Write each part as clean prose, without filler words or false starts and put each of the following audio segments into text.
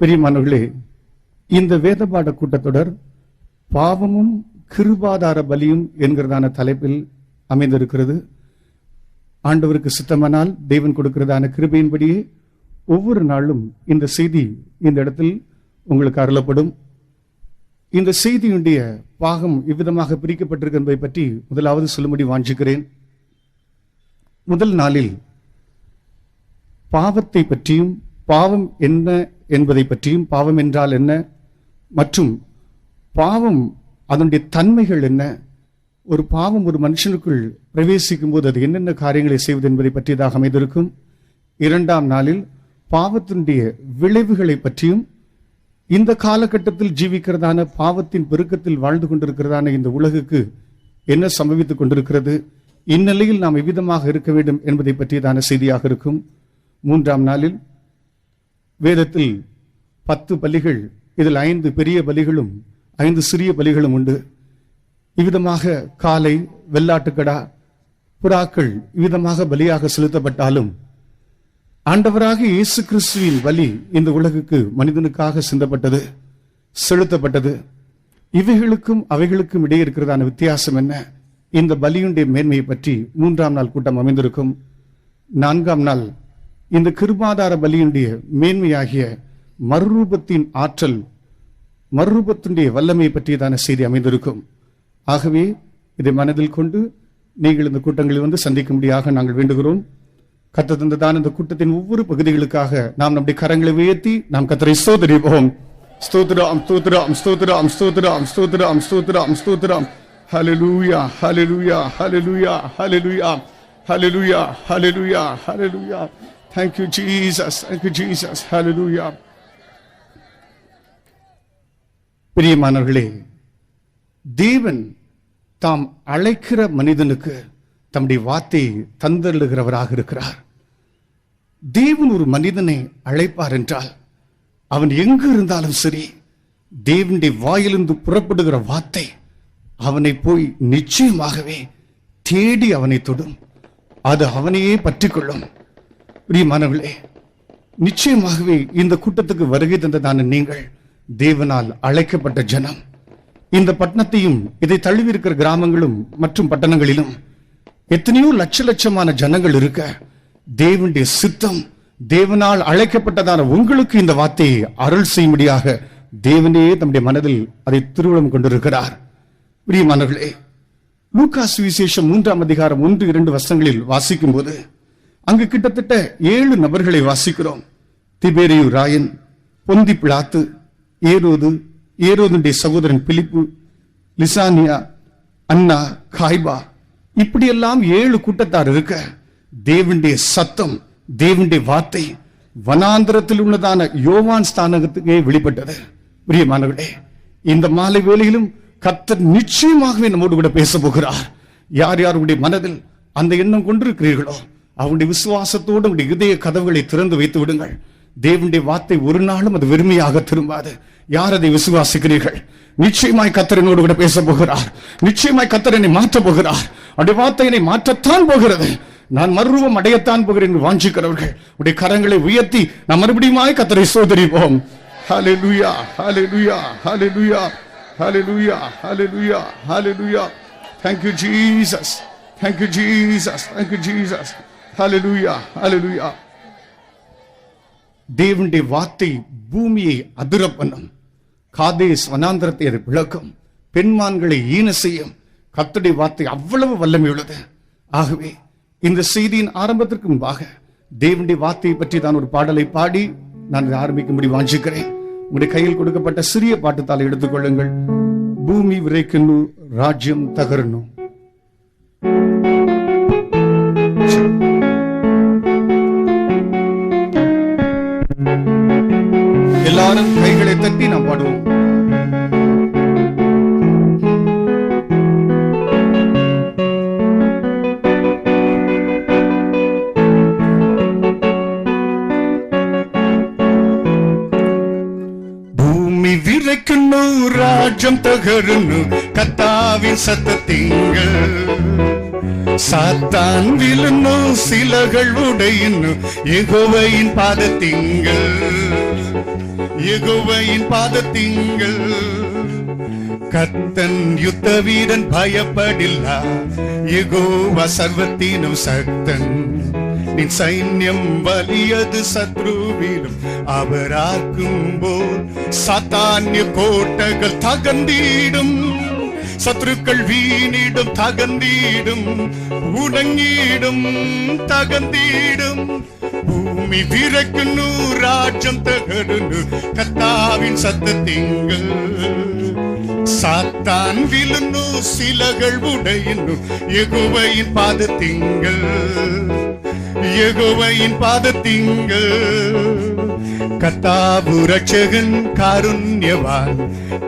பிரியமானவர்களே, இந்த வேத பாட கூட்டத்தொடர் பாவமும் கிருபாதார பலியும் என்கிறதான தலைப்பில் அமைந்திருக்கிறது. ஆண்டவருக்கு சித்தமானால் தேவன் கொடுக்கிறதான கிருபையின்படியே ஒவ்வொரு நாளும் இந்த செய்தி இந்த இடத்தில் உங்களுக்கு அருளப்படும். இந்த செய்தியுடைய பாகம் இவ்விதமாக பிரிக்கப்பட்டிருக்கு என்பதை பற்றி முதலாவது சொல்லும்படி வாஞ்சிக்கிறேன். முதல் நாளில் பாவத்தை பற்றியும், பாவம் என்ன என்பதை பற்றியும், பாவம் என்றால் என்ன மற்றும் பாவம் அதனுடைய தன்மைகள் என்ன, ஒரு பாவம் ஒரு மனுஷனுக்குள் பிரவேசிக்கும் போது அது என்னென்ன காரியங்களை செய்வது என்பதை பற்றியதாக அமைந்திருக்கும். இரண்டாம் நாளில் பாவத்தினுடைய விளைவுகளை பற்றியும், இந்த காலகட்டத்தில் ஜீவிக்கிறதான பாவத்தின் பெருக்கத்தில் வாழ்ந்து கொண்டிருக்கிறதான இந்த உலகுக்கு என்ன சம்பவித்துக் கொண்டிருக்கிறது, இந்நிலையில் நாம் எவ்விதமாக இருக்க வேண்டும் என்பதை பற்றியதான செய்தியாக இருக்கும். மூன்றாம் நாளில் வேதத்தில் 10 பலிகள், இதில் 5 பெரிய பலிகளும் 5 சிறிய பலிகளும் உண்டு. இவ்விதமாக காளை, வெள்ளாட்டுக்கடா, புறாக்கள் இவ்விதமாக பலியாக செலுத்தப்பட்டாலும் ஆண்டவராக இயேசு கிறிஸ்துவின் பலி இந்த உலகுக்கு மனிதனுக்காக சிந்தப்பட்டது, செலுத்தப்பட்டது. இவைகளுக்கும் அவைகளுக்கும் இடையே இருக்கிறதான வித்தியாசம் என்ன, இந்த பலியுடைய மேன்மையை பற்றி 3ஆம் நாள் கூட்டம் அமைந்திருக்கும். 4ஆம் நாள் இந்த கிருபாதார பலியுடைய மேன்மையாகிய மறுரூபத்தின் ஆற்றல், மறுரூபத்தினுடைய வல்லமை பற்றியதான செய்தி அமைந்திருக்கும். ஆகவே இதை மனதில் கொண்டு நீங்கள் இந்த கூட்டங்களில் வந்து சந்திக்கும்படியாக நாங்கள் வேண்டுகிறோம். கர்த்தர் தந்ததான இந்த கூட்டத்தின் ஒவ்வொரு பகுதிகளுக்காக நாம் நம்முடைய கரங்களை உயர்த்தி நாம் கர்த்தரை ஸ்தோத்திரிப்போம். ஸ்தோத்திரம், ஸ்தோத்திரம், ஸ்தோத்திரம், ஸ்தோத்திரம், ஸ்தோத்திரம், ஸ்தோத்திரம், ஸ்தோத்திரம். ஹல்லேலூயா, ஹல்லேலூயா, ஹல்லேலூயா, ஹல்லேலூயா, ஹல்லேலூயா, ஹல்லேலூயா, ஹல்லேலூயா. Thank you Jesus, thank you Jesus, hallelujah. பிரியமானவர்களே, தேவன் தாம் அழைக்கிற மனிதனுக்கு தம்முடைய வார்த்தையை தந்தருளுகிறவராக இருக்கிறார். தேவன் ஒரு மனிதனை அழைப்பார் என்றால் அவன் எங்கு இருந்தாலும் சரி, தேவனுடைய வாயிலிருந்து புறப்படுகிற வார்த்தை அவனை போய் நிச்சயமாகவே தேடி அவனை தொடும், அது அவனையே பற்றி கொள்ளும். பிரியமானவர்களே, நிச்சயமாகவே இந்த கூட்டத்துக்கு வருகை தந்ததான நீங்கள் தேவனால் அழைக்கப்பட்ட ஜனம். இந்த பட்டணத்தையும் இதை தழுவி இருக்கிற கிராமங்களும் மற்றும் பட்டணங்களிலும் எத்தனையோ லட்சமான ஜனங்கள் இருக்க, தேவனுடைய சித்தம், தேவனால் அழைக்கப்பட்டதான உங்களுக்கு இந்த வார்த்தையை அருள் செய்யும்படியாக தேவனே தம்முடைய மனதில் அதை திருவுளம் கொண்டிருக்கிறார். பிரியமானவர்களே, லூக்கா சுவிசேஷம் 3ஆம் அதிகாரம் 1-2 வசனங்களில் வாசிக்கும் போது அங்கு கிட்டத்தட்ட 7 நபர்களை வாசிக்கிறோம். திபேரியு ராயன், பொந்தி பிலாத்து, ஏரோது, ஏரோதுடைய சகோதரன் பிலிப்பு, லிசானியா, அன்னா, காய்பா, இப்படியெல்லாம் 7 கூட்டத்தார் இருக்க, தேவனுடைய சத்தம், தேவனுடைய வார்த்தை வனாந்திரத்தில் உள்ளதான யோவான் ஸ்தானத்துக்கே வெளிப்பட்டது. பிரியமானவர்களே, இந்த மாலை வேளையிலும் கர்த்தர் நிச்சயமாகவே நம்மோடு கூட பேச போகிறார். யார் யாருடைய மனதில் அந்த எண்ணம் கொண்டிருக்கிறீர்களோ அவருடைய விசுவாசத்தோடு உடைய இதய கதவுகளை திறந்து வைத்து விடுங்கள். தேவனுடைய வார்த்தை ஒரு நாளும் அது வெறுமையாக திரும்பாது. யார் அதை விசுவாசிக்கிறீர்கள்? நிச்சயமாய் கர்த்தர் என்னோடு கூட பேச போகிறார். நிச்சயமாய் கர்த்தர் என்னை மாற்ற போகிறார். அவருடைய வார்த்தை என்னை மாற்றத்தான் போகிறது. நான் மறுரூபம் அடையத்தான் போகிறேன் என்று வாஞ்சிக்கிறவர்கள் உடைய கரங்களை உயர்த்தி நாம் மறுபடியுமாய் கர்த்தரை ஸ்தோத்திரிப்போம். ஹல்லேலூயா, ஹல்லேலூயா, ஹல்லேலூயா, ஹல்லேலூயா, ஹல்லேலூயா, ஹல்லேலூயா. Thank you Jesus, thank you Jesus, thank you Jesus. ஹல்லேலூயா, ஹல்லேலூயா. தேவனுடைய வார்த்தை பூமியை அதிர பண்ணும். காதேஸ் வனாந்திரத்தை அது விளக்கும். பெண்மான்களை ஈன செய்யும். கர்த்தருடைய வார்த்தை அவ்வளவு வல்லமை உள்ளது. ஆகவே இந்த செய்தியின் ஆரம்பத்திற்கு முன்பாக தேவனுடைய வார்த்தையை பற்றி தான் ஒரு பாடலை பாடி நான் ஆரம்பிக்கும்படி வாஞ்சிக்கிறேன். உங்களுடைய கையில் கொடுக்கப்பட்ட சிறிய பாட்டுத்தாளை எடுத்துக்கொள்ளுங்கள். பூமி விரைக்கணும், ராஜ்யம் தகரணும். எல்லாரும் கைகளை தட்டி நாம் பாடுவோம். பூமி விரைக்கணும், ராஜ்யம் தகரணும், தகருன்னு கத்தாவின் சத்தத்திங்கள். சாத்தான் விழுന്നു சிலகள் உடையின்னு யெகோவையின் பாதத்திங்கள். யெகோவையின் பாதத்திங்கள். கர்த்தன் யுத்த வீரன் பயப்படில்ல. யெகோவா சர்வத்தினும் சக்தன். நின் சைன்யம் வலியது சத்ருவிலும் அவராக்கும் போல். சாத்தான்ய கோட்டைகள் தகர்ந்திடும். சத்ருக்கள் வீணிடும் தகர்ந்திடும். உடங்கிடும் தகர்ந்திடும். பூமி விரைக்குன்னு ராஜ்யம் தகருன்னு கர்த்தாவின் சத்தத்திங்கள். சாத்தான் விழுന്നു சிலகள் உடையின்னு யெகோவையின் பாதத்திங்கள். யெகோவையின் பாதத்திங்கள். கர்த்தாவு ரட்சகன் காருண்யவான்.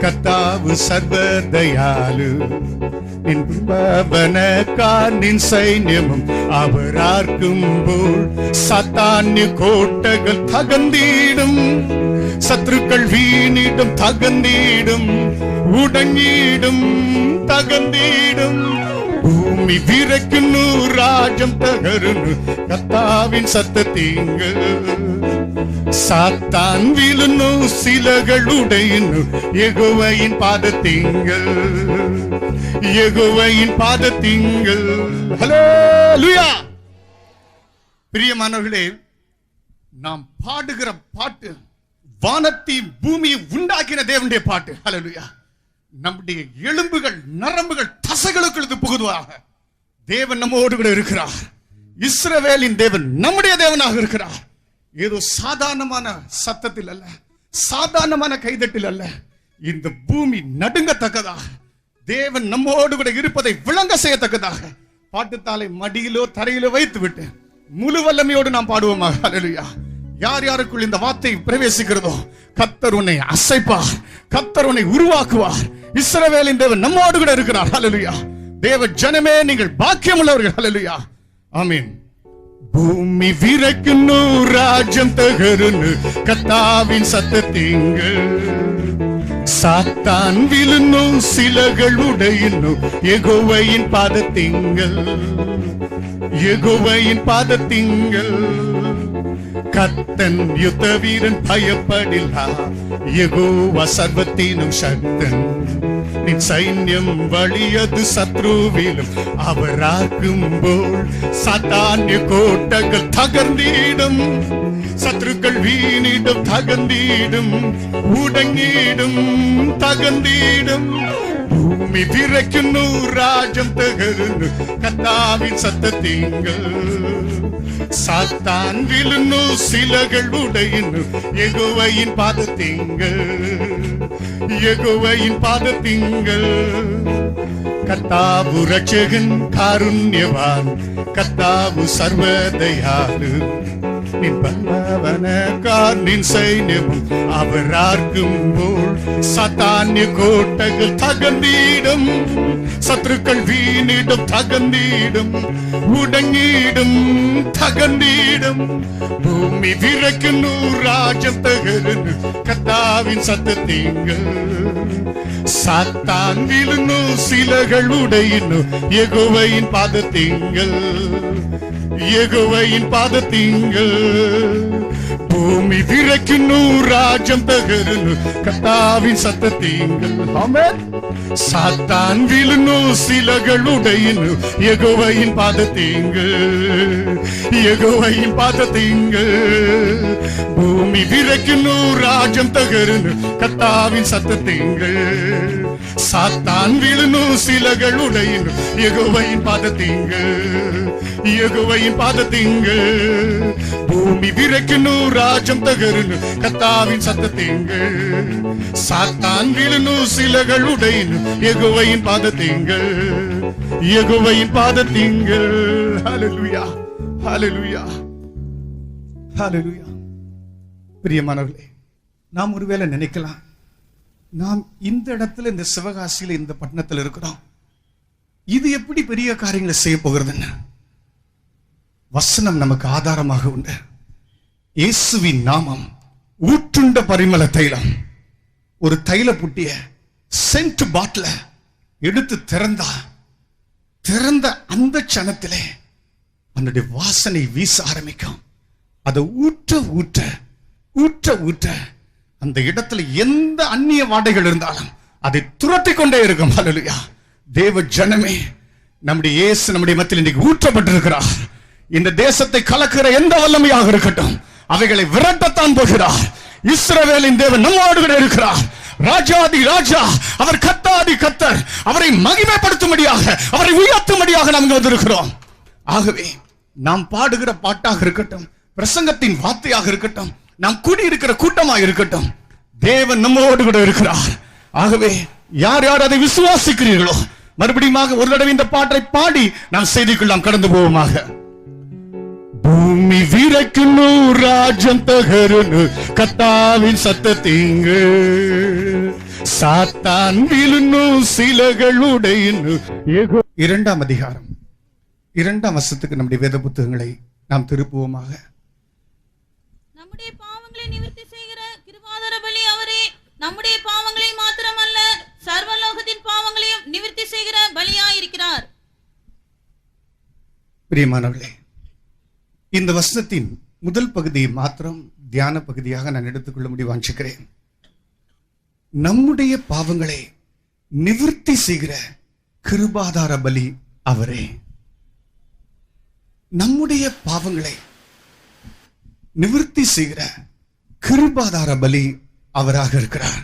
கர்த்தாவு சர்வதயாலு. நின் பவனக்கார் நின் சைன்யமும் அவரார்க்கும் போல். சாத்தான்ய கோட்டைகள் தகர்ந்திடும். சத்ருக்கள் வீணிடும் தகர்ந்திடும். உடங்கிடும் தகர்ந்திடும். பூமி விரைக்குன்னு ராஜ்யம் தகருன்னு கர்த்தாவின் சத்தத்திங்கள். சாத்தான் விழுന്നു சிலகள் உடையின்னு யெகோவையின் பாதத்திங்கள். யெகோவையின் பாதத்திங்கள். ஹல்லேலூயா. பிரியமானவர்களே, நாம் பாடுகிற பாட்டு வானத்தை பூமியை உண்டாக்கின தேவனுடைய பாட்டு. ஹல்லேலூயா. நம்முடைய எலும்புகள் நரம்புகள் தசைகளுக்கு புகுதுவாக. தேவன் நம்மோடு கூட இருக்கிறார். இஸ்ரவேலின் தேவன் நம்முடைய தேவனாக இருக்கிறார். ஏதோ சாதாரணமான சத்தத்தில் அல்ல, சாதாரணமான கைதட்டில் அல்ல. இந்த பூமி நடுங்கத்தக்கதாக தேவன் நம்மோடு கூட இருப்பதை விளங்க செய்யத்தக்கதாக பாட்டுத்தாளை மடியிலோ தரையிலோ வைத்து விட்டு முழு வல்லமையோடு நாம் பாடுவோமாக. ஹல்லேலூயா. யார் யாருக்குள் இந்த வார்த்தை பிரவேசிக்கிறதோ கர்த்தர் உன்னை அசைப்பார். கர்த்தர் உன்னை உருவாக்குவார். இஸ்ரவேலின் தேவன் நம்மோடு கூட இருக்கிறார். ஹல்லேலூயா. தேவ ஜனமே, நீங்கள் பாக்கியம் உள்ளவர்கள். ஹல்லேலூயா. ஆமென். பூமி விரைக்குன்னு ராஜ்யம் தகருன்னு கர்த்தாவின் சத்தத்திங்கள். சாத்தான் விழுന്നു சிலகள் உடையின்னு யெகோவையின் பாதத்திங்கள். யெகோவையின் பாதத்திங்கள். கர்த்தன் யுத்த வீரன் பயப்படில்ல. யெகோவா சர்வத்தினும் சக்தன். நின் சைன்யம் வலியது சத்ருவிலும் அவராக்கும் போல். சாத்தான்ய கோட்டைகள் தகர்ந்திடும். சத்ருக்கள் வீணிடும் தகர்ந்திடும். உடங்கிடும் தகர்ந்திடும். பூமி விரைக்குன்னு ராஜ்யம் தகருன்னு கர்த்தாவின் சத்தத்திங்கள். சாத்தான் விழுന്നു சிலகள் உடையின்னு யெகோவையின் பாதத்திங்கள். யெகோவையின் பாதத்திங்கள். கர்த்தாவு ரட்சகன் காருண்யவான். கர்த்தாவு சர்வதயாலு. நின் பவனக்கார் நின் சைன்யமும் அவரார்க்கும் போல். சாத்தான்ய கோட்டைகள் தகர்ந்திடும். சத்ருக்கள் வீணிடும் தகர்ந்திடும். உடங்கிடும் தகர்ந்திடும். பூமி விரைக்குன்னு ராஜ்யம் தகருன்னு கர்த்தாவின் சத்தத்திங்கள். சாத்தான் விழுന്നു சிலகள் உடையின்னு யெகோவையின் பாதத்திங்கள். யெகோவையின் பாதத்திங்கள். பூமி விரைக்குன்னு ராஜ்யம் தகருன்னு கர்த்தாவின் சத்தத்திங்கள். ஆமென். சாத்தான் விழுന്നു சிலகள் உடையின்னு யெகோவையின் பாதத்திங்கள். யெகோவையின் பாதத்திங்கள். பூமி விரைக்குன்னு ராஜ்யம் தகருன்னு கர்த்தாவின் சத்தத்திங்கள். சாத்தான் விழுന്നു சிலகள் உடையின்னு யெகோவையின் பாதத்திங்கள். யெகோவையின் பாதத்திங்கள். பூமி விரைக்குன்னு ராஜ்யம் தகருன்னு கர்த்தாவின் சத்தத்திங்கள். சாத்தான் விழுന്നു சிலகள் உடையின்னு யெகோவையின் பாதத்திங்கள். யெகோவையின் பாதத்திங்கள். ஹல்லேலூயா. ஹல்லேலூயா. ஹல்லேலூயா. பிரியமானவர்களே, நாம் ஒருவேளை நினைக்கலாம், நாம் இந்த இடத்துல இந்த சிவகாசியில இந்த பட்டணத்தில் இருக்கிறோம், இது எப்படி பெரிய காரியங்களை செய்ய போகிறதுன்னு. வசனம் நமக்கு ஆதாரமாக உண்டு. இயேசுவின் நாமம் ஊற்றுண்ட பரிமள தைலம். ஒரு தைல புட்டிய சென்ட் பாட்டில எடுத்து திறந்த அந்த க்ஷணத்திலே அதனுடைய வாசனை வீச ஆரம்பிக்கும். அதை ஊற்ற அந்த இடத்துல எந்த அந்நிய வாடைகள் இருந்தாலும் அதை துரத்தி கொண்டே இருக்கும். ஹல்லேலூயா. தேவ ஜனமே, நம்முடைய இயேசு நம்முடைய மத்தியில் இன்னைக்கு ஊற்றப்பட்டிருக்கிறார். இந்த தேசத்தை கலக்கிற எந்த வல்லமையாக இருக்கட்டும், அவைகளை விரட்டத்தான் போகிறார். இஸ்ரவேலின் தேவன் நம்மோடு கூட இருக்கிறார். ராஜாதி ராஜா, அவர் கத்தாதி கத்தர், அவரை மகிமைப்படுத்தும்படியாக, அவரை உயர்த்தும்படியாக நாம் வந்திருக்கிறோம். ஆகவே நாம் பாடுகிற பாட்டாக இருக்கட்டும், பிரசங்கத்தின் வார்த்தையாக இருக்கட்டும், நாம் கூடியிருக்கிற கூட்டமாக இருக்கட்டும், தேவன் நம்மோடு கூட இருக்கிறார். ஆகவே யார் யார் அதை விசுவாசிக்கிறீர்களோ, மறுபடியும் ஒரு தடவை இந்த பாட்டை பாடி நாம் செய்திக்குள் நாம் கடந்து போவோமாக. பூமி விரைக்குன்னு ராஜ்யம் தகருன்னு கத்தாவின் சத்தத்தீங்கு, சாத்தான் விழுன்னு சிலைகளுடையின்னு. 2ஆம் அதிகாரம் 2ஆம் வசனத்துக்கு நம்முடைய வேத புத்தகங்களை நாம் திருப்புவோமாக. நம்முடைய பாவங்களை நிவர்த்தி செய்கிற கிருபாதார பலி அவரே. நம்முடைய பாவங்களை மாத்திரமல்ல, சர்வலோகத்தின் பாவங்களையும் நிவர்த்தி செய்கிற பலியாயிருக்கிறார். பிரியமானவர்களே, இந்த வசனத்தின் முதல் பகுதியை மாத்திரம் தியான பகுதியாக நான் எடுத்துக்கொள்ள முடிய வாஞ்சிக்கிறேன். நம்முடைய பாவங்களை நிவர்த்தி செய்கிற கிருபாதார பலி அவரே. நம்முடைய பாவங்களை நிவர்த்தி செய்கிற கிருபாதார பலி அவராக இருக்கிறார்.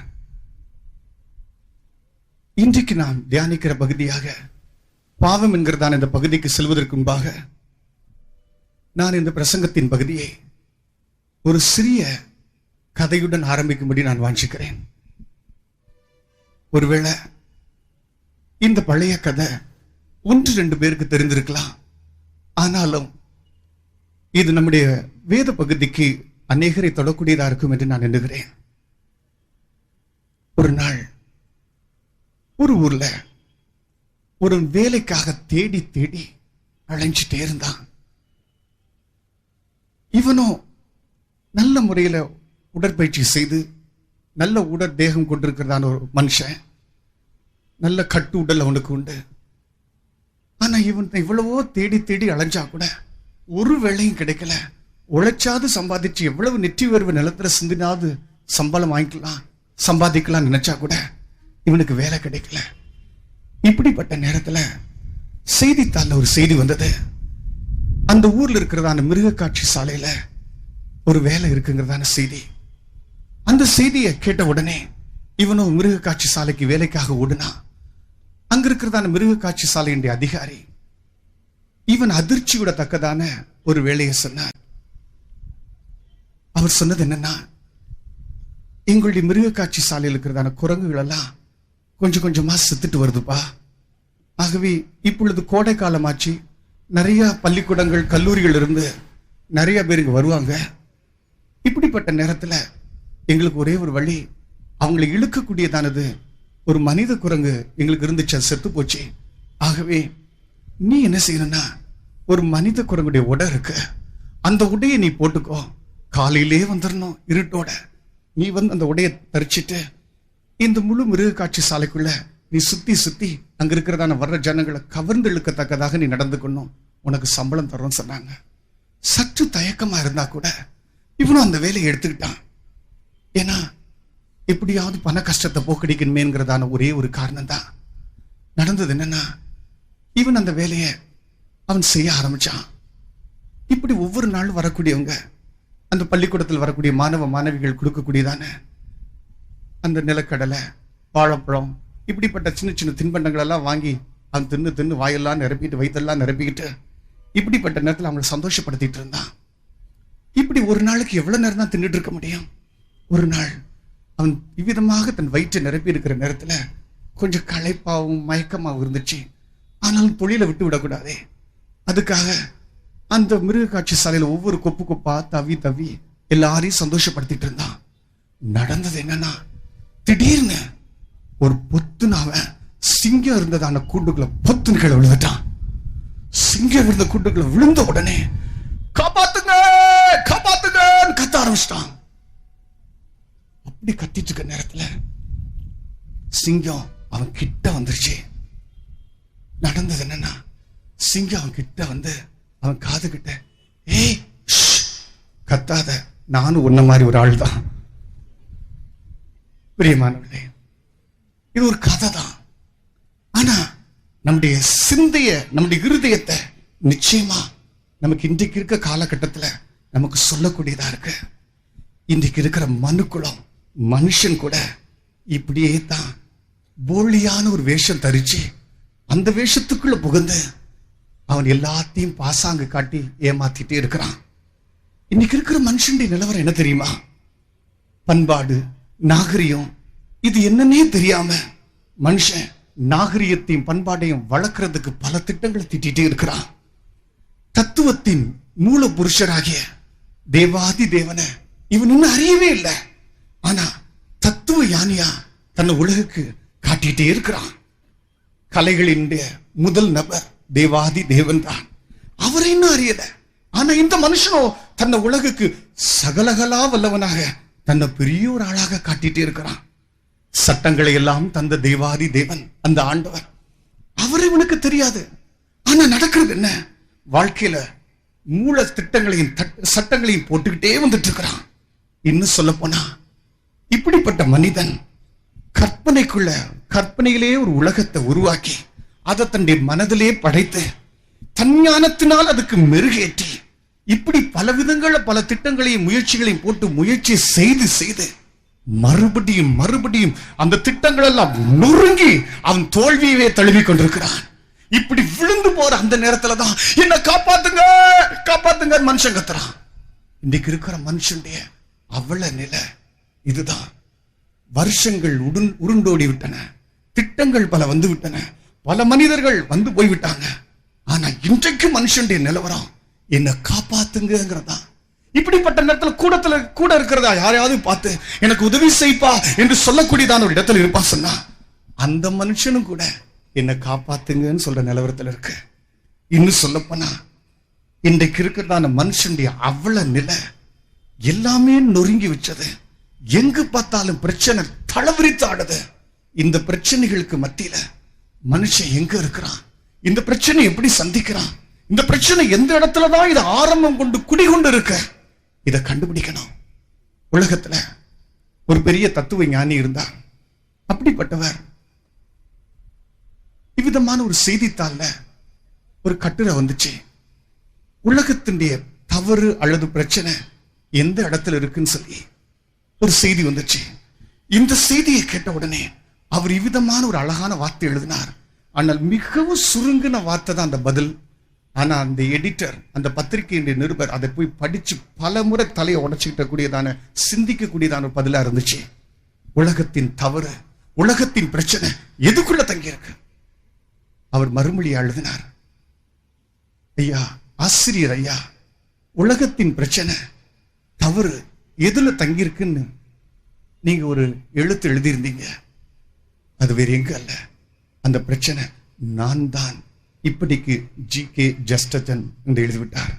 இன்றைக்கு நாம் தியானிக்கிற பகுதியாக பாவம் என்கிறதான இந்த பகுதிக்கு செல்வதற்கு முன்பாக நான் இந்த பிரசங்கத்தின் பகுதியை ஒரு சிறிய கதையுடன் ஆரம்பிக்கும்படி நான் வாஞ்சிக்கிறேன். ஒருவேளை இந்த பழைய கதை 1-2 பேருக்கு தெரிந்திருக்கலாம். ஆனாலும் இது நம்முடைய வேத பகுதிக்கு அநேகரை தொடக்கூடியதா இருக்கும் என்று நான் எண்ணுகிறேன். ஒரு நாள் ஒரு ஊர்ல ஒரு வேலைக்காக தேடி அலைஞ்சிட்டே இருந்தான். இவனும் நல்ல முறையில உடற்பயிற்சி செய்து நல்ல உடல் தேகம் கொண்டிருக்கிறதான ஒரு மனுஷன், நல்ல கட்டு உடல் அவனுக்கு உண்டு. ஆனா இவன் இவ்வளவோ தேடி அலைஞ்சா கூட ஒரு வேளையும் கிடைக்கல. உழைச்சாது சம்பாதிச்சு எவ்வளவு நெற்றி வருவ நிலத்துல சிந்தினாது சம்பளம் சம்பாதிக்கலாம் நினைச்சா கூட இவனுக்கு வேலை கிடைக்கல. இப்படிப்பட்ட நேரத்துல செய்தித்தாள்ல ஒரு செய்தி வந்தது. அந்த ஊர்ல இருக்கிறதான மிருக காட்சி சாலையில ஒரு வேலை இருக்குங்கிறதான செய்தி. அந்த செய்தியை கேட்ட உடனே இவனும் மிருக காட்சி சாலைக்கு வேலைக்காக ஓடுனா. அங்க இருக்கிறதான மிருக காட்சி சாலையினுடைய அதிகாரி இவன் அதிர்ச்சியோட தக்கதான ஒரு வேலையை சொன்னார். அவர் சொன்னது என்னன்னா, எங்களுடைய மிருக காட்சி சாலையில் இருக்கிறதான குரங்குகள் எல்லாம் கொஞ்சம் கொஞ்சமா செத்துட்டு வருதுப்பா. ஆகவே இப்பொழுது கோடை காலமாச்சு, நிறைய பள்ளிக்கூடங்கள் கல்லூரிகள் இருந்து நிறைய பேர் இங்க வருவாங்க. இப்படிப்பட்ட நேரத்துல எங்களுக்கு ஒரே ஒரு வழி, அவங்களை இழுக்கக்கூடியதானது ஒரு மனித குரங்கு எங்களுக்கு இருந்துச்சு, செத்து போச்சு. ஆகவே நீ என்ன செய்யணும்னா, ஒரு மனித குரங்குடைய உடை இருக்கு, அந்த உடையை நீ போட்டுக்கோ. காலையிலே வந்துடணும் இருட்டோட. நீ அந்த உடையை தரிச்சிட்டு இந்த முழு மிருக காட்சி சாலைக்குள்ள நீ சுத்தி அங்க இருக்கிறதான வர்ற ஜனங்களை கவர்ந்து இழுக்கத்தக்கதாக நீ நடந்துக்கணும், உனக்கு சம்பளம் தரோன்னு சொன்னாங்க. சற்று தயக்கமா இருந்தா கூட இவனும் அந்த வேலையை எடுத்துக்கிட்டான். ஏன்னா எப்படியாவது பண கஷ்டத்தை போக்கடிக்கணுமேங்கிறதான ஒரே ஒரு காரணம் தான். நடந்தது என்னன்னா, இவன் அந்த வேலையை அவன் செய்ய ஆரம்பிச்சான். இப்படி ஒவ்வொரு நாளும் வரக்கூடியவங்க, அந்த பள்ளிக்கூடத்தில் வரக்கூடிய மாணவ மாணவிகள் கொடுக்கக்கூடியதான அந்த நிலக்கடலை, வாழைப்பழம், இப்படிப்பட்ட சின்ன சின்ன தின்பண்டங்கள் எல்லாம் வாங்கி அவன் தின்னு வாயெல்லாம் நிரப்பிட்டு வயிற்றெல்லாம் நிரப்பிக்கிட்டு இப்படிப்பட்ட நேரத்தில் அவங்களை சந்தோஷப்படுத்திட்டு இருந்தான். இப்படி ஒரு நாளைக்கு எவ்வளவு நேரம் தான் தின்னுட்டு இருக்க முடியும்? ஒரு நாள் அவன் இவ்விதமாக தன் வயிற்றை நிரப்பி இருக்கிற நேரத்துல கொஞ்சம் களைப்பாவும் மயக்கமாகவும் இருந்துச்சு. ஆனாலும் தொழிலை விட்டு விடக்கூடாதே, அதுக்காக அந்த மிருக காட்சி சாலையில ஒவ்வொரு கொப்பா தவி எல்லாரையும் சந்தோஷப்படுத்திட்டு இருந்தான். நடந்தது என்னன்னா, திடீர்னு ஒரு பொத்துன்னு அவன் சிங்கம் இருந்ததான கூண்டுக்குள்ள பொத்துன்னு கீழே விழுந்துட்டான். சிங்கம் இருந்த கூண்டுக்குள்ள விழுந்த உடனே காப்பாத்துங்க கத்த ஆரம்பிச்சிட்டான். அப்படி கத்திட்டு இருக்க நேரத்துல சிங்கம் அவன் கிட்ட வந்துருச்சு. நடந்தது என்னன்னா, சிங்கம் அவன் கிட்ட வந்து அவன் காது கிட்ட, ஏய் கத்தாத, நானும் உன்ன மாதிரி ஒரு ஆள் தான். பிரியமானவர்களே, இது ஒரு கதை தான். ஆனா நம்முடைய சிந்தைய, நம்முடைய இருதயத்தை நிச்சயமா நமக்கு இன்றைக்கு இருக்க காலகட்டத்துல நமக்கு சொல்லக்கூடியதா இருக்கு. இன்றைக்கு இருக்கிற மனுக்குலம், மனுஷன் கூட இப்படியே தான் போலியான ஒரு வேஷம் தரிச்சு அந்த வேஷத்துக்குள்ள புகுந்து அவன் எல்லாத்தையும் பாசாங்கு காட்டி ஏமாத்திட்டே இருக்கிறான். இன்னைக்கு இருக்கிற மனுஷனுடைய நிலவரம் என்ன தெரியுமா? பண்பாடு, நாகரிகம், இது என்னன்னே தெரியாம மனுஷன் நாகரிகத்தையும் பண்பாடையும் வளர்க்கறதுக்கு பல திட்டங்களை திட்டிட்டே இருக்கிறான். தத்துவத்தின் மூல புருஷராகிய தேவாதி தேவனை இவன் இன்னும் அறியவே இல்லை. ஆனா தத்துவ யானியா தன்னை உலகுக்கு காட்டிட்டே இருக்கிறான். கலைகளின் முதல் நபர் தேவாதி தேவன் தான். அவரை இன்னும் அறியல. ஆனா இந்த மனுஷனோ தன்னை உலகுக்கு சகலகலா வல்லவனாக தன்னை பெரிய ஒரு ஆளாக காட்டிட்டே இருக்கிறான். சட்டங்களை எல்லாம் தந்த தேவாதி தேவன் அந்த ஆண்டவர், அவரை இவனுக்கு தெரியாது. ஆனா நடக்கிறது என்ன? வாழ்க்கையில மூல திட்டங்களையும் சட்டங்களையும் போட்டுக்கிட்டே வந்துட்டு இருக்கிறான். இன்னும் சொல்ல போனா இப்படிப்பட்ட மனிதன் கற்பனையிலே ஒரு உலகத்தை உருவாக்கி அதை தன்னுடைய மனதிலே படைத்து தஞ்ஞானத்தினால் அதுக்கு மெருகேற்றி இப்படி பல விதங்கள பல திட்டங்களையும் முயற்சிகளையும் போட்டு முயற்சி செய்து செய்து மறுபடியும் அந்த திட்டங்கள் எல்லாம் நொறுங்கி அவன் தோல்வியவே தழுவி கொண்டிருக்கிறான். இப்படி விழுந்து போற அந்த நேரத்துல தான் என்ன காப்பாத்துங்க மனுஷன் கத்துறான். இன்னைக்கு இருக்கிற மனுஷனுடைய அவள நிலை இதுதான். வருஷங்கள் உருண்டோடி விட்டன, திட்டங்கள் பல வந்து விட்டன, பல மனிதர்கள் வந்து போய்விட்டாங்க. ஆனா இன்றைக்கு மனுஷனுடைய நிலவரம் என்ன காப்பாத்துங்கிறதா. இப்படிப்பட்ட நேரத்துல கூட இருக்கிறதா யாரையாவது பார்த்து எனக்கு உதவி செய்ப்பா என்று சொல்லக்கூடியதான ஒரு இடத்துல இருப்பா சொன்னா அந்த மனுஷனும் கூட என்ன காப்பாத்துங்கன்னு சொல்ற நிலவரத்துல இருக்கு. இன்னும் சொல்ல போனா இன்றைக்கு இருக்கிறதான மனுஷனுடைய அவ்வளவு நிலை எல்லாமே நொறுங்கி வச்சது. எங்கு பார்த்தாலும் பிரச்சனை தளவிரித்து ஆடுது. இந்த பிரச்சனைகளுக்கு மத்தியில மனுஷன் எங்க இருக்கிறான்? இந்த பிரச்சனை எப்படி சந்திக்கிறான்? இந்த பிரச்சனை எந்த இடத்துலதான் இது ஆரம்பம் கொண்டு குடிகொண்டு இருக்க? இதை கண்டுபிடிக்கணும். உலகத்துல ஒரு பெரிய தத்துவ ஞானி இருந்தார். அப்படிப்பட்டவர் இவ்விதமான ஒரு செய்தித்தாள்ல ஒரு கட்டுரை வந்துச்சு. உலகத்தினுடைய தவறு அல்லது பிரச்சனை எந்த இடத்துல இருக்குன்னு சொல்லி ஒரு செய்தி வந்துச்சு. இந்த செய்தியை கேட்ட உடனே அவர் இவ்விதமான ஒரு அழகான வார்த்தை எழுதினார். ஆனால் மிகவும் சுருங்கின வார்த்தை தான் அந்த பதில். ஆனா அந்த எடிட்டர், அந்த பத்திரிகையினுடைய நிருபர் அதை போய் படிச்சு பல முறை தலையை உடைச்சுக்கிட்ட கூடியதான சிந்திக்க கூடியதான ஒரு பதிலா இருந்துச்சு. உலகத்தின் தவறு, உலகத்தின் பிரச்சனை எதுக்குள்ள தங்கி இருக்கு? அவர் மறுமொழியா எழுதினார், ஐயா ஆசிரியர் ஐயா, உலகத்தின் பிரச்சனை தவறு எதுல தங்கியிருக்குன்னு நீங்க ஒரு எழுத்து எழுதியிருந்தீங்க. அது வேற எங்க அல்ல, அந்த பிரச்சனை நான் தான். இப்படிக்கு ஜி.கே. ஜஸ்டன் என்று எழுதிவிட்டார்.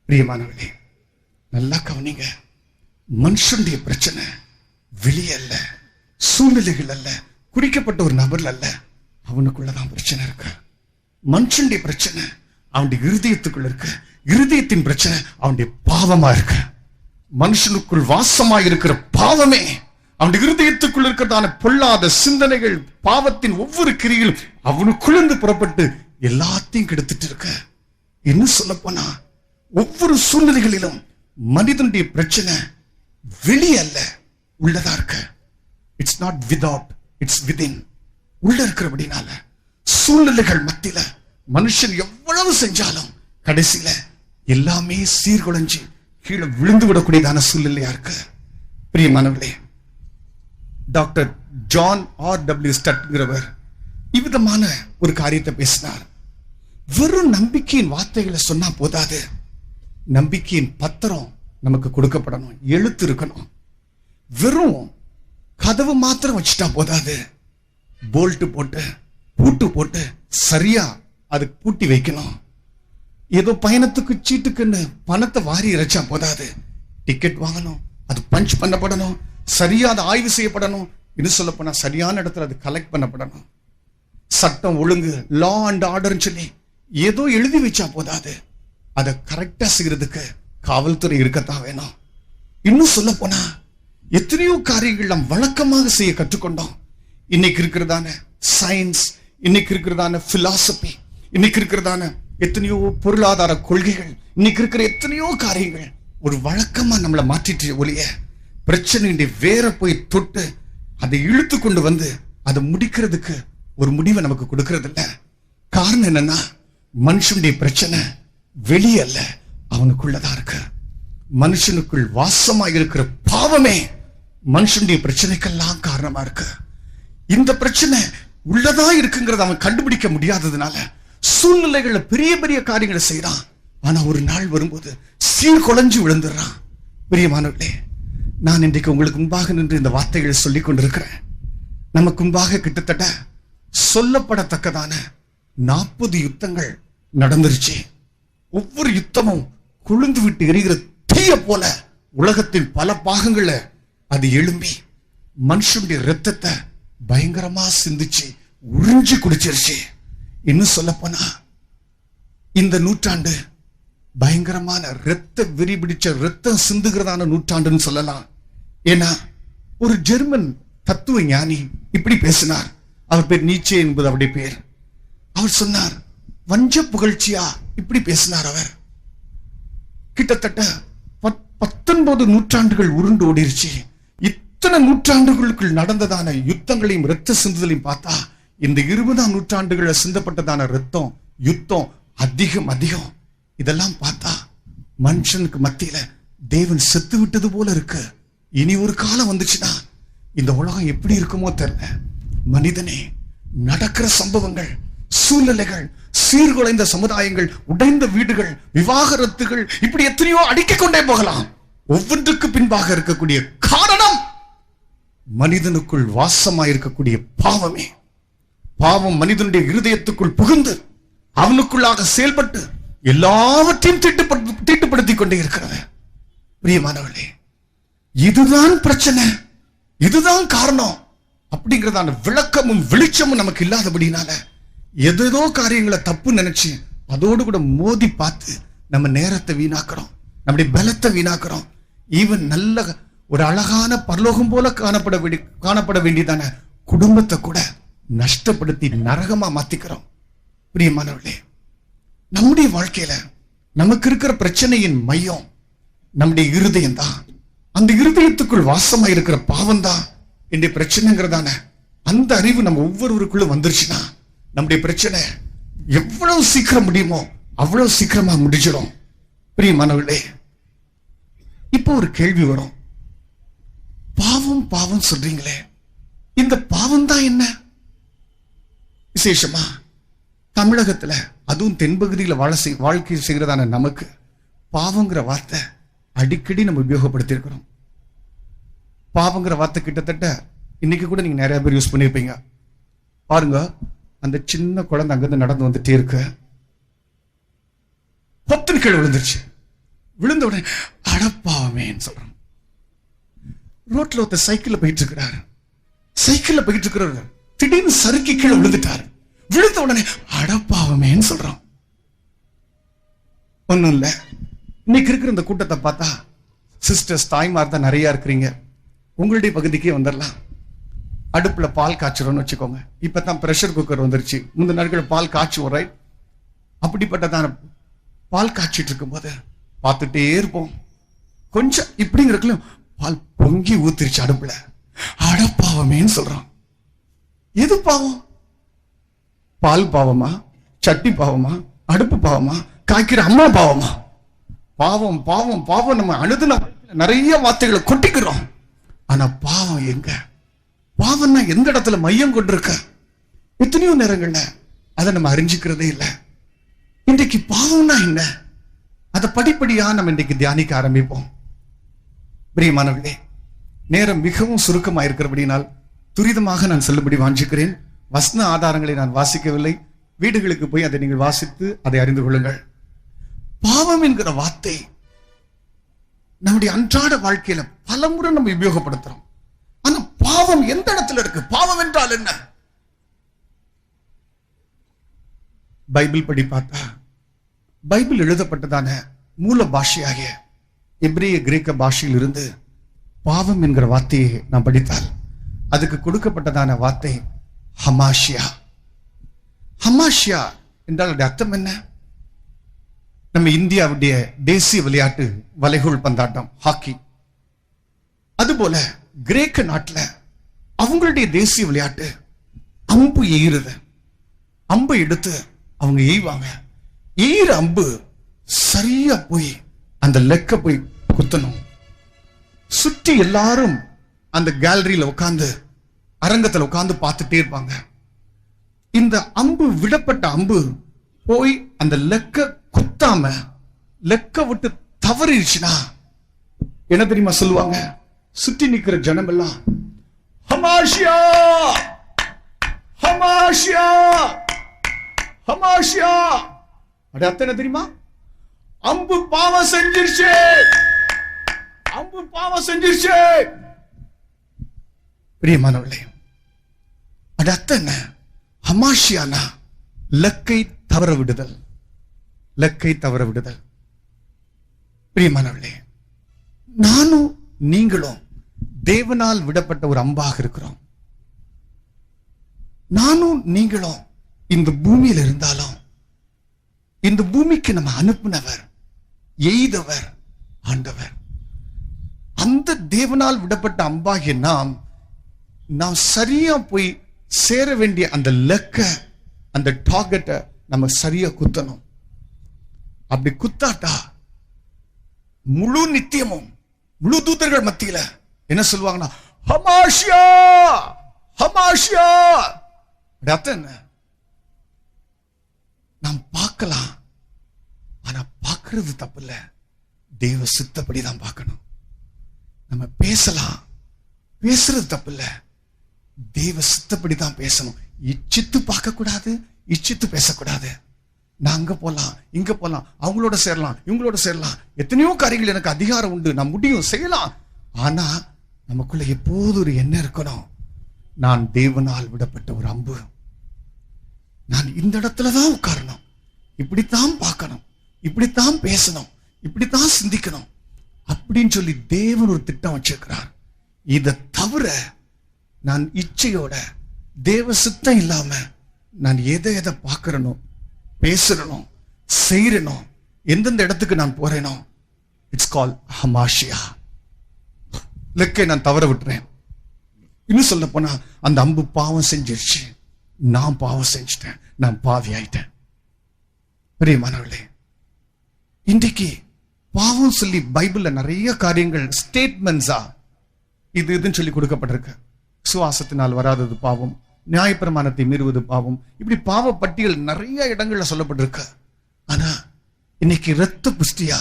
பிரியமானவர்களே, நல்லா கவனிங்க. மனுஷனுடைய பிரச்சனை வெளியே அல்ல, சூழ்நிலைகள் அல்ல, குறிக்கப்பட்ட ஒரு நபர் அல்ல, அவனுக்குள்ளதான் பிரச்சனை இருக்கு. மனுஷனுடைய பிரச்சனை அவனுடைய இருதயத்துக்குள்ள இருக்கு. இருதயத்தின் பிரச்சனை அவனுடைய பாவமா இருக்கு. மனுஷனுக்குள் வாசமா இருக்கிற பாவமே அவனுடைய இருதயத்துக்குள் இருக்கிறதான பொல்லாத சிந்தனைகள், பாவத்தின் ஒவ்வொரு கிரியிலும் அவனுக்குள்ளேந்து புறப்பட்டு எல்லாத்தையும் கெடுத்துட்டு இருக்க. என்ன சொல்ல போனா ஒவ்வொரு சூழ்நிலைகளிலும் மனிதனுடைய பிரச்சனை வெளியே அல்ல, உள்ளதா இருக்க. It's not without, it's within. உள்ள இருக்கிறபடினால சூழ்நிலைகள் மத்தியில மனுஷன் எவ்வளவு செஞ்சாலும் கடைசியில எல்லாமே சீர்குலைஞ்சு கீழே விழுந்து விடக்கூடியதான சூழ்நிலையா இருக்கு. பிரியமானவர்களே, டாக்டர் ஜான் R.W. ஸ்டட்ங்கிறவர் இவ்விதமான ஒரு காரியத்தை பேசினார். வெறும் நம்பிக்கையின் வார்த்தைகளை சொன்னா போதாது, நம்பிக்கையின் பத்திரம் நமக்கு கொடுக்கப்படணும், எழுத்து இருக்கணும். வெறும் கதவு மாத்திரம் வச்சுட்டா போதாது, போல்ட் போட்டு பூட்டு போட்டு சரியா அதுக்கு பூட்டி வைக்கணும். ஏதோ பயணத்துக்கு சீட்டுக்குன்னு பணத்தை வாரி இறைச்சா போதாது, டிக்கெட் வாங்கணும், அது பஞ்ச் பண்ணப்படணும், சரியா அது ஆய்வு செய்யப்படணும், இன்னும் சொல்ல போனா சரியான இடத்துல அது கலெக்ட் பண்ணப்படணும். சட்டம் ஒழுங்கு, லா அண்ட் ஆர்டர்னு சொல்லி ஏதோ எழுதி வச்சா போதாது, அதை கரெக்டா செய்யறதுக்கு காவல்துறை இருக்கத்தான் வேணும். இன்னும் சொல்ல போனா எத்தனையோ காரியங்கள் நாம் வழக்கமாக செய்ய கற்றுக்கொண்டோம். இன்னைக்கு இருக்கிறதான சயின்ஸ், இன்னைக்கு இருக்கிறதான பிலாசபி, இன்னைக்கு இருக்கிறதான எத்தனையோ பொருளாதார கொள்கைகள், இன்னைக்கு இருக்கிற எத்தனையோ காரியங்கள் ஒரு வழக்கமா நம்மளை மாற்றிட்டு ஒழிய பிரச்சனையுடைய வேற போய் தொட்டு அதை இழுத்து கொண்டு வந்து அதை முடிக்கிறதுக்கு ஒரு முடிவை நமக்கு கொடுக்கறது இல்ல. காரணம் என்னன்னா, மனுஷனுடைய பிரச்சனை வெளியே அல்ல, அவனுக்குள்ளதான் இருக்கு. மனுஷனுக்குள் வாசமா இருக்கிற பாவமே மனுஷனுடைய பிரச்சனைக்கெல்லாம் காரணமா இருக்கு. இந்த பிரச்சனை உள்ளதா இருக்குங்கிறத அவன் கண்டுபிடிக்க முடியாததுனால சூழ்நிலைகள்ல பெரிய பெரிய காரியங்களை செய்யறான். ஆனா ஒரு நாள் வரும்போது சீர்குலைஞ்சு விழுந்துடுறான். பிரியமானவர்களே, நான் இன்றைக்கு உங்களுக்கு முன்பாக நின்று இந்த வார்த்தைகளை சொல்லிக் கொண்டிருக்கிறேன். நமக்கு முன்பாக கிட்டத்தட்ட சொல்லப்படத்தக்கதான 40 யுத்தங்கள் நடந்துருச்சு. ஒவ்வொரு யுத்தமும் கொழுந்து விட்டு எரிகிற தீய போல உலகத்தின் பல பாகங்கள்ல அது எழும்பி மனுஷனுடைய ரத்தத்தை பயங்கரமா சிந்திச்சு உறிஞ்சி குடிச்சிருச்சு. இன்னும் சொல்ல போனா இந்த நூற்றாண்டு பயங்கரமான ரத்த வெறி பிடிச்ச ரத்தம் சிந்துகிறதான நூற்றாண்டுன்னு சொல்லலாம். ஏன்னா ஒரு ஜெர்மன் தத்துவ ஞானி இப்படி பேசினார். அவர் பேர் நீச்சே என்பது அவருடைய பேர். அவர் சொன்னார், வஞ்ச புகழ்ச்சியா இப்படி பேசினார். அவர் கிட்டத்தட்ட 19 நூற்றாண்டுகள் உருண்டு ஓடிருச்சு. இத்தனை நூற்றாண்டுகளுக்குள் நடந்ததான யுத்தங்களையும் ரத்த சிந்துதலையும் பார்த்தா இந்த 20ஆம் நூற்றாண்டுகளில் சிந்தப்பட்டதான ரத்தம் யுத்தம் அதிகம் அதிகம். இதெல்லாம் பார்த்தா மனுஷனுக்கு மத்தியில தேவன் செத்து விட்டது போல இருக்கு. இனி ஒரு காலம் வந்துச்சுன்னா இந்த உலகம் எப்படி இருக்குமோ தெரியல. மனிதனே, நடக்கிற சம்பவங்கள், சூழ்நிலைகள், சீர்குலைந்த சமுதாயங்கள், உடைந்த வீடுகள், விவாகரத்துகள், இப்படி எத்தனையோ அடுக்கிக் கொண்டே போகலாம். ஒவ்வொன்றுக்கு பின்பாக இருக்கக்கூடிய காரணம் மனிதனுக்குள் வாசமாய் இருக்கக்கூடிய பாவமே. பாவம் மனிதனுடைய இருதயத்துக்குள் புகுந்து அவனுக்குள்ளாக செயல்பட்டு எல்லாவற்றையும் தீட்டுப்படுத்திக் கொண்டே இருக்கிறது. பிரியமானவர்களே, இதுதான் பிரச்சனை, இதுதான் காரணம் அப்படிங்கிறதான விளக்கமும் வெளிச்சமும் நமக்கு இல்லாதபடினால ஏதோ காரியங்களை தப்பு நினைச்சு அதோடு கூட மோதி பார்த்து நம்ம நேரத்தை வீணாக்குறோம், நம்முடைய பலத்தை வீணாக்குறோம். ஈவன் நல்ல ஒரு அழகான பரலோகம் போல காணப்பட வேண்டியதான குடும்பத்தை கூட நஷ்டப்படுத்தி நரகமா மாத்திக்கிறோம். பிரியமானவர்களே, நம்முடைய வாழ்க்கையில நமக்கு இருக்கிற பிரச்சனையின் மையம் நம்முடைய இருதயம் தான். அந்த இருதயத்துக்குள் வாசமா இருக்கிற பாவம் தான் என்னுடைய பிரச்சனைங்கிறதான அந்த அறிவு நம்ம ஒவ்வொருவருக்குள்ள வந்துருச்சுன்னா நம்முடைய பிரச்சனை எவ்வளவு சீக்கிரம் முடியுமோ அவ்வளவு சீக்கிரமா முடிஞ்சிடும். பிரியமானவர்களே, இப்போ ஒரு கேள்வி வரும். பாவம் பாவம் சொல்றீங்களே, இந்த பாவம் தான் என்ன? விசேஷமா தமிழகத்துல, அதுவும் தென்பகுதியில் வாழ்க்கை செய்கிறதான நமக்கு பாவங்கிற வார்த்தை அடிக்கடி நம்ம உபயோகப்படுத்தி இருக்கிறோம். பாவங்கிற வார்த்தை கிட்டத்தட்ட இன்னைக்கு கூட நீங்க நிறைய பேர் யூஸ் பண்ணிருப்பீங்க. பாருங்க, அந்த சின்ன குழந்தை அங்கிருந்து நடந்து வந்துட்டே இருக்கு, பொத்தன் கீழே விழுந்துருச்சு. விழுந்த உடனே அடப்பாவமேன்னு சொல்றோம். ரோட்ல ஒருத்தர் சைக்கிள்ல போயிட்டு இருக்கிறாரு, திடீர்னு சறுக்கி கீழே விழுந்துட்டாரு. விழுந்த உடனே அடப்பாவமேன்னு சொல்றோம். ஒண்ணும் இல்ல, இன்னைக்கு இருக்கிற இந்த கூட்டத்தை பார்த்தா சிஸ்டர்ஸ், தாய்மார் தான் நிறைய இருக்கிறீங்க. உங்களுடைய பகுதிக்கே வந்துடலாம். அடுப்புல பால் காய்ச்சறோம்னு வச்சுக்கோங்க. இப்பதான் பிரஷர் குக்கர் வந்துருச்சு. முந்தின நாட்கள் பால் காய்ச்சுவோம், ரைட்? அப்படிப்பட்டதான பால் காய்ச்சிட்டு இருக்கும் போது பார்த்துட்டே இருப்போம். கொஞ்சம் இப்படிங்கிறதுல பால் பொங்கி ஊத்திருச்சு அடுப்புல. அடப்பாவமேன்னு சொல்றோம். எது பாவம்? பால் பாவமா, சட்டி பாவமா, அடுப்பு பாவமா, காய்க்கிற அம்மா பாவமா? பாவம் பாவம் பாவம். நம்ம அழுதுன நிறைய வார்த்தைகளை கொட்டிக்கிறோம். ஆனா பாவம் எங்க? பாவம்னா எந்த இடத்துல மையம் கொண்டிருக்க? எத்தனையோ நேரங்கள்ல அதை நம்ம அறிஞ்சிக்கிறதே இல்லை. இன்றைக்கு பாவம்னா என்ன, அதை படிப்படியா நம்ம இன்றைக்கு தியானிக்க ஆரம்பிப்போம். பிரியமானவர்களே, நேரம் மிகவும் சுருக்கமாக இருக்கிறபடினால் துரிதமாக நான் சொல்லும்படி வாஞ்சிக்கிறேன். வசன ஆதாரங்களை நான் வாசிக்கவில்லை. வீடுகளுக்கு போய் அதை நீங்கள் வாசித்து அதை அறிந்து கொள்ளுங்கள். பாவம் என்கிற வார்த்தை நம்முடைய அன்றாட வாழ்க்கையில பலமுறை நம்ம உபயோகப்படுத்துறோம். ஆனா பாவம் பாவம் எந்த இடத்துல இருக்கு? பாவம் என்றால் என்ன? பைபிள் படி பார்த்தா பைபிள் எழுதப்பட்டதான மூல பாஷையாகிய எபிரேய கிரேக்க பாஷையில் இருந்து பாவம் என்கிற வார்த்தையை நாம் படித்தால் அதுக்கு கொடுக்கப்பட்டதான வார்த்தை ஹமாஷியா. ஹமாஷியா என்றால் அர்த்தம் என்ன? நம்ம இந்தியாவுடைய தேசிய விளையாட்டு வலைகோல் பந்தாட்டம், ஹாக்கி. அதுபோல கிரேக்க நாட்டுல அவங்களுடைய தேசிய விளையாட்டு அம்பு எய்கிறது. அம்பு எடுத்து அவங்க எய்வாங்க. எய்கிற அம்பு சரியா போய் அந்த லெக்க போய் குத்தணும். சுற்றி எல்லாரும் அந்த கேலரியில உட்கார்ந்து, அரங்கத்துல உட்கார்ந்து பார்த்துட்டே இருப்பாங்க. இந்த அம்பு, விடப்பட்ட அம்பு போய் அந்த லெக்க குத்தாம லெக்க விட்டு தவறிடுச்சுன்னா என்ன தெரியுமா சொல்லுவாங்க? சுற்றி நிக்கிற ஜனம் எல்லாம் ஹமாஷியா, ஹமாஷியா, ஹமாஷியா. அது அர்த்தம் என்ன தெரியுமா? அம்பு பாவம் செஞ்சிருச்சு, அம்பு பாவம் செஞ்சிருச்சு. பிரியமானவர்களே, அது அர்த்தம் என்ன? ஹமாஷியானா லக்கை தவற விடுதல், லக்கை தவற விடுதல். பிரியமானவர்களே, நானும் நீங்களும் தேவனால் விடப்பட்ட ஒரு அம்பாக இருக்கிறோம். நானும் நீங்களும் இந்த பூமியில் இருந்தாலும் இந்த பூமிக்கு நம்ம அனுப்பினவர், எய்தவர் ஆண்டவர். அந்த தேவனால் விடப்பட்ட அம்பாகிய நாம் சரியா போய் சேர வேண்டிய அந்த லக்க, அந்த டார்கெட்டை நம்ம சரியா குத்தணும். அப்படி குத்தாட்டா முழு நித்தியமும் முழு தூதர்கள் மத்தியில என்ன சொல்லுவாங்கன்னா ஹமாஷியா, ஹமாஷியா. அர்த்தம் என்ன? நாம் பார்க்கலாம், ஆனா பார்க்கிறது தப்பு இல்ல, தேவ சித்தப்படிதான் பார்க்கணும். நம்ம பேசலாம், பேசுறது தப்பு இல்ல, தேவ சித்தப்படிதான் பேசணும். இச்சித்து பார்க்க கூடாது, இச்சித்து பேசக்கூடாது. நான் அங்க போலாம், இங்க போலாம், அவங்களோட சேரலாம், இவங்களோட சேரலாம், எத்தனையோ காரியங்கள் எனக்கு அதிகாரம் உண்டு, நான் முடியும், செய்யலாம். ஆனா நமக்குள்ள எப்போது ஒரு எண்ணம் இருக்கணும், நான் தேவனால் விடப்பட்ட ஒரு அம்பு, நான் இந்த இடத்துலதான் உட்காரணும், இப்படித்தான் பார்க்கணும், இப்படித்தான் பேசணும், இப்படித்தான் சிந்திக்கணும் அப்படின்னு சொல்லி தேவன் ஒரு திட்டம் வச்சிருக்கிறார். இதை தவிர நான் இச்சையோட தேவ சித்தம் இல்லாம நான் எதை பார்க்கிறனோ, பேசுறனோ, செய்யறனோ, எந்தெந்த இடத்துக்கு நான் போறேனோ, இட்ஸ் கால் ஹமாஷியா. லெக்கை நான் தவற விட்டுறேன். இன்னும் சொல்ல போனா அந்த அம்பு பாவம் செஞ்சிருச்சு, நான் பாவம் செஞ்சுட்டேன், நான் பாவி ஆயிட்டேன். பிரியமானவர்களே, இன்றைக்கு பாவம் சொல்லி பைபிள்ல நிறைய காரியங்கள் ஸ்டேட்மெண்ட்ஸா இதுன்னு சொல்லி கொடுக்கப்பட்டிருக்கு. சுவாசத்தினால் வராதது பாவம், நியாயப்பிரமாணத்தை மீறுவது பாவம், இப்படி பாவ பட்டியல் நிறைய இடங்கள்ல சொல்லப்பட்டிருக்கு. ஆனா இன்னைக்கு இரத்த புஷ்டியா,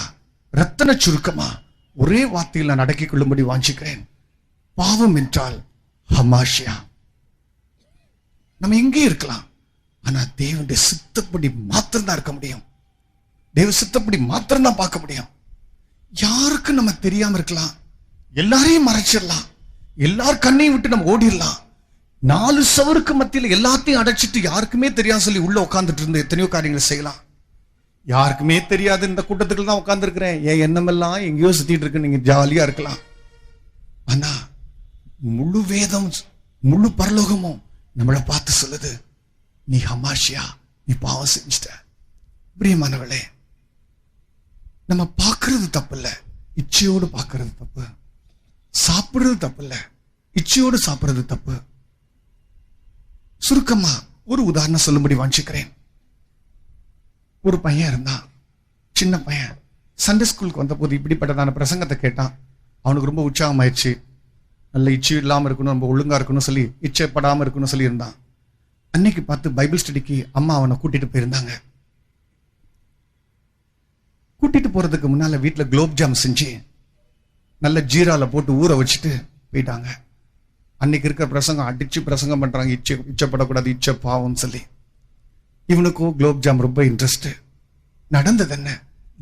ரத்தன சுருக்கமா ஒரே வார்த்தையில் நான் அடக்கிக் கொள்ளும்படி வாஞ்சிக்கிறேன். பாவம் என்றால் ஹமாஷியா. நம்ம எங்கே இருக்கலாம், ஆனா தேவனுடைய சித்தப்படி மாத்திரம் இருக்க முடியும். தேவ சித்தப்படி மாத்திரம் தான் பார்க்க முடியும். யாருக்கும் நம்ம தெரியாம இருக்கலாம், எல்லாரையும் மறைச்சிடலாம், எல்லார் கண்ணையும் விட்டு நம்ம ஓடிடலாம். 4 சவருக்கு மத்தியில் எல்லாத்தையும் அடைச்சிட்டு யாருக்குமே தெரியாது சொல்லி உள்ள உட்கார்ந்துட்டு இருந்த எத்தனையோ காரியங்களை செய்யலாம். யாருக்குமே தெரியாது, இந்த கூட்டத்துக்கு தான் உட்கார்ந்து இருக்கிறேன், என் எண்ணமெல்லாம் எங்கேயோ சுத்திட்டு இருக்கு, நீங்க ஜாலியா இருக்கலாம். ஆனா முழு வேதம், முழு பரலோகமும் நம்மளை பார்த்து சொல்லுது, நீ ஹமாஷியா, நீ பாவம் செஞ்சிட்ட. பிரியமானவளே, நம்ம பார்க்கறது தப்பு இல்ல, இச்சையோடு பார்க்கறது தப்பு. சாப்பிடுறது தப்பு இல்ல, இச்சையோடு சாப்பிடுறது தப்பு. சுருக்கமா ஒரு உதாரணம் சொல்லும்படி வாஞ்சிக்கிறேன். ஒரு பையன் இருந்தான், சின்ன பையன். சண்டே ஸ்கூலுக்கு வந்த போது இப்படிப்பட்டதான பிரசங்கத்தை கேட்டான். அவனுக்கு ரொம்ப உற்சாகம் ஆயிடுச்சு. நல்ல இச்சை இல்லாம இருக்கணும், ரொம்ப ஒழுங்கா இருக்கணும் சொல்லி, இச்சைப்படாம இருக்கணும் சொல்லி இருந்தான். அன்னைக்கு பார்த்து பைபிள் ஸ்டடிக்கு அம்மா அவனை கூட்டிட்டு போயிருந்தாங்க. கூட்டிட்டு போறதுக்கு முன்னால வீட்டுல குலோப் ஜாம் செஞ்சு நல்ல ஜீரால போட்டு ஊற வச்சுட்டு போயிட்டாங்க. அன்னைக்கு இருக்கிற பிரசங்கம் அடிச்சு பிரசங்கம் பண்றாங்க, இச்சப்படக்கூடாது, இச்சை பாவம் சொல்லி. இவனுக்கும் குலோப் ஜாம் ரொம்ப இன்ட்ரெஸ்ட். நடந்தது என்ன?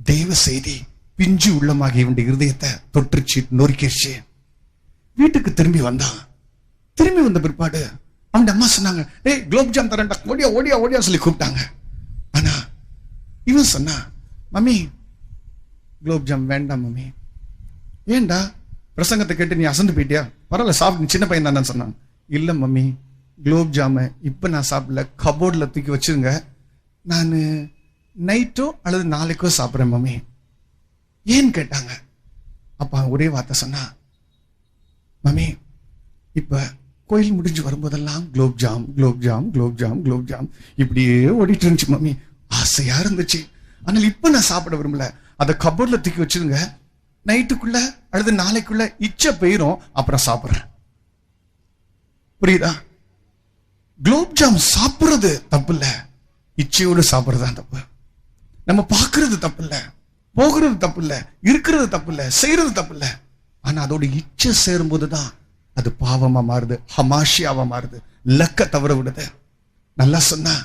தெய்வ செய்தி பிஞ்சு உள்ளமாகி இவனுடைய இருதயத்தை தொற்றுச்சு, நொறுக்கிடுச்சு. வீட்டுக்கு திரும்பி வந்தான். திரும்பி வந்த பிற்பாடு அவன் அம்மா சொன்னாங்க, டேய் குலோப் ஜாம் தரேன்டா, ஓடியா ஓடியா ஓடியா சொல்லி கூப்பிட்டாங்க. ஆனா இவன் சொன்னா, மம்மி குலோப் ஜாம் வேண்டாம் மம்மி. ஏண்டா, பிரசங்கத்தை கேட்டு நீ அசந்து போயிட்டியா? பரவாயில்ல சாப்பிட்டு, சின்ன பையன் தானே சொன்னான். இல்ல மம்மி, குலோப் ஜாம இப்ப நான் சாப்பிடல, கபோர்ட்ல தூக்கி வச்சிருங்க, நான் நைட்டோ அல்லது நாளைக்கோ சாப்பிட்றேன் மம்மி. ஏன்னு கேட்டாங்க. அப்ப ஒரே வார்த்தை சொன்னா, மம்மி இப்ப கோயில் முடிஞ்சு வரும்போதெல்லாம் gulab jam gulab jam gulab jam gulab jam இப்படியே ஓடிட்டு இருந்துச்சு மம்மி. ஆசையா இருந்துச்சு, ஆனால் இப்ப நான் சாப்பிட விரும்பல, அதை கபோர்ட்ல தூக்கி வச்சிருங்க, நைட்டுக்குள்ள அல்லது நாளைக்குள்ள இச்சை போயிரும், அப்புறம் சாப்பிடுறேன். புரியுதா? குலோப் ஜாம் சாப்பிடுறது தப்பு இல்ல, இச்சையோடு சாப்பிடுறதுதான் தப்பு. நம்ம பாக்குறது தப்பு இல்ல, போகிறது தப்பு இல்ல, இருக்கிறது தப்பு இல்ல, செய்யறது தப்பு இல்ல. ஆனா அதோட இச்சை சேரும் போதுதான் அது பாவமா மாறுது, ஹமாஷியாவா மாறுது, லக்க தவற விடுது. நல்லா சொன்னா,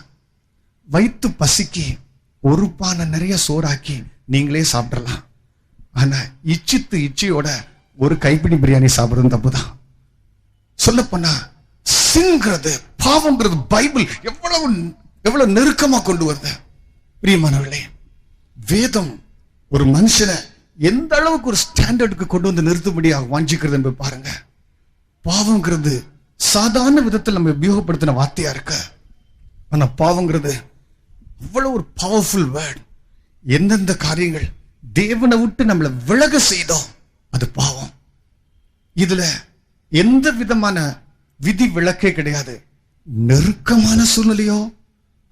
வயிற்று பசிக்கு ஒரு பானை நிறைய சோறாக்கி நீங்களே சாப்பிடலாம். ஆனா இச்சையோட ஒரு கைப்பிடி பிரியாணி சாப்பிடுறது தப்புதான். சொல்ல போனா சிங்கிறது, பாவம்ங்கிறது பைபிள் எவ்வளவு நெருக்கமா கொண்டு வருது. பிரியமானவர்களே, வேதம் ஒரு மனுஷனை எந்த அளவுக்கு ஒரு ஸ்டாண்டர்டுக்கு கொண்டு வந்து நிறுத்தும்படியாக வாஞ்சிக்கிறது என்று பாருங்க. பாவங்கிறது சாதாரண விதத்தில் நம்ம உபயோகப்படுத்தின வார்த்தையா இருக்கு. ஆனா பாவங்கிறது அவ்வளவு ஒரு பவர்ஃபுல் வேர்ட். எந்தெந்த காரியங்கள் தேவனை விட்டு நம்மளை விலக செய்தோம் அது பாவம். இதுல எந்த விதமான விதி விலக்கே கிடையாது. நெருக்கமான சூழ்நிலையோ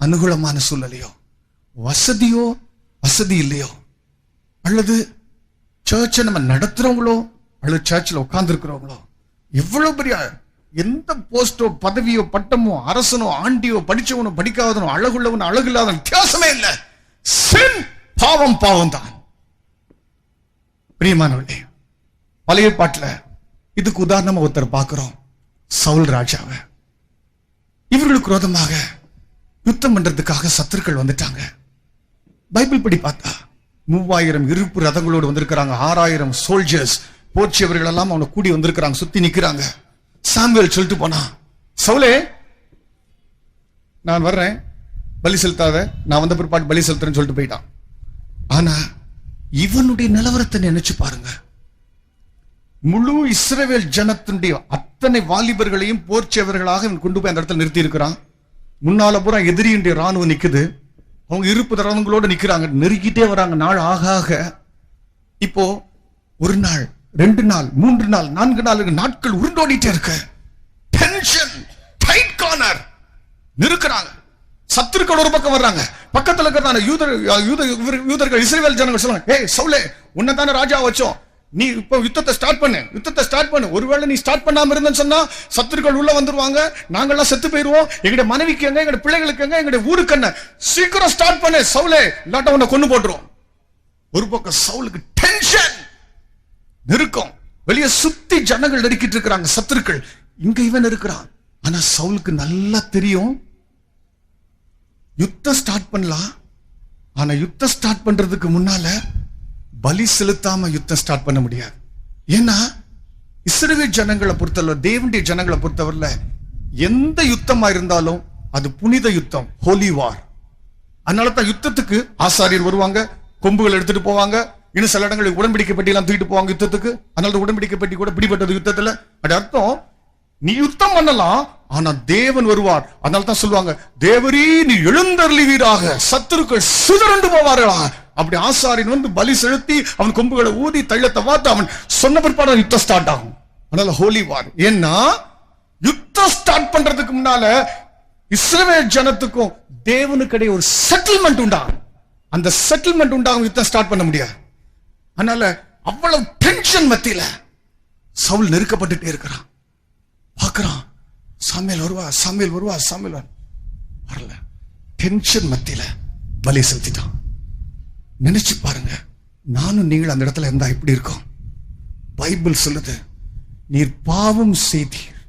அனுகூலமான சூழ்நிலையோ, வசதியோ வசதி இல்லையோ, அல்லது சர்ச்சை நம்ம நடத்துறவங்களோ அல்லது சர்ச்சில் உட்கார்ந்து இருக்கிறவங்களோ, எவ்வளவு பெரிய எந்த போஸ்டோ பதவியோ பட்டமோ அரசனோ ஆண்டியோ படிச்சவனோ படிக்காதனோ அழகுள்ளவனோ அழகில்லாதவன் வித்தியாசமே இல்லை. பாவம் பாவம் தான். பிரியமானவர்களே, பழைய பாட்டுல இதுக்கு உதாரணமா ஒருத்தர் பார்க்கிறோம், சவுல் ராஜாவை. இவர்களுக்கு விரோதமாக யுத்தம் பண்றதுக்காக சத்துருக்கள் வந்துட்டாங்க. பைபிள் படி பார்த்தா 3000 இருப்பு ரதங்களோடு வந்திருக்கிறாங்க, 6000 சோல்ஜர்ஸ் போர்ச்சியவர்கள் எல்லாம் அவனை கூடி வந்திருக்கிறாங்க, சுத்தி நிக்கிறாங்க. சாமுவேல் சொல்லிட்டு போனா, சவுலே நான் வர்றேன், பலி செலுத்தாத, நான் வந்த பிற்பாடு பலி செலுத்துறேன்னு சொல்லிட்டு போயிட்டான். ஆனா இவனுடைய நிலவரத்தை நினைச்சு பாருங்க. முழு இஸ்ரவேல் ஜனத்தினுடைய அத்தனை வாலிபர்களையும் போர்ச்சேவர்களாக இவன் கொண்டு போய் அந்த இடத்துல நிறுத்தி இருக்கிறான். முன்னால பூரா எதிரியுடைய ராணுவம் நிக்குது, அவங்க இருப்பு ரதங்களோட நிக்கிறாங்க, நெருக்கிட்டே வராங்க. நாள் ஆக ஆக இப்போ 1 நாள் 2 நாள் 3 நாள் 4 நாள் நாட்கள் உருண்டோடிட்டே இருக்கு. டென்ஷன், டைட் கார்னர், நிறுக்கிறாங்க. சத்துருக்கள் ஒரு பக்கம் வர்றாங்க, பக்கத்துல இருக்கிற யூதர்கள் இஸ்ரவேல் ஜனங்கள் சொல்றாங்க, ஏய் சவுலே, உன்னை ராஜா வச்சோம், நீ இப்ப யுத்தத்தை ஸ்டார்ட் பண்ணு. ஒருவேளை நீ ஸ்டார்ட் பண்ணாம இருந்தேன்னு சொன்னா சத்துருக்கள் உள்ள வந்துருவாங்க, நாங்கெல்லாம் செத்து போயிருவோம், எங்களுடைய மனைவிக்கு எங்க, எங்களுடைய பிள்ளைகளுக்கு எங்க, எங்களுடைய ஊருக்கு என்ன, சீக்கிரம் ஸ்டார்ட் பண்ணு சவுலே, இல்லாட்ட உன்னை கொண்டு போட்டுரும். ஒரு பக்கம் சவுலுக்கு டென்ஷன், நெருக்கம், வெளியே சுத்தி ஜனங்கள் நெருக்கிட்டு இருக்கிறாங்க சத்துருக்கள், இங்க இவன் இருக்கிறான். ஆனா சவுலுக்கு நல்லா தெரியும் யுத்தம் ஸ்டார்ட் பண்ணலாம், ஆனா யுத்தம் ஸ்டார்ட் பண்றதுக்கு முன்னால பலி செலுத்தாம யுத்தம் ஸ்டார்ட் பண்ண முடியாது. ஏன்னா இஸ்ரவேல் ஜனங்களை பொறுத்தவரை, தேவனுடைய ஜனங்களை பொறுத்தவரையில எந்த யுத்தமா இருந்தாலும் அது புனித யுத்தம், ஹோலி வார். அதனாலதான் யுத்தத்துக்கு ஆசாரியர் வருவாங்க, கொம்புகள் எடுத்துட்டு போவாங்க, இன்னும் சில இடங்களுக்கு உடன்படிக்கை பெட்டி எல்லாம் தூக்கிட்டு போவாங்க யுத்தத்துக்கு. அதனால உடன்படிக்கை பெட்டி கூட பிடிபட்டது யுத்தத்துல. அது அர்த்தம், நீ யுத்தம் பண்ணலாம், ஆனா தேவன் வருவார். அதனால தான் சொல்லுவாங்க, தேவரீ நீ எழுந்தருளுவீராக, சத்துருக்கள் சிதறண்டு போவார்களா. அப்படி ஆசாரியன் வந்து பலி செலுத்தி அவன் கொம்புகளை ஊதி தைலத்தை வாத்து அவன் சொன்ன பிற்பாடு யுத்தம் ஸ்டார்ட் ஆகும். அதனால ஹோலி வார். ஏன்னா யுத்தம் ஸ்டார்ட் பண்றதுக்கு முன்னால இஸ்ரவேல் ஜனத்துக்கும் தேவனுக்கு இடையே ஒரு செட்டில்மெண்ட் உண்டாகும். அந்த செட்டில்மெண்ட் உண்டாகும், யுத்தம் ஸ்டார்ட் பண்ண முடியாது. அதனால அவ்வளவு டென்ஷன் மத்தியில சவுல் நெருக்கப்பட்டுட்டே இருக்கிறான். பார்க்கிறான், சாமுவேல் வருவா, வரல. டென்ஷன் மத்தியில பலி செலுத்திட்டான். நினைச்சு பாருங்க, நானும் நீங்கள் அந்த இடத்துல இருந்தா எப்படி இருக்கும்? பைபிள் சொல்லுது, நீர் பாவம் செய்தீர்,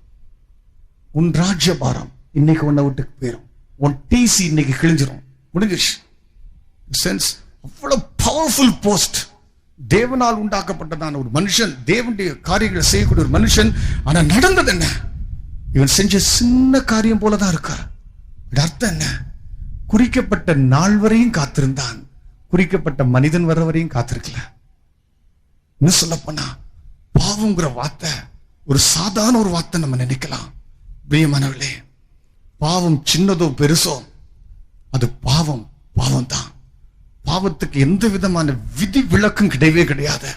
உன் ராஜ்யபாரம் இன்னைக்கு உன்னை விட்டு போயிடும், உன் டிசி இன்னைக்கு கிழிஞ்சிரும், முடிஞ்சிருச்சு. சென்ஸ் அவ்வளவு பவர்ஃபுல் போஸ்ட். தேவனால் உண்டாக்கப்பட்டதான ஒரு மனுஷன், தேவனுடைய காரியங்களை செய்யக்கூடிய ஒரு மனுஷன். ஆனா நடந்தது என்ன? இவன் செஞ்ச சின்ன காரியம் போலதான் இருக்கா. அர்த்தம் என்ன? குறிக்கப்பட்ட நாள் வரையும் காத்திருந்தான், குறிக்கப்பட்ட மனிதன் வர வரையும் காத்திருக்கல. இன்னும் சொல்ல போனா பாவம்ங்கிற வார்த்தை ஒரு சாதாரண ஒரு வார்த்தை நம்ம நினைக்கலாம். பிரியமானவர்களே, பாவம் சின்னதோ பெருசோ அது பாவம் பாவம் தான். பாவத்துக்கு எந்த விதமான விதி விலக்கும் கிடையவே கிடையாது.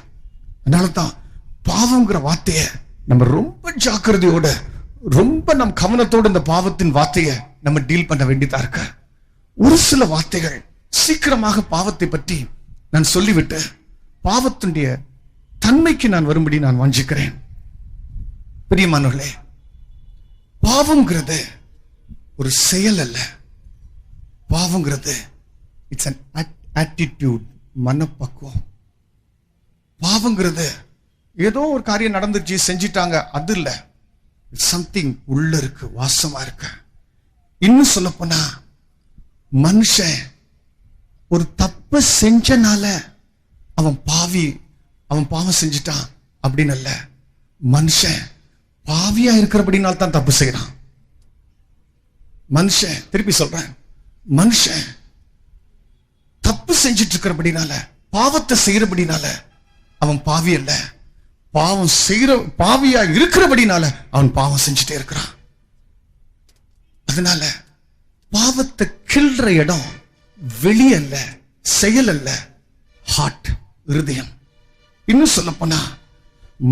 அதனாலதான் பாவம்ங்கிற வார்த்தைய நம்ம ரொம்ப ஜாக்கிரதையோட, ரொம்ப நம் கவனத்தோட இந்த பாவத்தின் வார்த்தைய நம்ம டீல் பண்ண வேண்டியதா இருக்க. ஒரு சில வார்த்தைகள் சீக்கிரமாக பாவத்தை பற்றி நான் சொல்லிவிட்டு பாவத்தினுடைய தன்மைக்கு நான் வரும்படி நான் வாஞ்சிக்கிறேன். பிரியமானவர்களே, பாவம்ங்கிறது ஒரு செயல் அல்ல. பாவம்ங்கிறது இட்ஸ் an attitude, மனப்பக்குவம். பாவங்கிறது ஏதோ ஒரு காரியம் நடந்துச்சு செஞ்சிட்டாங்க அது இல்ல, சம்திங் உள்ள இருக்கு, வாசமா இருக்கு. இன்னும் சொல்ல போனா மனுஷன் ஒரு தப்பு செஞ்சனால அவன் பாவம் செஞ்சிட்டான் அப்படின்னு அல்ல. மனுஷன் பாவியா இருக்கிறபடினால தான் தப்பு செய்யறான். மனுஷன், திருப்பி சொல்றேன், மனுஷன் தப்பு செஞ்சிட்டு இருக்கிறபடினால, பாவத்தை செய்யறபடினால அவன் பாவி அல்ல. பாவம் செய்யற பாவியா இருக்கிறபடினால அவன் பாவம் செஞ்சுட்டே இருக்கிறான். அதனால பாவத்தை கிள்ற இடம் வெளியல்ல, செயல் அல்ல, ஹார்ட், இருதயம். இன்னும் சொல்ல போனா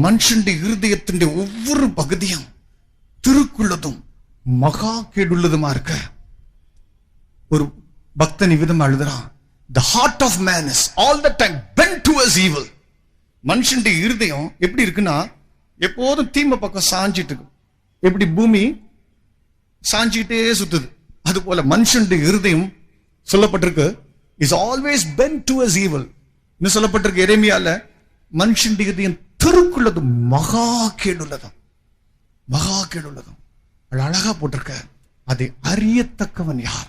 மனுஷனுடைய இருதயத்தின் ஒவ்வொரு பகுதியும் திருக்குள்ளதும் மகா கேடுள்ளதுமா இருக்க. ஒரு பக்தன் விதமா எழுதுறான், the heart of man is all the time bent towards evil. மனுஷனுடைய இருதயம் எப்படி இருக்குன்னா எப்போதும் தீமை பக்கம் சாஞ்சிட்டு இருக்கு. எப்படி பூமி சாஞ்சிக்கிட்டே சுத்துது, அது போல மனுஷனுடைய இருதயம் சொல்லப்பட்டிருக்கு is always bent towards evil. இன்னும் சொல்லப்பட்டிருக்கு எரேமியால, மனுஷனுடைய இருதயம் திருக்குள்ளதும் மகா கேடுள்ளதும், மகா கேடுள்ளதும். அழகா போட்டிருக்க, அதை அறியத்தக்கவன் யார்?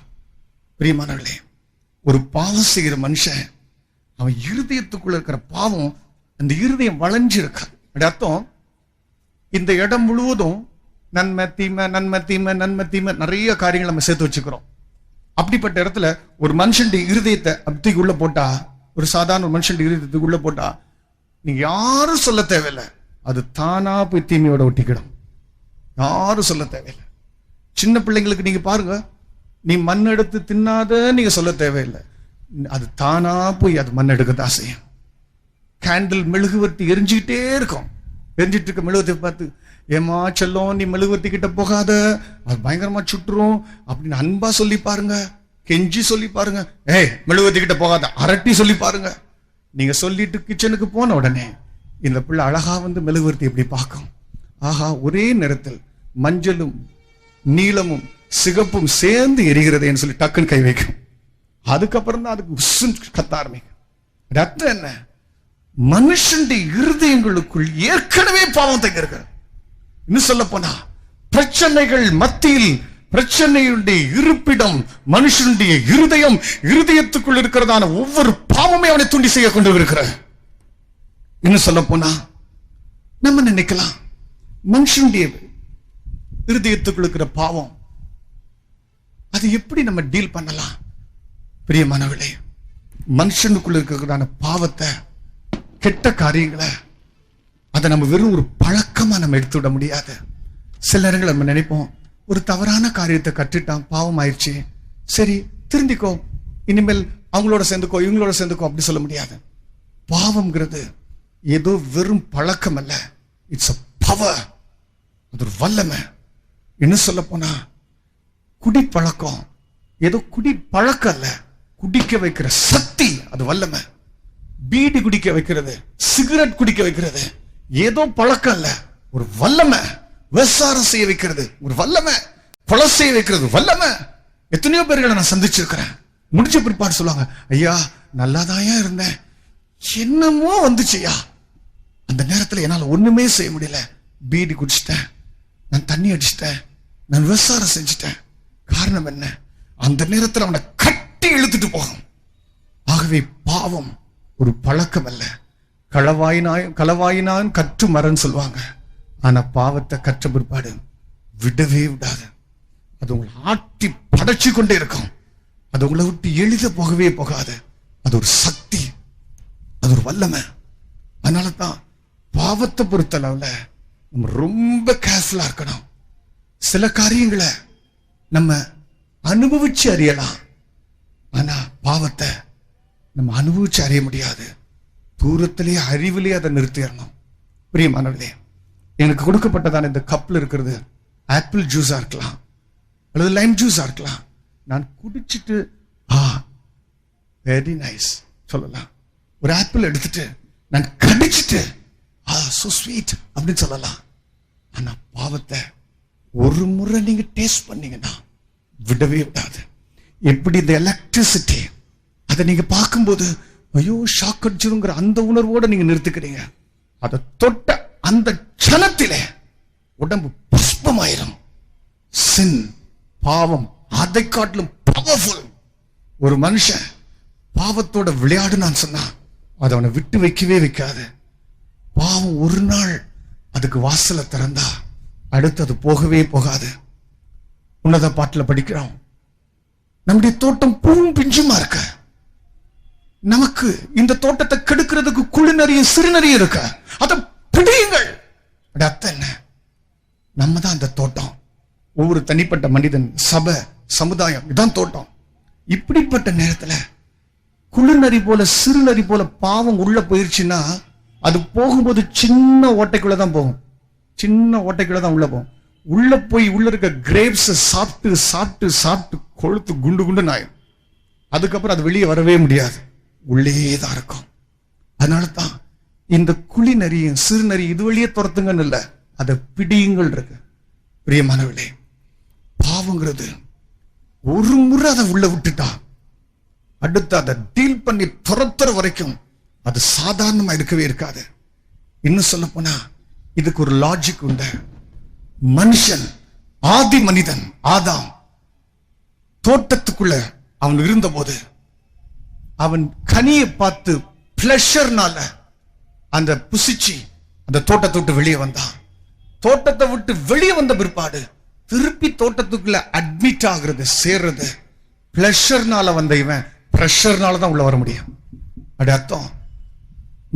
பிரியமானவர்களே, ஒரு பாவம் செய்கிற மனுஷன் அவன் இருதயத்துக்குள்ள இருக்கிற பாவம், அந்த இருதயம் வளைஞ்சு இருக்க. அர்த்தம், இந்த இடம் முழுவதும் நன்மை தீமை நன்மை தீமை நன்மை தீமை நிறைய காரியங்கள் நம்ம சேர்த்து வச்சுக்கிறோம். அப்படிப்பட்ட இடத்துல ஒரு மனுஷனுடைய இருதயத்தை அப்படிக்கு உள்ள போட்டா, ஒரு சாதாரண மனுஷனுடைய இருதயத்துக்கு உள்ள போட்டா நீங்க யாரும் சொல்ல தேவையில்லை, அது தானா போய் தீமையோட ஒட்டிக்கிடும். யாரும் சொல்ல தேவையில்லை. சின்ன பிள்ளைங்களுக்கு நீங்க பாருங்க, நீ மண் எடுத்து தின்னாத நீங்க சொல்ல தேவையில்லை, அது தானா போய் அது மண் எடுக்கதான் செய்யும். கேண்டில் மெழுகுவர்த்தி எரிஞ்சுக்கிட்டே இருக்கும், எரிஞ்சிட்டு இருக்க மெழுகுவர்த்தி பார்த்து, ஏமா செல்லம் நீ மெழுகுவர்த்தி கிட்ட போகாத, அது பயங்கரமா சுட்டுரும் அப்படின்னு அன்பா சொல்லி பாருங்க, கெஞ்சி சொல்லி பாருங்க. ஏய் மெழுகுவர்த்தி கிட்ட போகாத, அரட்டி சொல்லி பாருங்க. நீங்க சொல்லிட்டு கிச்சனுக்கு போன உடனே இந்த பிள்ளை அழகா வந்து மெழுகுவர்த்தி எப்படி பார்க்கும். ஆஹா, ஒரே நேரத்தில் மஞ்சளும் நீளமும் சிகப்பும் சேர்ந்து எரிகிறதேன்னு சொல்லி டக்குன்னு கை வைக்கும். அதுக்கப்புறம் தான் அதுக்கு உசுன்னு கத்த ஆரம்பிக்கும். அர்த்தம் என்ன? மனுஷனுடைய இருதயங்களுக்குள் ஏற்கனவே பாவம் தங்கி இருக்கு. இன்னும் சொல்ல போனா பிரச்சனைகள் மத்தியில் பிரச்சனையுடைய இருப்பிடம் மனுஷனுடைய இருதயம், இருதயத்துக்குள் இருக்கிறதான ஒவ்வொரு பாவமே அவனை தூண்டி செய்ய கொண்டு இருக்கிற. இன்னும் சொல்ல போனா நம்ம நினைக்கலாம், மனுஷனுடைய இருதயத்துக்குள் இருக்கிற பாவம் அது எப்படி நம்ம டீல் பண்ணலாம்? பிரியமானவர்களே, மனுஷனுக்குள்ள இருக்கிறதான பாவத்தை, கெட்ட காரியங்களை, அதை நம்ம வெறும் ஒரு பழக்கமா நம்ம எடுத்து விட முடியாது. சில நேரங்கள் நம்ம நினைப்போம், ஒரு தவறான காரியத்தை கற்றுட்டான், பாவம் ஆயிடுச்சு, சரி திருந்திக்கோ, இனிமேல் அவங்களோட சேர்ந்துக்கோ இவங்களோட சேர்ந்துக்கோ அப்படி சொல்ல முடியாது. பாவம்ங்கிறது ஏதோ வெறும் பழக்கம் அல்ல, இட்ஸ் a பவர், அது ஒரு வல்லமை. என்ன சொல்ல போனா குடி பழக்கம் ஏதோ குடி பழக்கம் அல்ல, குடிக்க வைக்கிற சக்தி, அது வல்லமை. பீடி குடிக்க வைக்கிறது, சிகரெட் குடிக்க வைக்கிறது ஏதோ பழக்கம் அல்ல, ஒரு வல்லமை. விசாரம் செய்ய வைக்கிறது ஒரு வல்லமை, கொலை செய்ய வைக்கிறது வல்லமை. எத்தனையோ பேர்களை நான் சந்திச்சிருக்கிறேன். முடிச்ச பிற்பாடு சொல்லுவாங்க, ஐயா நல்லாதாயா இருந்தேன், என்னமோ வந்துச்சுயா, அந்த நேரத்துல என்னால ஒண்ணுமே செய்ய முடியல, பீடி குடிச்சிட்டேன், நான் தண்ணி அடிச்சிட்டேன், நான் விசாரம் செஞ்சிட்டேன். காரணம் என்ன? அந்த நேரத்தில் அவனை கட்டி இழுத்துட்டு போகும். ஆகவே பாவம் ஒரு பழக்கம் அல்ல. களவாயினான் கற்று மரன்னு சொல்லுவாங்க. ஆனா பாவத்தை கற்ற பிற்பாடு விடவே விடாது. அது உங்களை ஆட்டி படைச்சு கொண்டே இருக்கும். அது உங்களை விட்டு எளித போகவே போகாது. அது ஒரு சக்தி, அது ஒரு வல்லமை. அதனால தான் பாவத்தை பொறுத்தளவுல நம்ம ரொம்ப கேர்ஃபுல்லா இருக்கணும். சில காரியங்களை நம்ம அனுபவிச்சு அறியலாம், ஆனா பாவத்தை நம்ம அனுபவிச்சு அறிய முடியாது. தூரத்திலேயே அறிவிலேயே அதை நிறுத்திடணும். பிரியமானவர்களே, எனக்கு கொடுக்கப்பட்டதான இந்த கப்ல இருக்கிறது ஆப்பிள் ஜூஸா இருக்கலாம் அல்லது லைம் ஜூஸா இருக்கலாம். நான் குடிச்சிட்டு வெரி நைஸ் சொல்லலாம். ஒரு ஆப்பிள் எடுத்துட்டு நான் கடிச்சிட்டு so sweet அப்படின்னு சொல்லலாம். ஆனா பாவத்தை ஒரு முறை நீங்க டேஸ்ட் பண்ணீங்கன்னா விடவே விடாது. எப்படி இந்த எலக்ட்ரிசிட்டி, அதை நீங்க பார்க்கும்போது ஐயோ ஷாக் அடிச்சிருங்கிற அந்த உணர்வோட நீங்க நிறுத்திக்கிறீங்க. அதை தொட்ட அந்த க்ஷணத்திலே உடம்பு புஷ்பமாயிரும். சின், பாவம் அதை காட்டிலும் பவர்ஃபுல். ஒரு மனுஷன் பாவத்தோட விளையாடுனான்னு சொன்னா அதை அவனை விட்டு வைக்கவே வைக்காது. பாவம் ஒரு நாள் அதுக்கு வாசலை திறந்தா அடுத்து அது போகவே போகாது. உன்னத பாட்டுல படிக்கிறோம், நம்முடைய தோட்டம் பூவும் பிஞ்சுமா இருக்க, நமக்கு இந்த தோட்டத்தை கெடுக்கிறதுக்கு குளிநறியும் சிறுநறியும் இருக்க, அதை பிடியுங்கள். அர்த்தம் என்ன? நம்ம தான் அந்த தோட்டம். ஒவ்வொரு தனிப்பட்ட மனிதன், சபை, சமுதாயம் இதான் தோட்டம். இப்படிப்பட்ட நேரத்துல குளிநறி போல சிறுநறி போல பாவம் உள்ள போயிருச்சுன்னா அது போகும்போது சின்ன ஓட்டைக்குள்ளதான் போகும். சின்ன ஓட்டைக்குள்ளதான் உள்ள போகும். உள்ள போய் உள்ள இருக்க கிரேப்ஸ் சாப்பிட்டு சாப்பிட்டு சாப்பிட்டு கொழுத்து குண்டு குண்டு நாயும். அதுக்கப்புறம் அது வெளியே வரவே முடியாது, உள்ளேதான் இருக்கும். அதனாலதான் இந்த குழி நரியும் சிறு நரி இது வழியே துரத்துங்கன்னு இல்ல, அதை பிடியுங்கள் இருக்கு. பிரியமானவர்களே, பாவங்கிறது ஒரு முறை அதை உள்ள விட்டுட்டா அடுத்து அதை டீல் பண்ணி துரத்துற வரைக்கும் அது சாதாரணமா இருக்கவே இருக்காது. இன்னும் சொல்ல போனா இதுக்கு ஒரு லாஜிக் உண்டு. மனுஷன், ஆதி மனிதன் ஆதாம் தோட்டத்துக்குள்ள அவன் இருந்த போது அவன் கனியை பார்த்து பிளஷர்னால அந்த புசிச்சு அந்த தோட்டத்தை விட்டு வெளியே வந்தான். தோட்டத்தை விட்டு வெளியே வந்த பிற்பாடு திருப்பி தோட்டத்துக்குள்ள அட்மிட் ஆகுறது, சேர்றது பிளஷர்னால வந்த இவன் பிரஷர்னால தான் உள்ள வர முடியும். அப்படி அர்த்தம்,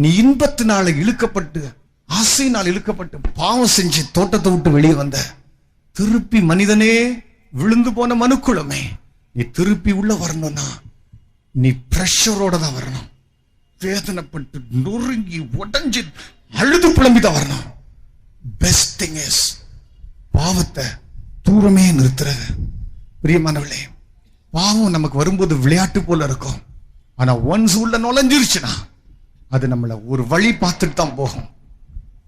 நீ இன்பத்தினால இழுக்கப்பட்டு ஆசையினால் இழுக்கப்பட்டு பாவம் செஞ்சு தோட்டத்தை விட்டு வெளியே வந்த, திருப்பி மனிதனே விழுந்து போன மனுக்குளமே, நீ திருப்பி உள்ள வரணும்னா நீ பிரஷரோட தான் வரணும். வேதனைப்பட்டு நொறுங்கி உடஞ்சி அழுது புலம்பிதான் வரணும். பெஸ்ட் திங் இஸ் பாவத்தை தூரமே நிறுத்துறது. பிரியமானவர்களே, பாவம் நமக்கு வரும்போது விளையாட்டு போல இருக்கும். ஆனா ஒன்ஸ் உள்ள நுழைஞ்சிருச்சுன்னா அது நம்மள ஒரு வழி பார்த்துட்டு தான் போகும்.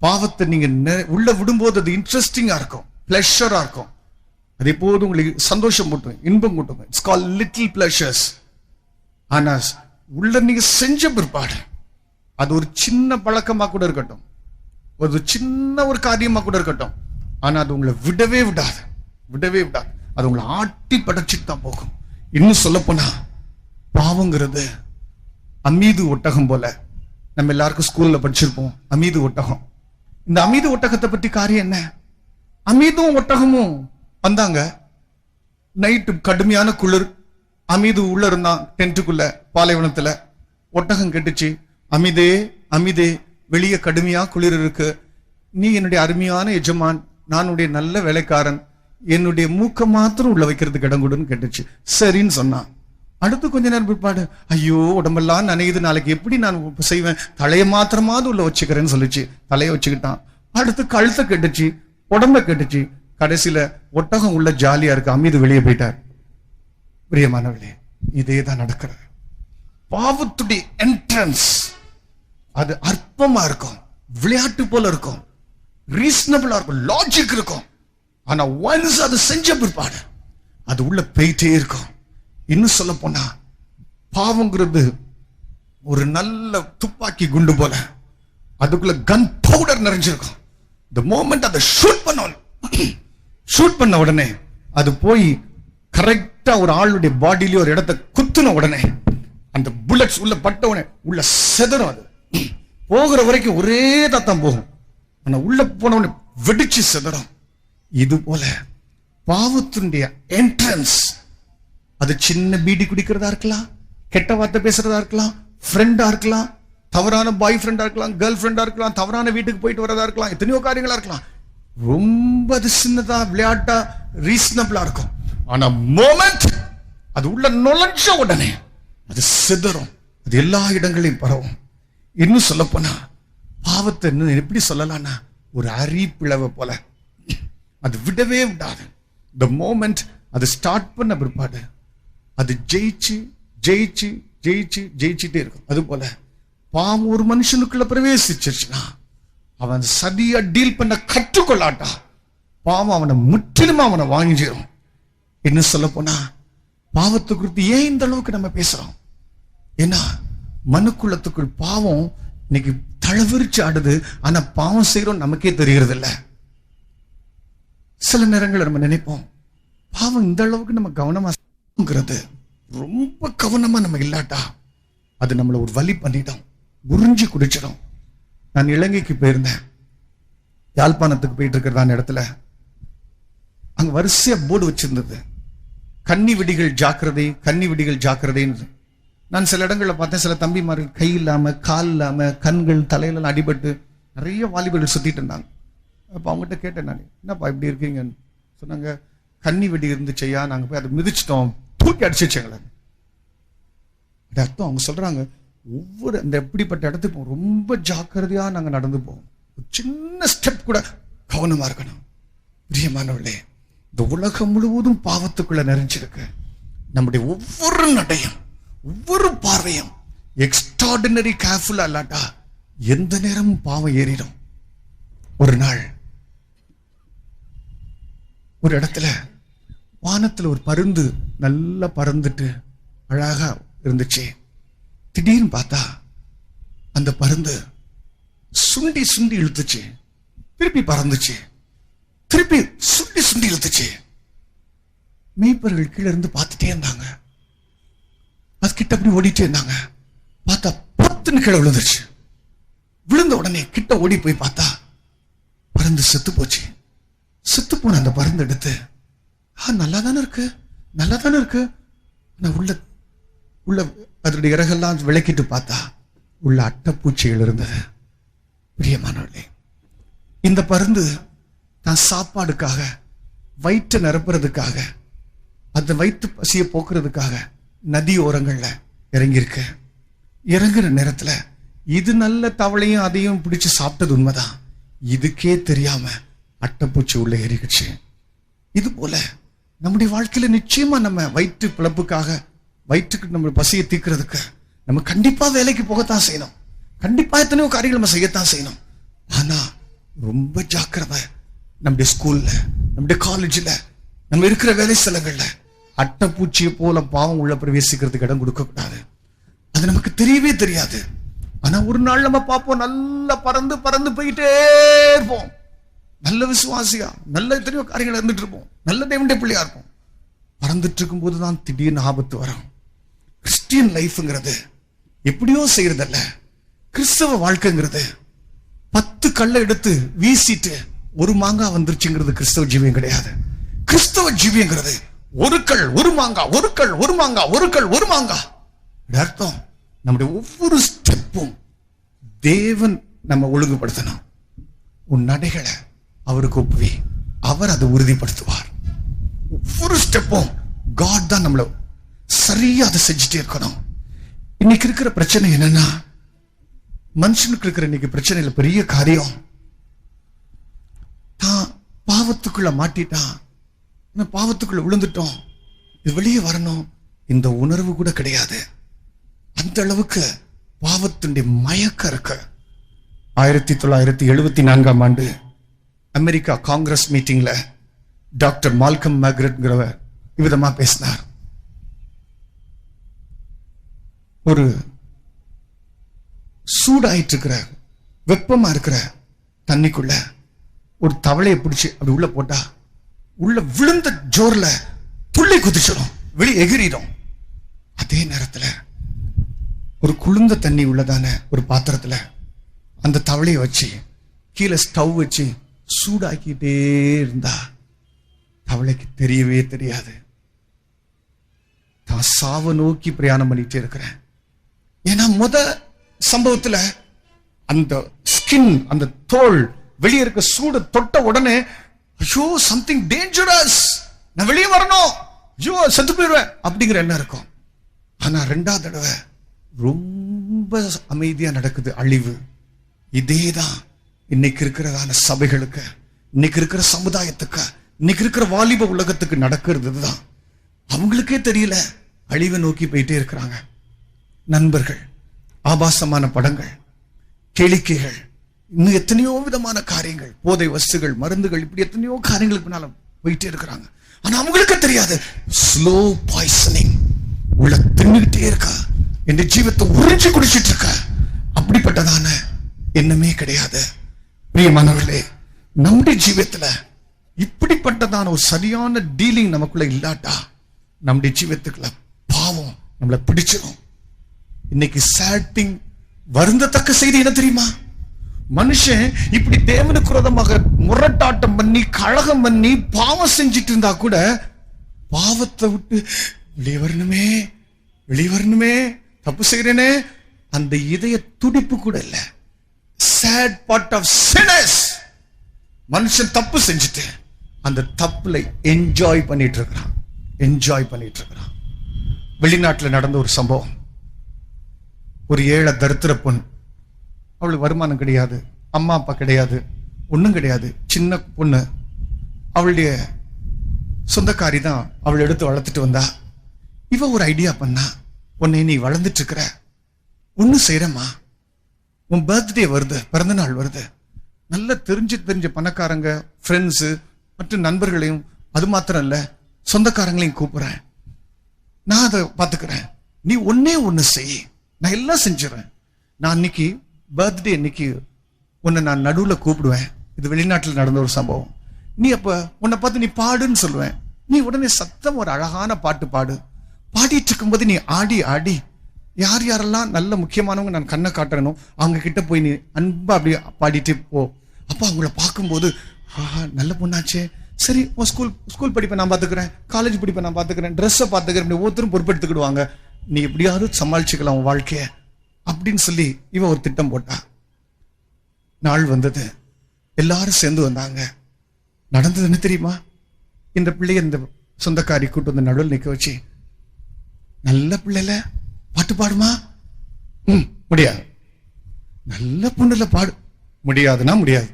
பாவத்தை நீங்க உள்ள விடும்போது அது இன்ட்ரெஸ்டிங்கா இருக்கும், பிளஷரா இருக்கும். அது எப்போதும் உங்களுக்கு சந்தோஷம் மூட்டும், இன்பம் மூட்டும். It's call little pleasures. ஆனா உள்ள நீங்க செஞ்ச பிற்பாடு அது ஒரு சின்ன பழக்கமா கூட இருக்கட்டும், ஒரு சின்ன ஒரு காரியமா கூட இருக்கட்டும், ஆனா அது உங்களை விடவே விடாது, விடவே விடாது. அது உங்களை ஆட்டி படைச்சிட்டு தான் போகும். இன்னும் சொல்ல போனா பாவங்கிறது அமீது ஒட்டகம் போல. நம்ம எல்லாருக்கும் ஸ்கூல்ல படிச்சிருப்போம் அமீது ஒட்டகம். இந்த அமீது ஒட்டகத்தை பத்தி காரியம் என்ன? அமீதும் ஒட்டகமும் வந்தாங்க. நைட்டு கடுமையான குளிர், அமீது உள்ள இருந்தான் டென்ட்டுக்குள்ள பாலைவனத்துல. ஒட்டகம் கேட்டுச்சு, அமீதே அமீதே, வெளியே கடுமையா குளிர் இருக்கு, நீ என்னுடைய அருமையான எஜமான், நான் உடைய நல்ல வேலைக்காரன், என்னுடைய மூக்க மாத்திரம் உள்ள வைக்கிறதுக்கு இடம் கொடுன்னு கேட்டுச்சு. சரின்னு சொன்னான். அடுத்து கொஞ்ச நேரம் பிற்பாடு, ஐயோ உடம்பெல்லாம் நனையுது, நாளைக்கு எப்படி நான் செய்வேன், தலையை மாத்திரமாவது உள்ள வச்சுக்கிறேன்னு சொல்லிச்சு. தலையை வச்சுக்கிட்டான். அடுத்து கழுத்தை கேட்டுச்சு, உடம்ப கேட்டுச்சு. கடைசியில ஒட்டகம் உள்ள ஜாலியா இருக்கு, அமீது வெளியே போயிட்டார். பிரியமானவர்களே, இதே தான் நடக்கிறது. பாவத்துடைய என்ட்ரன்ஸ் அது அற்பமா இருக்கும், விளையாட்டு போல இருக்கும், ரீசனபிளா இருக்கும், லாஜிக் இருக்கும். ஆனா ஒன்ஸ் அது செஞ்ச பிற்பாடு அது உள்ள போயிட்டே இருக்கும். இன்னும் சொல்ல போனா பாவங்கிறது ஒரு நல்ல துப்பாக்கி குண்டு போல, அதுக்குள்ள கன் பவுடர் நிறைஞ்சிருக்கும். the moment அதை ஷூட் பண்ண உடனே அது போய் கரெக்டா ஒரு ஆளுடைய பாடியில ஒரு இடத்தை குத்துன உடனே அந்த புல்லட்ஸ் உள்ள பட்ட உடனே உள்ள செதறும். அது போகிற வரைக்கும் ஒரே தான் போகும், ஆனா உள்ள போன உடனே வெடிச்சு செதறும். இது போல பாவத்தினுடைய என்ட்ரன்ஸ், அது சின்ன பீடி குடிக்கிறதா இருக்கலாம், கெட்ட வார்த்தை பேசுறதா இருக்கலாம், ஃப்ரெண்டா இருக்கலாம், தவறான பாய் ஃப்ரெண்டா இருக்கலாம், கேர்ள் ஃப்ரெண்டா இருக்கலாம், தவறான வீட்டுக்கு போயிட்டு வரதா இருக்கலாம், எத்தனையோ காரியங்களா இருக்கலாம். ரொம்ப அது சின்னதா விளையாட்டா ரீசனபிளா இருக்கும். ஆனா மோமெண்ட் அது உள்ள நுழைஞ்ச உடனே அது சிதறும், அது எல்லா இடங்களையும் பரவும். இன்னும் சொல்ல போனா பாவத்தை எப்படி சொல்லலாம்னா ஒரு அரிப்பிளவை போல, அது விடவே விடாது. the moment அது ஸ்டார்ட் பண்ண பிற்பாடு அது ஜெயிச்சு ஜெயிச்சு ஜெயிச்சு ஜெயிச்சுட்டே இருக்கும். அது போல பாவம் ஒரு மனுஷனுக்குள்ள பிரவேசிச்சிருச்சுன்னா அவன் சதியா டீல் பண்ண கற்றுக்கொள்ளாட்டா பாவம் அவனை முற்றிலுமா அவனை வாங்கிடும். என்ன சொல்ல போனா பாவத்தை குறித்து ஏன் இந்த அளவுக்கு நம்ம பேசுறோம்? ஏன்னா மனுக்குள்ளத்துக்குள் பாவம் இன்னைக்கு தளவிரிச்சு ஆடுது. ஆனா பாவம் செய்யறோம் நமக்கே தெரிகிறது இல்ல. சில நேரங்களில் நம்ம நினைப்போம் பாவம் இந்த அளவுக்கு நம்ம கவனமா ரொம்ப கவனமா நம்ம இல்லாட்டா அது நம்மள ஒரு வலி பண்ணிடும், உறிஞ்சி குடிச்சிடும். நான் இலங்கைக்கு போயிருந்தேன். யாழ்ப்பாணத்துக்கு போயிட்டு இருக்கிறதான இடத்துல அங்க வரிசையா போர்டு வச்சிருந்தது, கன்னி வெடிகள் ஜாக்கிரதை, கன்னி வெடிகள் ஜாக்கிரதைன்னு. நான் சில இடங்கள்ல பார்த்தேன், சில தம்பிமார்கள் கை இல்லாம கால் இல்லாம கண்கள் தலையில அடிபட்டு நிறைய வாலிபர்கள் சுத்திட்டு இருந்தாங்க. அப்ப அவங்ககிட்ட கேட்டேன், நான் என்னப்பா இப்படி இருக்கீங்கன்னு. சொன்னாங்க, கன்னி வெடி இருந்துச்சையா, நாங்க போய் அதை மிதிச்சிட்டோம், தூக்கி அடிச்சிச்சு எங்களை. அர்த்தம் அவங்க சொல்றாங்க, ஒவ்வொரு அந்த எப்படிப்பட்ட இடத்துக்கு ரொம்ப ஜாக்கிரதையா நாங்க நடந்து போவோம், ஒரு சின்ன ஸ்டெப் கூட கவனமா இருக்கணும். பிரியமானவர்களே, இந்த உலகம் முழுவதும் பாவத்துக்குள்ள நிறைஞ்சிருக்கு. நம்முடைய ஒவ்வொரு நடையும் ஒவ்வொரு பார்வையும் எக்ஸ்ட்ராடினரி கேர்ஃபுல்லா இல்லாட்டா எந்த நேரமும் பாவம் ஏறிடும். ஒரு நாள் ஒரு இடத்துல வானத்துல ஒரு பருந்து நல்லா பறந்துட்டு அழகா இருந்துச்சு. திடீர்னு பார்த்தா அந்த பருந்து சுண்டி சுண்டி இழுத்துச்சு, திருப்பி பறந்துச்சு, திருப்பி சுண்டி சுண்டி இழுத்துச்சு. மேய்ப்பர்கள் கீழே இருந்து பார்த்துட்டே இருந்தாங்க. அது கிட்ட அப்படி ஓடிட்டே இருந்தாங்க. பார்த்தா 10 கீழே விழுந்துருச்சு. விழுந்த உடனே கிட்ட ஓடி போய் பார்த்தா பருந்து செத்து போச்சு. செத்து போன அந்த பருந்து எடுத்து நல்லா தானே இருக்கு, நல்லா தானே இருக்கு, உள்ள உள்ள அதனுடைய இறகெல்லாம் விளக்கிட்டு பார்த்தா உள்ள அட்டைப்பூச்சிகள் இருந்தது. பிரியமானவர்களே, இந்த பருந்து தான் சாப்பாடுக்காக வயிற்று நிரப்புறதுக்காக அந்த வயிற்று பசியை போக்குறதுக்காக நதி ஓரங்கள்ல இறங்கியிருக்க. இறங்குற நேரத்துல இது நல்ல தவளையும் அதையும் பிடிச்சு சாப்பிட்டது உண்மைதான். இதுக்கே தெரியாம அட்டைப்பூச்சி உள்ள ஏறிக்கிச்சு. இது போல நம்முடைய வாழ்க்கையில நிச்சயமா நம்ம வயிற்று பிளப்புக்காக, வயிற்றுக்கு நம்ம பசியை தீர்க்கிறதுக்கு நம்ம கண்டிப்பா வேலைக்கு போகத்தான் செய்யணும். கண்டிப்பா எத்தனையோ காரியங்கள் நம்ம செய்யத்தான் செய்யணும். ஆனா ரொம்ப ஜாக்கிரதை. நம்முடைய ஸ்கூல்ல, நம்முடைய காலேஜ்ல, நம்ம இருக்கிற வேலை ஸ்தலங்கள்ல அட்டைப்பூச்சியை போல பாவம் உள்ள பிரவேசிக்கிறதுக்கு இடம் கொடுக்க கூடாது. அது நமக்கு தெரியவே தெரியாது. ஆனா ஒரு நாள் நம்ம பார்ப்போம், நல்லா பறந்து பறந்து போயிட்டே இருப்போம். நல்ல விசுவாசியா, நல்ல எத்தனையோ காரியங்கள் இருந்துட்டு இருப்போம், நல்ல தேவனுடைய பிள்ளையா இருப்போம். பறந்துட்டு இருக்கும் போதுதான் திடீர்னு ஆபத்து வரும். கிறிஸ்டியன் லைஃப்ங்கிறது எப்படியோ செய்யறதல்ல. கிறிஸ்தவ வாழ்க்கைங்கிறது 10 கல்லை எடுத்து வீசிட்டு ஒரு மாங்காய் வந்துருச்சுங்கிறது கிறிஸ்தவ ஜீவியம் கிடையாது. கிறிஸ்தவ ஜீவியங்கிறது ஒரு கல் ஒரு மாங்காய், ஒரு கல் ஒரு மாங்காய், ஒரு கல் ஒரு மாங்காய். அர்த்தம் நம்முடைய ஒவ்வொரு ஸ்டெப்பும் தேவன் நம்ம ஒழுங்குபடுத்தணும். உன் நடைகளை அவருக்கு ஒப்புவி, அவர் அதை உறுதிப்படுத்துவார். ஒவ்வொரு ஸ்டெப்பும் காட் தான் நம்மள சரியா அதை செஞ்சுட்டே இருக்கணும். இன்னைக்கு இருக்கிற பிரச்சனை என்னன்னா, மனுஷனுக்கு இருக்கிற இன்னைக்கு பிரச்சனையில பெரிய காரியம் தான் பாவத்துக்குள்ள மாட்டிட்டான், பாவத்துக்குள்ள விழுந்துட்டோம், இது வெளியே வரணும் இந்த உணர்வு கூட கிடையாது. அந்த அளவுக்கு பாவத்தினுடைய மயக்கம் இருக்கு. 1974 ஆண்டு அமெரிக்கா காங்கிரஸ் மீட்டிங்ல டாக்டர் மால்கம் மேக்ரெட்ங்கிறவர் இவ்விதமா பேசினார். ஒரு சூடாயிட்டு இருக்கிற, வெப்பமா இருக்கிற தண்ணிக்குள்ள ஒரு தவளையை பிடிச்சு அப்படி உள்ள போட்டா உள்ள விழுந்த ஜோர்ல துள்ளி குதிச்சிடும், வெளியே எகிரிடும். அதே நேரத்துல ஒரு குளிர்ந்த தண்ணி உள்ளதான ஒரு பாத்திரத்துல அந்த தவளையை வச்சு கீழே ஸ்டவ் வச்சு சூடாக்கிட்டே இருந்தா தவளைக்கு தெரியவே தெரியாது. தான் சாவை நோக்கி பிரயாணம் பண்ணிட்டே இருக்கிறேன். ஏன்னா சம்பவத்துல அந்த ஸ்கின், அந்த தோல் வெளியே இருக்க சூடு தொட்ட உடனே ஐயோ சம்திங் டேஞ்சரஸ், நான் வெளியே வரணும், ஐயோ செத்து போயிடுவேன் அப்படிங்கிற எண்ணம் இருக்கும். ஆனா 2வது தடவை ரொம்ப அமைதியா நடக்குது அழிவு. இதேதான் இன்னைக்கு இருக்கிறதான சபைகளுக்கு, இன்னைக்கு இருக்கிற சமுதாயத்துக்கு, இன்னைக்கு இருக்கிற வாலிப உலகத்துக்கு நடக்கிறது தான். அவங்களுக்கே தெரியல, அழிவை நோக்கி போயிட்டே இருக்கிறாங்க. நண்பர்கள், ஆபாசமான படங்கள், கேளிக்கைகள், இன்னும் எத்தனையோ விதமான காரியங்கள், போதை வஸ்துகள், மருந்துகள், இப்படி எத்தனையோ காரியங்களுக்கு பின்னால போயிட்டே இருக்கிறாங்க. ஆனா அவங்களுக்கு தெரியாது, ஸ்லோ பாய்சனிங் உள்ள தின்னுகிட்டே இருக்கா, என் ஜீவத்தை உறிஞ்சி குடிச்சிட்டு இருக்க. அப்படிப்பட்டதான எண்ணமே கிடையாது. பிரியமானவர்களே, நம்முடைய ஜீவத்துல இப்படிப்பட்டதான ஒரு சரியான டீலிங் நமக்குள்ள இல்லாட்டா நம்முடைய ஜீவத்துக்குள்ள பாவம் நம்மளை பிடிச்சிடும். இன்னைக்கு சேட்டிங் வருந்தத்தக்க செய்தி என்ன தெரியுமா? மனுஷன் இப்படி தேவனுக்கு விரோதமாக முரட்டாட்டம் பண்ணி கழகம் பண்ணி பாவம் செஞ்சிட்டு இருந்தா கூட பாவத்தை விட்டு வெளியே வரணுமே, வெளியே வரணுமே, தப்பு செய்யறேனே, அந்த இதய துடிப்பு கூட இல்ல. Sad part of sinners. மனுஷன் தப்பு செஞ்சுட்டு அந்த தப்புல என்ஜாய் பண்ணிட்டு இருக்கிறான், என்ஜாய் பண்ணிட்டு இருக்கிறான். வெளிநாட்டுல நடந்த ஒரு சம்பவம். ஒரு ஏழை தரித்திர பொண்ணு, அவளுக்கு வருமானம் கிடையாது, அம்மா அப்பா கிடையாது, ஒண்ணும் கிடையாது, சின்ன பொண்ணு. அவளுடைய சொந்தக்காரி தான் அவள் எடுத்து வளர்த்துட்டு வந்தா. இவ ஒரு ஐடியா பண்ணா, உன்னை நீ வளர்ந்துட்டு இருக்கிற, ஒண்ணு செய்யறமா, உன் பர்த்டே வருது, பிறந்த நாள் வருது, நல்ல தெரிஞ்ச பணக்காரங்க ஃப்ரெண்ட்ஸ் மற்றும் நண்பர்களையும், அது மாத்திரம் இல்ல சொந்தக்காரங்களையும் கூப்பிடுறேன், நான் அதை பாத்துக்கிறேன், நீ ஒண்ணு செய், நான் எல்லாம் செஞ்சிடறேன். நான் அன்னைக்கு பர்த்டே அன்னைக்கு உன்னை நான் நடுவுல கூப்பிடுவேன். இது வெளிநாட்டில் நடந்த ஒரு சம்பவம். நீ அப்ப உன்னை பார்த்து நீ பாடுன்னு சொல்லுவேன். நீ உடனே சத்தம் ஒரு அழகான பாட்டு பாடு. பாடிட்டு இருக்கும்போது நீ ஆடி ஆடி யார் யாரெல்லாம் நல்ல முக்கியமானவங்க நான் கண்ணை காட்டுறனோ அவங்க கிட்ட போய் நீ அன்பா அப்படியே பாடிட்டு போ. அப்ப அவங்கள பார்க்கும்போது நல்ல பொண்ணாச்சே, சரி உன் ஸ்கூல் படிப்பை நான் பாத்துக்கிறேன், காலேஜ் படிப்பை நான் பாத்துக்கிறேன், ட்ரெஸ்ஸை பாத்துக்கிறேன், ஒவ்வொருத்தரும் பொறுப்பெடுத்துக்கிடுவாங்க, நீ எப்படியாவது சமாளிச்சுக்கலாம் உன் வாழ்க்கைய அப்படின்னு சொல்லி இவன் ஒரு திட்டம் போட்டா. நாள் வந்தது, எல்லாரும் சேர்ந்து வந்தாங்க. நடந்தது என்ன தெரியுமா? இந்த பிள்ளைய இந்த சொந்தக்காரி கூட்டு வந்து நடுவில் நிக்க வச்சு, நல்ல பிள்ளைல பாட்டு பாடுமா? முடியாது. நல்ல பொண்ணுல பாடு. முடியாதுன்னா முடியாது.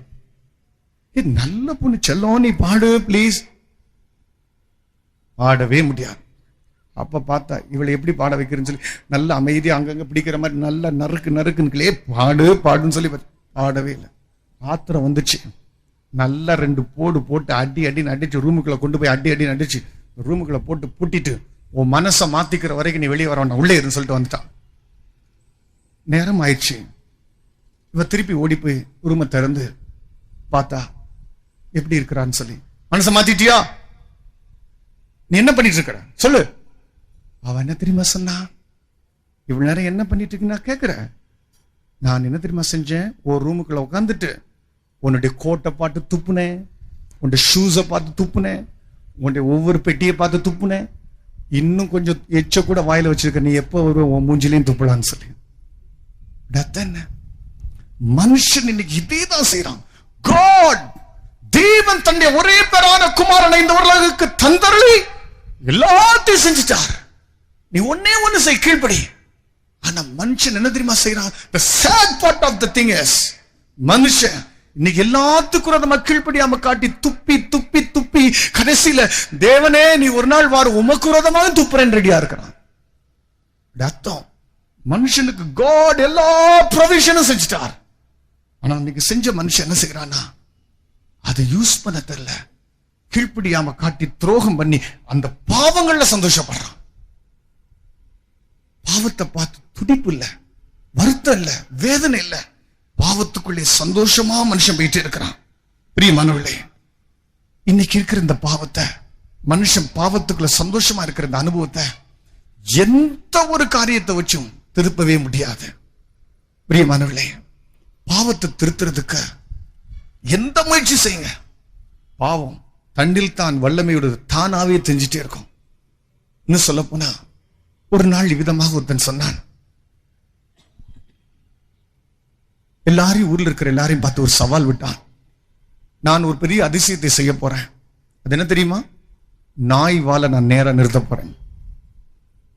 நல்ல பொண்ணு செல்லம், நீ பாடு ப்ளீஸ். பாடவே முடியாது. அப்ப பார்த்தா இவளை எப்படி பாட வைக்கிறேன்னு சொல்லி நல்ல அமைதியா அங்கங்க பிடிக்கிற மாதிரி நல்ல நறுக்குன்னு பாடு பாடுன்னு சொல்லி பாடவே இல்லை. ஆத்திரம் வந்துச்சு. நல்லா 2 போட்டு அடி அடிச்சு ரூமுக்குள்ள கொண்டு போய் அடி அடிச்சு ரூமுக்குள்ள போட்டு பூட்டிட்டு உன் மனசை மாத்திக்கிற வரைக்கும் நீ வெளியே வர வேண்டாம், உள்ளே இருன்னு சொல்லிட்டு வந்துட்டான். நேரம் ஆயிடுச்சு. இவ திருப்பி ஓடி போய் ரூமை திறந்து பார்த்தா எப்படி இருக்கிறான்னு சொல்லி, மனசை மாத்திட்டியா? நீ என்ன பண்ணிட்டு இருக்கிற சொல்லு. அவன் என்ன தெரியுமா சொன்னா? இவ்வளவு நேரம் என்ன பண்ணிட்டு இருக்கு நான் கேட்கிறேன். நான் என்ன தெரியுமா செஞ்சேன்? ஒரு ரூமுக்குள்ள உட்காந்துட்டு உன்னுடைய கோட்டை பார்த்து துப்புனேன், உன்னுடைய ஷூஸை பார்த்து துப்புனேன், உன்னுடைய ஒவ்வொரு பெட்டியை பார்த்து துப்புனேன், இன்னும் கொஞ்சம் எச்ச கூட வாயில வச்சிருக்க, நீ எப்ப வருவ உன் மூஞ்சிலையும் துப்பலான்னு சொல்லி. என்ன மனுஷன் இன்னைக்கு இதே தான் செய்யறான். காட், தேவன் தன்னுடைய ஒரே பேரான குமாரனை இந்த உலகுக்கு தந்தருளி எல்லாத்தையும் செஞ்சிட்டார். நீ ஒண்ணு செய், கீழ்ப்படி. ஆனா மனுஷன் என்ன தெரியுமா செய்யறான்? The sad part of the thing is, மனுஷன் இன்னைக்கு எல்லாத்துக்கும் நம்ம கீழ்ப்படியாம காட்டி துப்பி துப்பி துப்பி கடைசியில தேவனே நீ ஒரு நாள் வாரு உமக்கு விரோதமாக துப்புறேன் ரெடியா இருக்கிறான். அர்த்தம் மனுஷனுக்கு காட் எல்லா ப்ரொவிஷனும் செஞ்சிட்டார். ஆனா இன்னைக்கு செஞ்ச மனுஷன் என்ன செய்யறானா, அதை யூஸ் பண்ண தெரியல, கீழ்ப்படியாம காட்டி துரோகம் பண்ணி அந்த பாவங்கள்ல சந்தோஷப்படுறான். பாவத்தை பார்த்து துடிப்பு இல்ல, வருத்தம் இல்ல, வேதனை இல்ல, பாவத்துக்குள்ளே சந்தோஷமா மனுஷன் போயிட்டு இருக்கிறான். பிரியமானவர்களே, இன்னைக்கு இருக்கிற இந்த பாவத்தை, மனுஷன் பாவத்துக்குள்ள சந்தோஷமா இருக்கிற இந்த அனுபவத்தை எந்த ஒரு காரியத்தை வச்சும் திருப்பவே முடியாது. பிரியமானவர்களே, பாவத்தை திருத்துறதுக்கு எந்த முயற்சி செய்யுங்க, பாவம் தன்னில் தான் வல்லமையோடு தானாவே தெரிஞ்சிட்டே இருக்கும். இன்னும் சொல்ல போனா ஒரு நாள் விதமாக ஒருத்தன் சொன்னான், எல்லாரையும் ஊர்ல இருக்கிற எல்லாரையும் பார்த்து ஒரு சவால் விட்டான். நான் ஒரு பெரிய அதிசயத்தை செய்ய போறேன். அது என்ன தெரியுமா? நாய் வாழ நான் நேரா நிறுத்த போறேன்.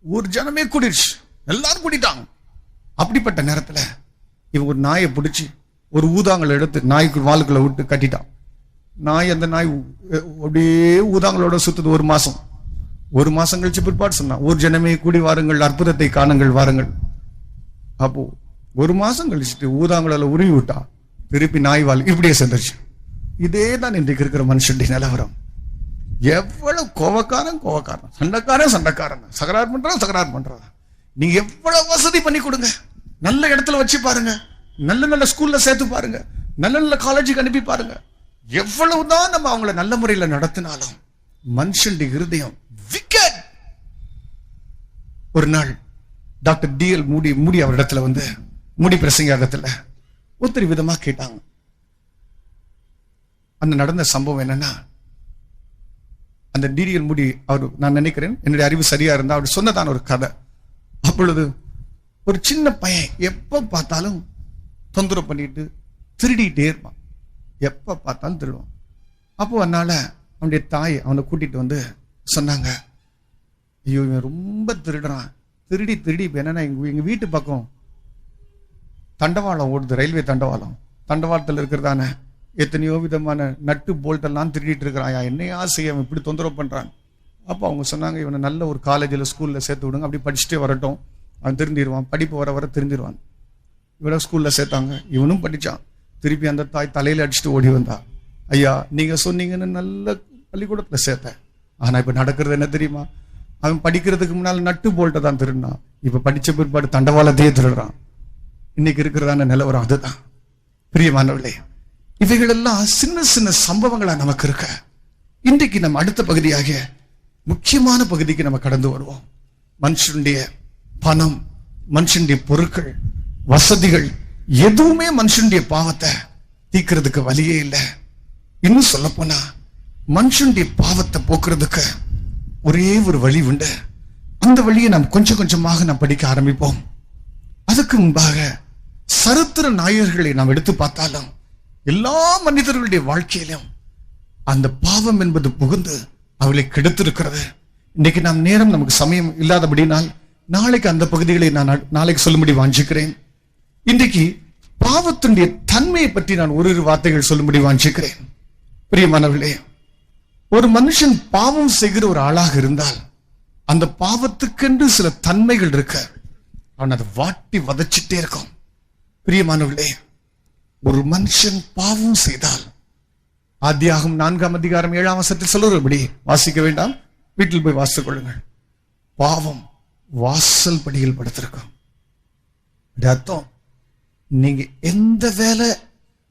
ஒரு ஜனமே கூடிடுச்சு, எல்லாரும் கூட்டிட்டாங்க. அப்படிப்பட்ட நேரத்துல இவன் ஒரு நாயை பிடிச்சி ஒரு ஊதாங்களை எடுத்து நாய்க்கு வாளுக்குள்ள விட்டு கட்டிட்டான். அந்த நாய் அப்படியே ஊதாங்களோட சுத்துது 1 மாசம். 1 மாசம் கழிச்சு பிற்பாடு சொன்னான், ஒரு ஜனமே கூடி வாருங்கள், அற்புதத்தை காணுங்கள் வாருங்கள். அப்போ 1 மாசம் கழிச்சுட்டு ஊதாங்களால உருவி விட்டா திருப்பி நாய் வாழ் இப்படியே செஞ்சிருச்சு. இதே தான் இன்றைக்கு இருக்கிற மனுஷனுடைய நிலவரம். எவ்வளவு கோவக்காரன், சண்டைக்காரன், சகரார் பண்றதா. நீங்க எவ்வளவு வசதி பண்ணி கொடுங்க, நல்ல இடத்துல வச்சு பாருங்க, நல்ல ஸ்கூல்ல சேர்த்து பாருங்க, நல்ல காலேஜுக்கு அனுப்பி பாருங்க, எவ்வளவுதான் நம்ம அவங்கள நல்ல முறையில நடத்தினாலும் மனுஷனுடைய இருதயம் wicked. ஒரு நாள் டாக்டர் டிஎல் மூடி அவர் இடத்துல வந்து மூடி பிரசங்கத்துல ஒருத்தர் விதமா கேட்டாங்க. அந்த நடந்த சம்பவம் என்னன்னா, அந்த டிஎல் மூடி அவர், நான் நினைக்கிறேன் என்னுடைய அறிவு சரியா இருந்தா அவர் சொன்னதான ஒரு கதை. அப்பொழுது ஒரு சின்ன பையன் எப்ப பார்த்தாலும் தொந்தரவு பண்ணிட்டு திருடிட்டே இருப்பான், எப்ப பார்த்தாலும் திருடுவான். அப்போ அதனால அவனுடைய தாய் அவனை கூட்டிட்டு வந்து சொன்னாங்க, ஐயோ இவன் ரொம்ப திருடுறான், திருடி இப்ப என்னன்னா எங்க வீட்டு பக்கம் தண்டவாளம் ஓடுது, ரயில்வே தண்டவாளத்தில் இருக்கிறதான எத்தனையோ விதமான நட்டு போல்ட் எல்லாம் திருடிட்டு இருக்கிறான், என்னையா செய்ய இப்படி தொந்தரவு பண்றான். அப்போ அவங்க சொன்னாங்க, இவனை நல்ல ஒரு காலேஜில் ஸ்கூல்ல சேர்த்து விடுங்க, அப்படி படிச்சுட்டே வரட்டும், அவன் திருந்திடுவான், படிப்பு வர திருந்திடுவான். இவனை ஸ்கூல்ல சேர்த்தாங்க, இவனும் படிச்சான். திருப்பி அந்த தாய் தலையில அடிச்சுட்டு ஓடி வந்தா, ஐயா நீங்க சொன்னீங்கன்னு நல்ல பள்ளிக்கூடத்துல சேர்த்தேன், ஆனா இப்ப நடக்கிறது என்ன தெரியுமா? அவன் படிக்கிறதுக்கு முன்னால நட்டு போல்ட்டை தான் திருடினான், இப்ப படிச்ச பிற்பாடு தண்டவாளத்தையே திருடுறான். இன்னைக்கு இருக்கிறதான நிலவரம் அதுதான். பிரியமானவர்களே, இவைகள் எல்லாம் சின்ன சின்ன சம்பவங்களா நமக்கு இருக்க. இன்றைக்கு நம்ம அடுத்த பகுதியாக முக்கியமான பகுதிக்கு நம்ம கடந்து வருவோம். மனுஷனுடைய பணம், மனுஷனுடைய பொருட்கள், வசதிகள் எதுவுமே மனுஷனுடைய பாவத்தை தீக்கிறதுக்கு வழியே இல்லை. இன்னும் சொல்ல போனா மனுஷனுடைய பாவத்தை போக்குறதுக்கு ஒரே ஒரு வழி உண்டு. அந்த வழியை நாம் கொஞ்சம் கொஞ்சமாக நாம் படிக்க ஆரம்பிப்போம். அதுக்கு முன்பாக சரித்திர நாயகர்களை நாம் எடுத்து பார்த்தாலும் எல்லா மனிதர்களுடைய வாழ்க்கையிலும் அந்த பாவம் என்பது புகுந்து அவளை கெடுத்திருக்கிறது. இன்னைக்கு நாம் நேரம் நமக்கு சமயம் இல்லாதபடினால் நாளைக்கு அந்த பகுதிகளை நான் நாளைக்கு சொல்லும்படி வாஞ்சிக்கிறேன். இன்றைக்கு பாவத்தினுடைய தன்மையை பற்றி நான் ஒரு வார்த்தைகள் சொல்லும்படி வாஞ்சிக்கிறேன். பிரியமானவர்களே, ஒரு மனுஷன் பாவம் செய்கிற ஒரு ஆளாக இருந்தால் அந்த பாவத்துக்கென்று சில தன்மைகள் இருக்க, அவன் அதை வாட்டி வதச்சிட்டே இருக்கும். பிரியமானவர்களே, ஒரு மனுஷன் பாவம் செய்தால் ஆதியாகமம் 4ஆம் அதிகாரம் 7ஆம் வசனத்தில் சொல்லுறபடி வாசிக்க வேண்டாம், வீட்டில் போய் வாசித்துக் கொள்ளுங்கள். பாவம் வாசல் படியில் படுத்திருக்கும். அர்த்தம், நீங்க எந்த வேலை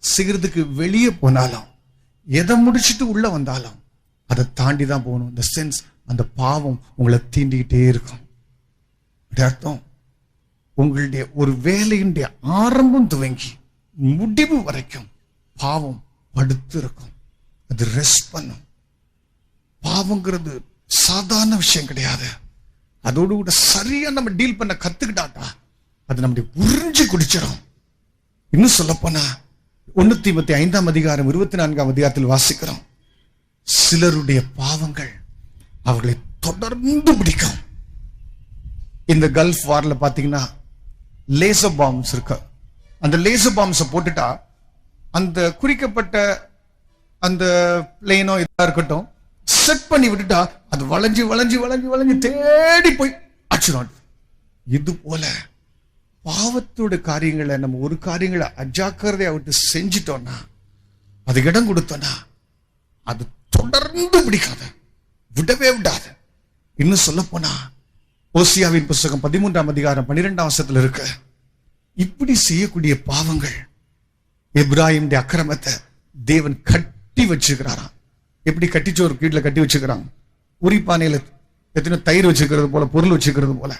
செய்யறதுக்கு வெளியே போனாலும், எதை முடிச்சுட்டு உள்ள வந்தாலும் அதை தாண்டி தான் போகணும். இந்த சென்ஸ், அந்த பாவம் உங்களை தீண்டிக்கிட்டே இருக்கும். அர்த்தம், உங்களுடைய ஒரு வேலையினுடைய ஆரம்பம் துவங்கி முடிவு வரைக்கும் பாவம் படுத்து இருக்கும். அது ரெஸ்ட் பண்ணும். பாவங்கிறது சாதாரண விஷயம் கிடையாது. அதோடு கூட சரியா நம்ம டீல் பண்ண கத்துக்கிட்டாட்டா அது நம்முடைய உறிஞ்சு குடிச்சிடும். இன்னும் சொல்ல போனா 1 தீமோத்தேயு 5ஆம் அதிகாரம் 24ஆம் அதிகாரத்தில் வாசிக்கிறோம், சிலருடைய பாவங்கள் அவர்களை தொடர்ந்து பிடிக்கும். இந்த கல்ஃப் வார்ல பாத்தீங்கன்னா லேசர் பாம்ஸ் இருக்கு. அந்த லேசர் பாம்ஸை போட்டுட்டா அந்த குறிக்கப்பட்ட அந்த பிளேனோ இதா இருக்கட்டும் செட் பண்ணி விட்டுட்டா அது வளைஞ்சு வளைஞ்சு வளைஞ்சு வளைஞ்சு தேடி போய் அடிச்சிடும். இது போல பாவத்தோட காரியங்களை நம்ம ஒரு காரியங்களை அஜாக்கிரதையா விட்டு செஞ்சிட்டோம்னா, அது இடம் கொடுத்தோம்னா அது தொடர்ந்து பிடிக்காது, விடவே விடாது. இன்னும் சொல்ல போனா ஓசியாவின் புஸ்தகம் 13ஆம் அதிகாரம் 12ஆம் வசனத்தில் இருக்கு, இப்படி செய்யக்கூடிய பாவங்கள் எப்ராஹிமுடைய அக்கிரமத்தை தேவன் கட்டி வச்சுக்கிறாராம். எப்படி கட்டிச்சோறு கீழே கட்டி வச்சுக்கிறாங்க, உரிப்பானையில எத்தனையோ தயிர் வச்சுக்கிறது போல, பொருள் வச்சுக்கிறது போல,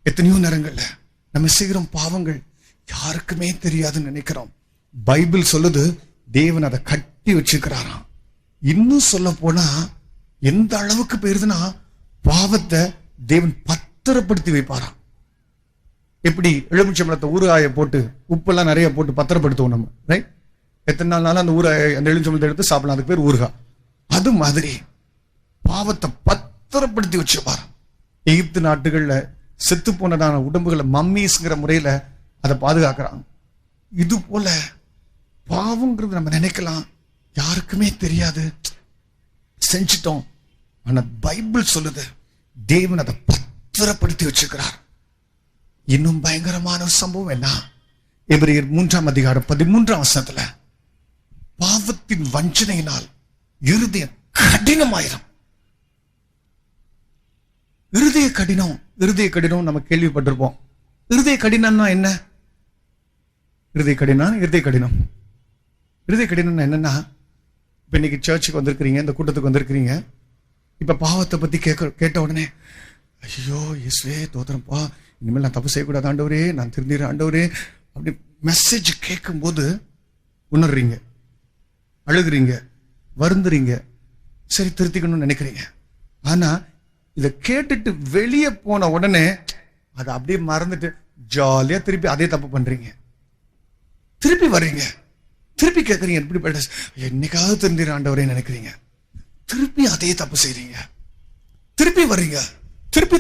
எத்தனையோ நேரங்கள்ல நம்ம செய்கிறோம் பாவங்கள் யாருக்குமே தெரியாதுன்னு நினைக்கிறோம். பைபிள் சொல்லுது தேவன் அதை கட்டி வச்சுக்கிறாராம். இன்னும் சொல்ல போனா எந்த அளவுக்கு போயிருதுன்னா, பாவத்தை தேவன் பத்திரப்படுத்தி வைப்பாராம். எப்படி எலுமிச்சம்பழத்தை ஊறுகாய போட்டு உப்பெல்லாம் நிறைய போட்டு பத்திரப்படுத்துவோம் நம்ம, ரைட்? எத்தனை நாள்னாலும் அந்த அந்த எலுமிச்சம்பழத்தை எடுத்து சாப்பிடலாம், அதுக்கு பேர் ஊறுகாய். அது மாதிரி பாவத்தை பத்திரப்படுத்தி வச்சிருப்பாராம். எகிப்து நாட்டுகள்ல செத்து போனதான உடம்புகளை மம்மீஸ்ங்கிற முறையில அதை பாதுகாக்கிறாங்க. இது போல பாவங்கிறது நம்ம நினைக்கலாம் யாருக்குமே தெரியாது, செஞ்சிட்டோம். ஆனா பைபிள் சொல்லுது தேவன் அதை பத்திரப்படுத்தி வச்சிருக்கிறார். இன்னும் பயங்கரமான ஒரு சம்பவம் என்ன? எபிரேயர் 3ஆம் அதிகாரம் 13ஆம் வசனத்துல, பாவத்தின் வஞ்சனையினால் இருதயம் கடினமாயிரும். இருதய கடினம் நம்ம கேள்விப்பட்டிருப்போம். இருதய கடினம்னா என்ன? இருதய கடினம் என்னன்னா, இப்ப இன்னைக்கு சர்ச்சுக்கு வந்திருக்கிறீங்க, இந்த கூட்டத்துக்கு வந்திருக்கிறீங்க. இப்ப பாவத்தை பத்தி கேட்ட உடனே, ஐயோ இயேசுவே தோத்திரப்பா, இனிமேல் நான் தப்பு செய்யக்கூடாது ஆண்டவரே, நான் திருந்திடுறேன் ஆண்டவரே, அப்படி மெசேஜ் கேட்கும் போது உணர்றீங்க, அழுகுறீங்க, வருந்துறீங்க, சரி திருத்திக்கணும்னு நினைக்கிறீங்க. ஆனா இதை கேட்டுட்டு வெளியே போன உடனே அதை அப்படியே மறந்துட்டு ஜாலியா திருப்பி அதே தப்பு பண்றீங்க. திருப்பி வர்றீங்க, திருப்பி கேட்கறீங்க, எப்படி என்னைக்காவது திருந்திர ஆண்டவரே நினைக்கிறீங்க, திருப்பி அதே தப்பு செய்றீங்க. திருப்பி வர்றீங்க, திருப்பி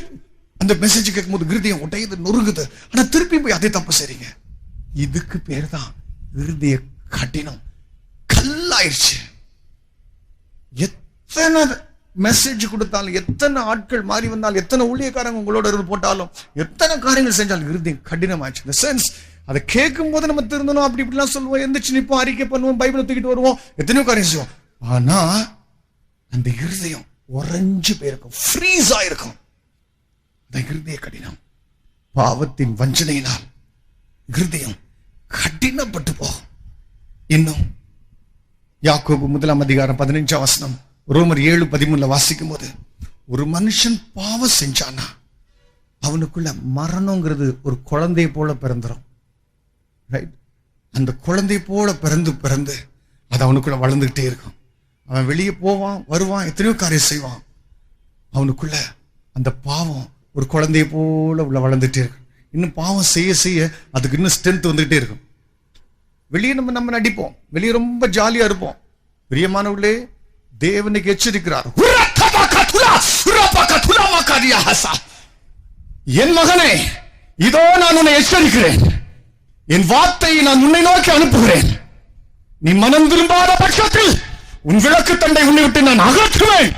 அந்த மெசேஜ் கேட்கும் போது இருதயம் உடையுது, நொறுங்குது, ஆனா திருப்பி போய் அதே தப்பு செய்றீங்க. இதுக்கு பேர் தான் இருதய கடினம், கல்லாயிருச்சு. எத்தனை மெசேஜ் கொடுத்தாலும், எத்தனை ஆட்கள் மாறி வந்தாலும், எத்தனை ஊழியக்காரங்க உங்களோட இருந்து போட்டாலும், எத்தனை காரியங்கள் செஞ்சாலும் இருதயம் கடினமாச்சு. இந்த சென்ஸ் அதை கேட்கும் போது நம்ம திருந்தணும், அப்படி இப்படிலாம் சொல்லுவோம், எந்திரிச்சு நிற்போம், அறிக்கை பண்ணுவோம், பைபிளை தூக்கிட்டு வருவோம், எத்தனையோ காரியம் செய்வோம். ஆனா அந்த இருதயம் உறைஞ்சு போயிருக்கும், ஃப்ரீஸ் ஆயிருக்கும். அந்த இருதய கடினம் பாவத்தின் வஞ்சனையினால் இருதயம் கடினப்பட்டு போகும். இன்னும் யாக்கோபு 1ஆம் அதிகாரம் 15ஆம் வசனம், ரோமர் 7:13 வாசிக்கும் போது, ஒரு மனுஷன் பாவம் செஞ்சானா அவனுக்குள்ள மரணங்கிறது ஒரு குழந்தை போல பிறந்துரும். ரைட்? அந்த குழந்தை போல பிறந்து அது அவனுக்குள்ள வளர்ந்துகிட்டே இருக்கும். அவன் வெளியே போவான், வருவான், எத்தனையோ காரியம் செய்வான். அவனுக்குள்ள அந்த பாவம் ஒரு குழந்தைய போல உள்ள வளர்ந்துட்டே இருக்கும். இன்னும் பாவம் செய்ய செய்ய அதுக்கு இன்னும் ஸ்ட்ரென்த் வந்துகிட்டே இருக்கும். வெளியே நம்ம நடிப்போம், வெளியே ரொம்ப ஜாலியா இருப்போம். பிரியமானவர்களே, தேவனுக்கு எச்சரிக்கிறார், என் மகனே, இதோ நான் உன்னை எச்சரிக்கிறேன், என் வார்த்தையை நான் உன்னை நோக்கி அனுப்புகிறேன். நீ மனம் திரும்பாத பட்சத்தில் உன் விளக்கு தண்டை உன்னை விட்டு நான் அகற்றுவேன்.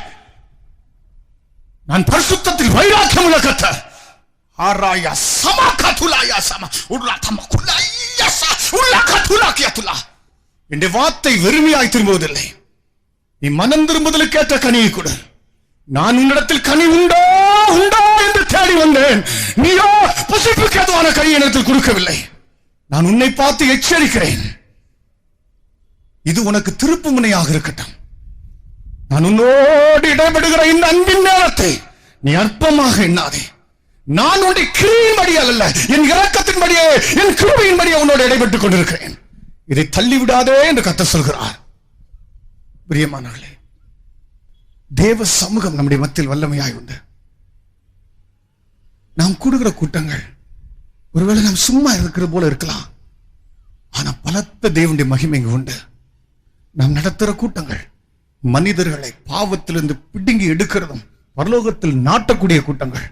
நான் பரிசுத்தத்தில் வைராக்கியம் உள்ள கர்த்தர். ஆராயா சமகதுலாயா சம உல்லதமகுலாயா உல்லகதுலாகியதுலா. இந்த வார்த்தை வெறுமையாய் திரும்புவதில்லை. நீ மனம் திரும்புதலுக்கு ஏற்ற கனியை கொடு. நான் உன்னிடத்தில் கனி உண்டோ என்று தேடி வந்தேன், நீயோ புசிப்புக்கு ஏதுவான கனி என்னிடத்தில் கொடுக்கவில்லை. நான் உன்னை பார்த்து எச்சரிக்கிறேன், இது உனக்கு திருப்பு முனையாக இருக்கட்டும். நான் உன்னோடு இடைபடுகிற இந்த அன்பின் நேரத்தை நீ அற்பமாக எண்ணாதே. நான் உன்னுடைய கிருபையின்படி அல்ல, என் இரக்கத்தின்படியே, என் கிருபையின்படியே உன்னோடு இடைபெட்டுக் கொண்டிருக்கிறேன். இதை தள்ளிவிடாதே என்று கர்த்தர் சொல்கிறார். பிரியமானவர்களே, தேவ சமூகம் நம்முடைய மத்தியில் வல்லமையாய் உண்டு. நாம் கூடுகிற கூட்டங்கள் ஒருவேளை நாம் சும்மா இருக்கிற போல இருக்கலாம், ஆனா பலத்த தேவனுடைய மகிமை இங்கு உண்டு. நாம் நடத்துகிற கூட்டங்கள் மனிதர்களை பாவத்திலிருந்து பிடுங்கி எடுக்கிறதும் பரலோகத்தில் நாட்டக்கூடிய கூட்டங்கள்.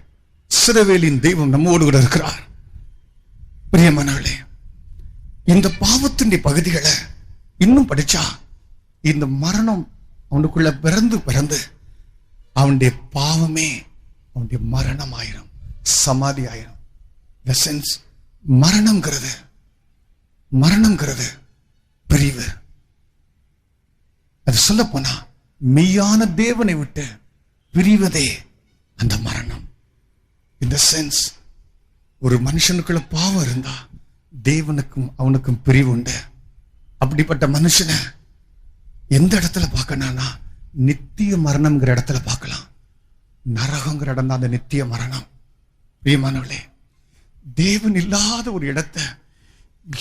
இஸ்ரவேலின் தெய்வம் நம்மோடு கூட இருக்கிறார். பிரியமானவர்களே, இந்த பாவத்தின் பகுதிகளை இன்னும் படிச்சா, இந்த மரணம் அவனுக்குள்ள பிறந்து அவனுடைய பாவமே அவனுடைய மரணம் ஆயிரும், சமாதி ஆயிரும். இந்த சென்ஸ் மரணம்ங்கிறது பிரிவு. அது சொல்ல போனா மெய்யான தேவனை விட்டு பிரிவதே அந்த மரணம். இந்த சென்ஸ், ஒரு மனுஷனுக்குள்ள பாவம் இருந்தா தேவனுக்கும் அவனுக்கும் பிரிவு உண்டு. அப்படிப்பட்ட மனுஷனை எந்த இடத்துல பார்க்கணும்னா நித்திய மரணம்ங்கிற இடத்துல பார்க்கலாம். நரகங்கிற இடம் தான் அந்த நித்திய மரணம். பிரியமானவர்களே, தேவன் இல்லாத ஒரு இடத்தை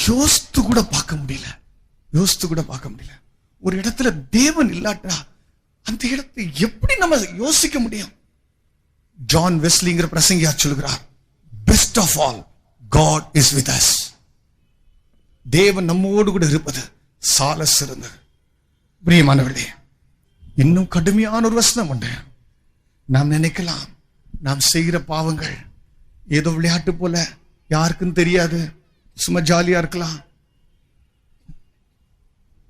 யோசித்து கூட பார்க்க முடியல. ஒரு இடத்துல தேவன் இல்லாட்டா அந்த இடத்தை எப்படி நம்ம யோசிக்க முடியும்? ஜான் வெஸ்லிங்கிற பிரசங்கியார் சொல்கிறார், best of all God is with us. தேவன் நம்மோடு கூட இருப்பது சால சிறந்தது. பிரியமானவர்களே, இன்னும் கடுமையான ஒரு வசனம் உண்டு. நாம் நினைக்கலாம் நாம் செய்கிற பாவங்கள் ஏதோ விளையாட்டு போல, யாருக்கும் தெரியாது, சும்மா ஜாலியா இருக்கலாம்.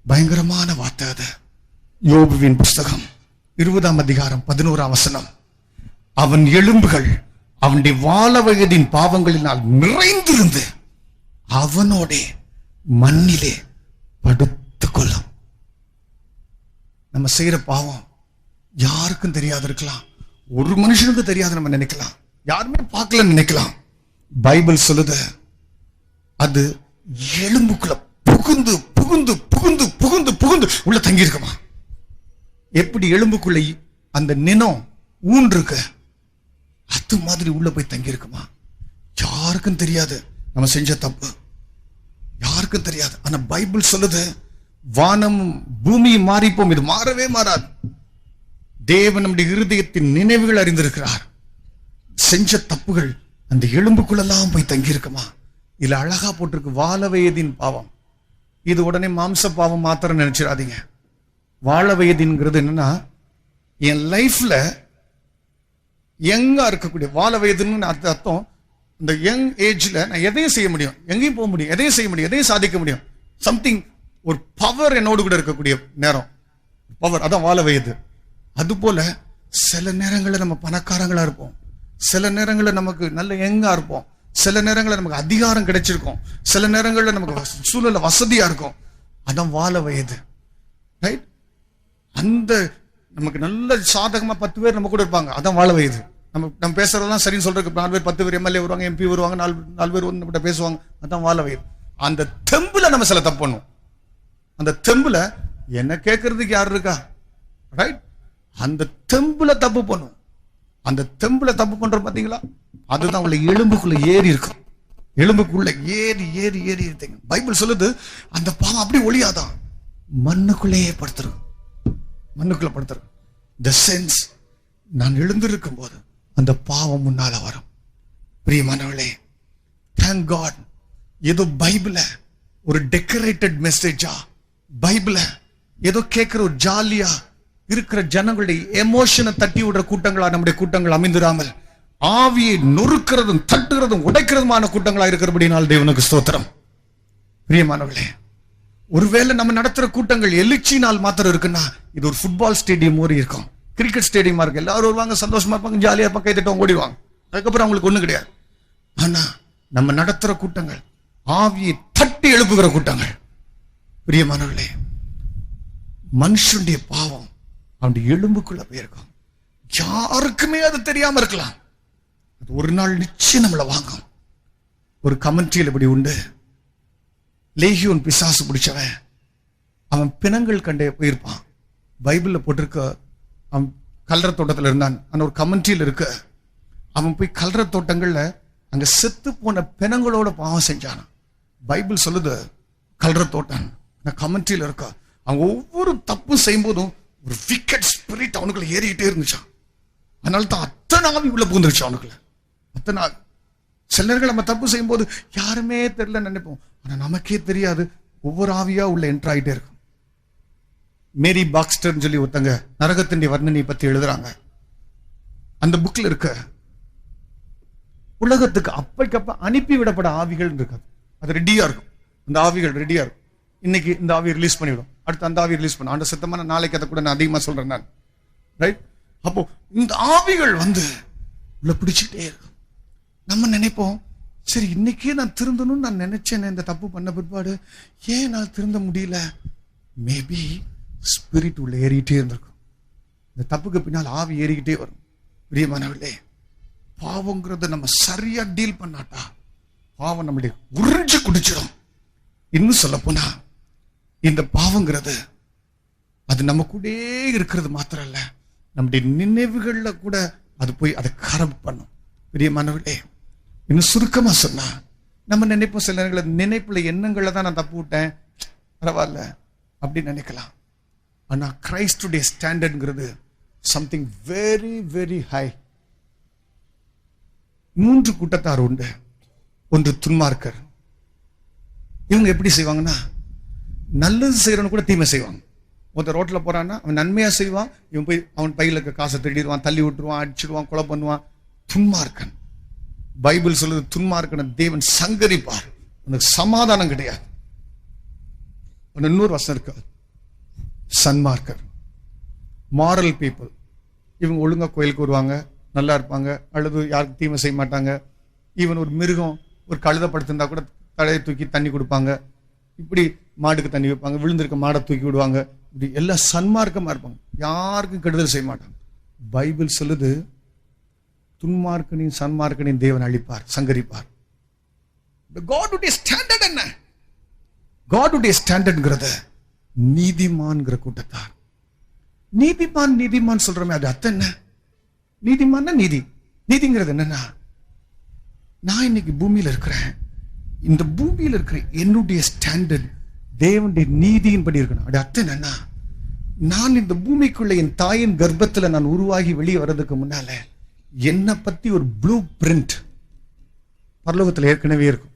பயங்கரமான வார்த்தை அது. யோபுவின் புஸ்தகம் 20ஆம் அதிகாரம் 11ஆம் வசனம். அவன் எலும்புகள் அவனுடைய வால வயதின் பாவங்களினால் நிறைந்திருந்து அவனோட மண்ணிலே படுத்துக் கொள்ளும். நம்ம செய்யற பாவம் யாருக்கும் தெரியாது இருக்கலாம், ஒரு மனுஷனுக்கு தெரியாது நம்ம நினைக்கலாம், யாருமே பார்க்கலன்னு நினைக்கலாம். பைபிள் சொல்லுது அது எலும்புக்குள்ள புகுந்து புகுந்து புகுந்து புகுந்து புகுந்து உள்ள தங்கி இருக்குமா. எப்படி எலும்புக்குள்ள அந்த நினம் ஊன்றிருக்கு, அது மாதிரி உள்ள போய் தங்கி இருக்குமா. யாருக்கும் தெரியாது நம்ம செஞ்ச தப்பு, யாருக்கும் தெரியாது. ஆனா பைபிள் சொல்லுது வானம் பூமி மாறிப்போம், இது மாறவே மாறாது. தேவன் நம்முடைய இருதயத்தின் நினைவுகள் அறிந்திருக்கிறார். செஞ்ச தப்புகள் அந்த எலும்புக்குள்ளெல்லாம் போய் தங்கி இருக்குமா. இதுல அழகா போட்டிருக்கு வால வயதின் பாவம். இது உடனே மாம்ச பாவம் மாத்திரம் நினைச்சிடாதீங்க. வாழ வயதின்கிறது என்னன்னா, என் லைஃப்ல யங்கா இருக்கக்கூடிய வாழ வயதுன்னு அர்த்தம். இந்த யங் ஏஜ்ல நான் எதையும் செய்ய முடியும், எங்கேயும் போக முடியும், எதையும் செய்ய முடியும், எதையும் சாதிக்க முடியும். சம்திங், ஒரு பவர் என்னோடு கூட இருக்கக்கூடிய நேரம், பவர், அதான் வாழ வயது. அது போல சில நேரங்களில் நம்ம பணக்காரங்களா இருப்போம், சில நேரங்களில் நமக்கு நல்ல யங்கா இருப்போம், சில நேரங்களில் நமக்கு அதிகாரம் கிடைச்சிருக்கும், சில நேரங்களில் நமக்கு சூழல வசதியா இருக்கும். அதான் வாழ வயது, ரைட்? அந்த நமக்கு நல்ல சாதகமா 10 பேர் நம்ம கூட இருப்பாங்க, அதான் வாழ வயது. நம்ம பேசுறதெல்லாம் சரின்னு சொல்றதுக்கு 4 பேர் 10 பேர் எம்எல்ஏ வருவாங்க, எம்பி வருவாங்க, 4 பேர் வந்து பேசுவாங்க, அதான் வாழ வயது. அந்த தெம்புல நம்ம சில தப்பு பண்ணுவோம். அந்த தெம்புல என்ன கேட்கறதுக்கு யாரு இருக்கா, ரைட்? அந்த தெம்புல தப்பு பண்ணும். அந்த தெம்புல தப்பு பண்ற பாத்தீங்களா, அதுதான் உள்ள எலும்புக்குள்ள ஏறி இருக்கும். எலும்புக்குள்ள ஏறி ஏறி ஏறி இருக்கீங்க. பைபிள் சொல்லுது அந்த பாவம் அப்படி ஒளியாதான் மண்ணுக்குள்ளேயே படுத்துரும், மண்ணுக்குள்ள படுத்துரும். தி சென்ஸ், நான் எழுந்திருக்கும் போது அந்த பாவம் முன்னால வரும். பிரியமானவர்களே, thank God, ஏதோ பைபிள ஒரு டெக்கரேட்டட் மெசேஜா, பைபிள ஏதோ கேட்கிற ஒரு ஜாலியா இருக்கிற ஜனங்களுடைய எமோஷனை தட்டி விடுற கூட்டங்களா நம்முடைய கூட்டங்கள் அமைந்திராமல், ஆவியை நொறுக்கிறதும் தட்டுகிறதும் உடைக்கிறதுமான கூட்டங்களா இருக்கிறபடினால் தேவனுக்கு ஸ்தோத்திரம். பிரியமானவர்களே, ஒருவேளை நம்ம நடத்துற கூட்டங்கள் எழுச்சினால் மாத்திரம் இருக்குன்னா, இது ஒரு ஃபுட்பால் ஸ்டேடியம் மாதிரி இருக்கும், கிரிக்கெட் ஸ்டேடியமா இருக்கு. எல்லாரும் வருவாங்க, சந்தோஷமா இருப்பாங்க, ஜாலியா இருப்பாங்க, கை தட்டுவாங்க, ஓடிடுவாங்க. அதுக்கப்புறம் அவங்களுக்கு ஒண்ணும் கிடையாது. ஆனா நம்ம நடத்துற கூட்டங்கள் ஆவியை தட்டி எழுப்புகிற கூட்டங்கள். பிரியமானவர்களே, மனுஷனுடைய பாவம் அவனுடைய எலும்புக்குள்ள போயிருக்கும். யாருக்குமே அது தெரியாம இருக்கலாம், அது ஒரு நாள் நிச்சயம் நம்மளை வாங்கும். ஒரு கமெண்ட்ரியில் இப்படி உண்டு, லேகியோன் பிசாசு பிடிச்சவன், அவன் பிணங்கள் கண்டே போயிருப்பான். பைபிள்ல போட்டிருக்க, அவன் கல்ற தோட்டத்தில் இருந்தான். ஆனா ஒரு கமெண்ட்ரியில் இருக்கு, அவன் போய் கல்ற தோட்டங்கள்ல அங்க செத்து போன பிணங்களோட பாவம் செஞ்சான். பைபிள் சொல்லுது கல்ற தோட்டம், கமெண்ட்ரியில் இருக்க, அவன் ஒவ்வொரு தப்பு செய்யும் போதும் ஒரு விக்கெட் ஸ்பிரிட் அவனுக்குள்ள ஏறிக்கிட்டே இருந்துச்சான். அதனால தான் அத்தனை ஆவி உள்ள புகுந்துருச்சு அவனுக்குள்ள, அத்தனை ஆவி. சில நேரங்கள் நம்ம தப்பு செய்யும் போது யாருமே தெரியல நினைப்போம், ஆனா நமக்கே தெரியாது, ஒவ்வொரு ஆவியா உள்ள என்ட்ரு ஆகிட்டே இருக்கும். மேரி பாக்ஸ்டர்னு சொல்லி ஒருத்தங்க நரகத்தின் வர்ணனை பத்தி எழுதுறாங்க. அந்த புக்ல இருக்க உலகத்துக்கு அப்பைக்கப்ப அனுப்பி விடப்பட ஆவிகள் இருக்காது, அது ரெடியா இருக்கும். அந்த ஆவிகள் ரெடியா இருக்கும். இன்னைக்கு இந்த ஆவியை ரிலீஸ் பண்ணிவிடும், அடுத்து அந்த ஆவியை ரிலீஸ் பண்ண, ஆண்ட சத்தமான நாளைக்கு அதை கூட நான் அதிகமா சொல்றேன் நான், ரைட்? அப்போ இந்த ஆவிகள் வந்து உள்ள பிடிச்சிட்டே இருக்கும். நம்ம நினைப்போம், சரி இன்னைக்கே நான் திருந்தணும்னு நான் நினைச்சேன், இந்த தப்பு பண்ண பிற்பாடு ஏன் நான் திருந்த முடியல? மேபி ஸ்பிரிட் உள்ள ஏறிக்கிட்டே இருந்திருக்கும். இந்த தப்புக்கு பின்னால் ஆவி ஏறிக்கிட்டே வரும். பிரியமானவர்களே, பாவங்கிறத நம்ம சரியா டீல் பண்ணாட்டா பாவம் நம்மளுடைய உறிஞ்சு குடிச்சிடும். இன்னும் சொல்ல போனா இந்த பாவங்கிறது அது நம்ம கூட இருக்கிறது மாத்திரம் இல்ல, நம்முடைய நினைவுகள்ல கூட அது போய் அதை கரப்ட் பண்ணும். பிரியமானவர்களே, இன்னும் சுருக்கமா சொன்னா, நம்ம நினைப்போம் சில நேரங்களில் நினைப்புல எண்ணங்கள்ல தான் நான் தப்பு விட்டேன், பரவாயில்ல அப்படின்னு நினைக்கலாம். ஆனா கிரைஸ்டுடைய ஸ்டாண்டர்ட்ங்கிறது சம்திங் வெரி வெரி ஹை. 3 கூட்டத்தார் உண்டு. ஒன்று துன்மார்க்கர். இவங்க எப்படி செய்வாங்கன்னா, நல்லது செய்யறவனு கூட தீமை செய்வாங்க. ஒருத்தர் ரோட்ல போறான்னா அவன் நன்மையா செய்வான், இவன் போய் அவன் பையில இருக்க காசை திருடிடுவான், தள்ளி விட்டுருவான், அடிச்சிடுவான், கொலை பண்ணுவான். துன்மார்க்கன். பைபிள் சொல்லுது துன்மார்க்கனை தேவன் சங்கரிப்பார், உனக்கு சமாதானம் கிடையாது. இன்னொரு வசனம் இருக்கு, சன்மார்க்கர், மாரல் பீப்புள். இவங்க ஒழுங்கா கோயிலுக்கு வருவாங்க, நல்லா இருப்பாங்க, அல்லது யாருக்கு தீமை செய்ய மாட்டாங்க. ஈவன் ஒரு மிருகம் ஒரு கழுதப்படுத்திருந்தா கூட தலையை தூக்கி தண்ணி கொடுப்பாங்க, இப்படி மாடுக்கு தண்ணி வைப்பாங்க, விழுந்திருக்க மாடை தூக்கி விடுவாங்க. இப்படி எல்லாம் சன்மார்க்கமா இருப்பாங்க, யாருக்கும் கெடுதல் செய்ய மாட்டாங்க. பைபிள் சொல்லுது துன்மார்க்கனையும் சன்மார்க்கனையும் தேவன் அழிப்பார், சங்கரிப்பார். காடுடைய ஸ்டாண்டர்ட் என்ன? காடுடைய ஸ்டாண்டர்ட்ங்கிறத நீதிமான்கிற கூட்டத்தார். நீதிமான் நீதிமான் சொல்றமே, அது அர்த்தம் என்ன? நீதிமான்னா நீதி. நீதிங்கிறது என்னன்னா, நான் இன்னைக்கு பூமியில இருக்கிறேன், இந்த பூமியில இருக்கிற என்னுடைய ஸ்டாண்டர்ட் தேவனுடைய நீதியின்படி இருக்கணும். அது அர்த்தம் என்னன்னா, நான் இந்த பூமிக்குள்ள என் தாயின் கர்ப்பத்துல நான் உருவாகி வெளியே வர்றதுக்கு முன்னால என்னை பத்தி ஒரு ப்ளூ பிரிண்ட் பரலோகத்துல ஏற்கனவே இருக்கும்.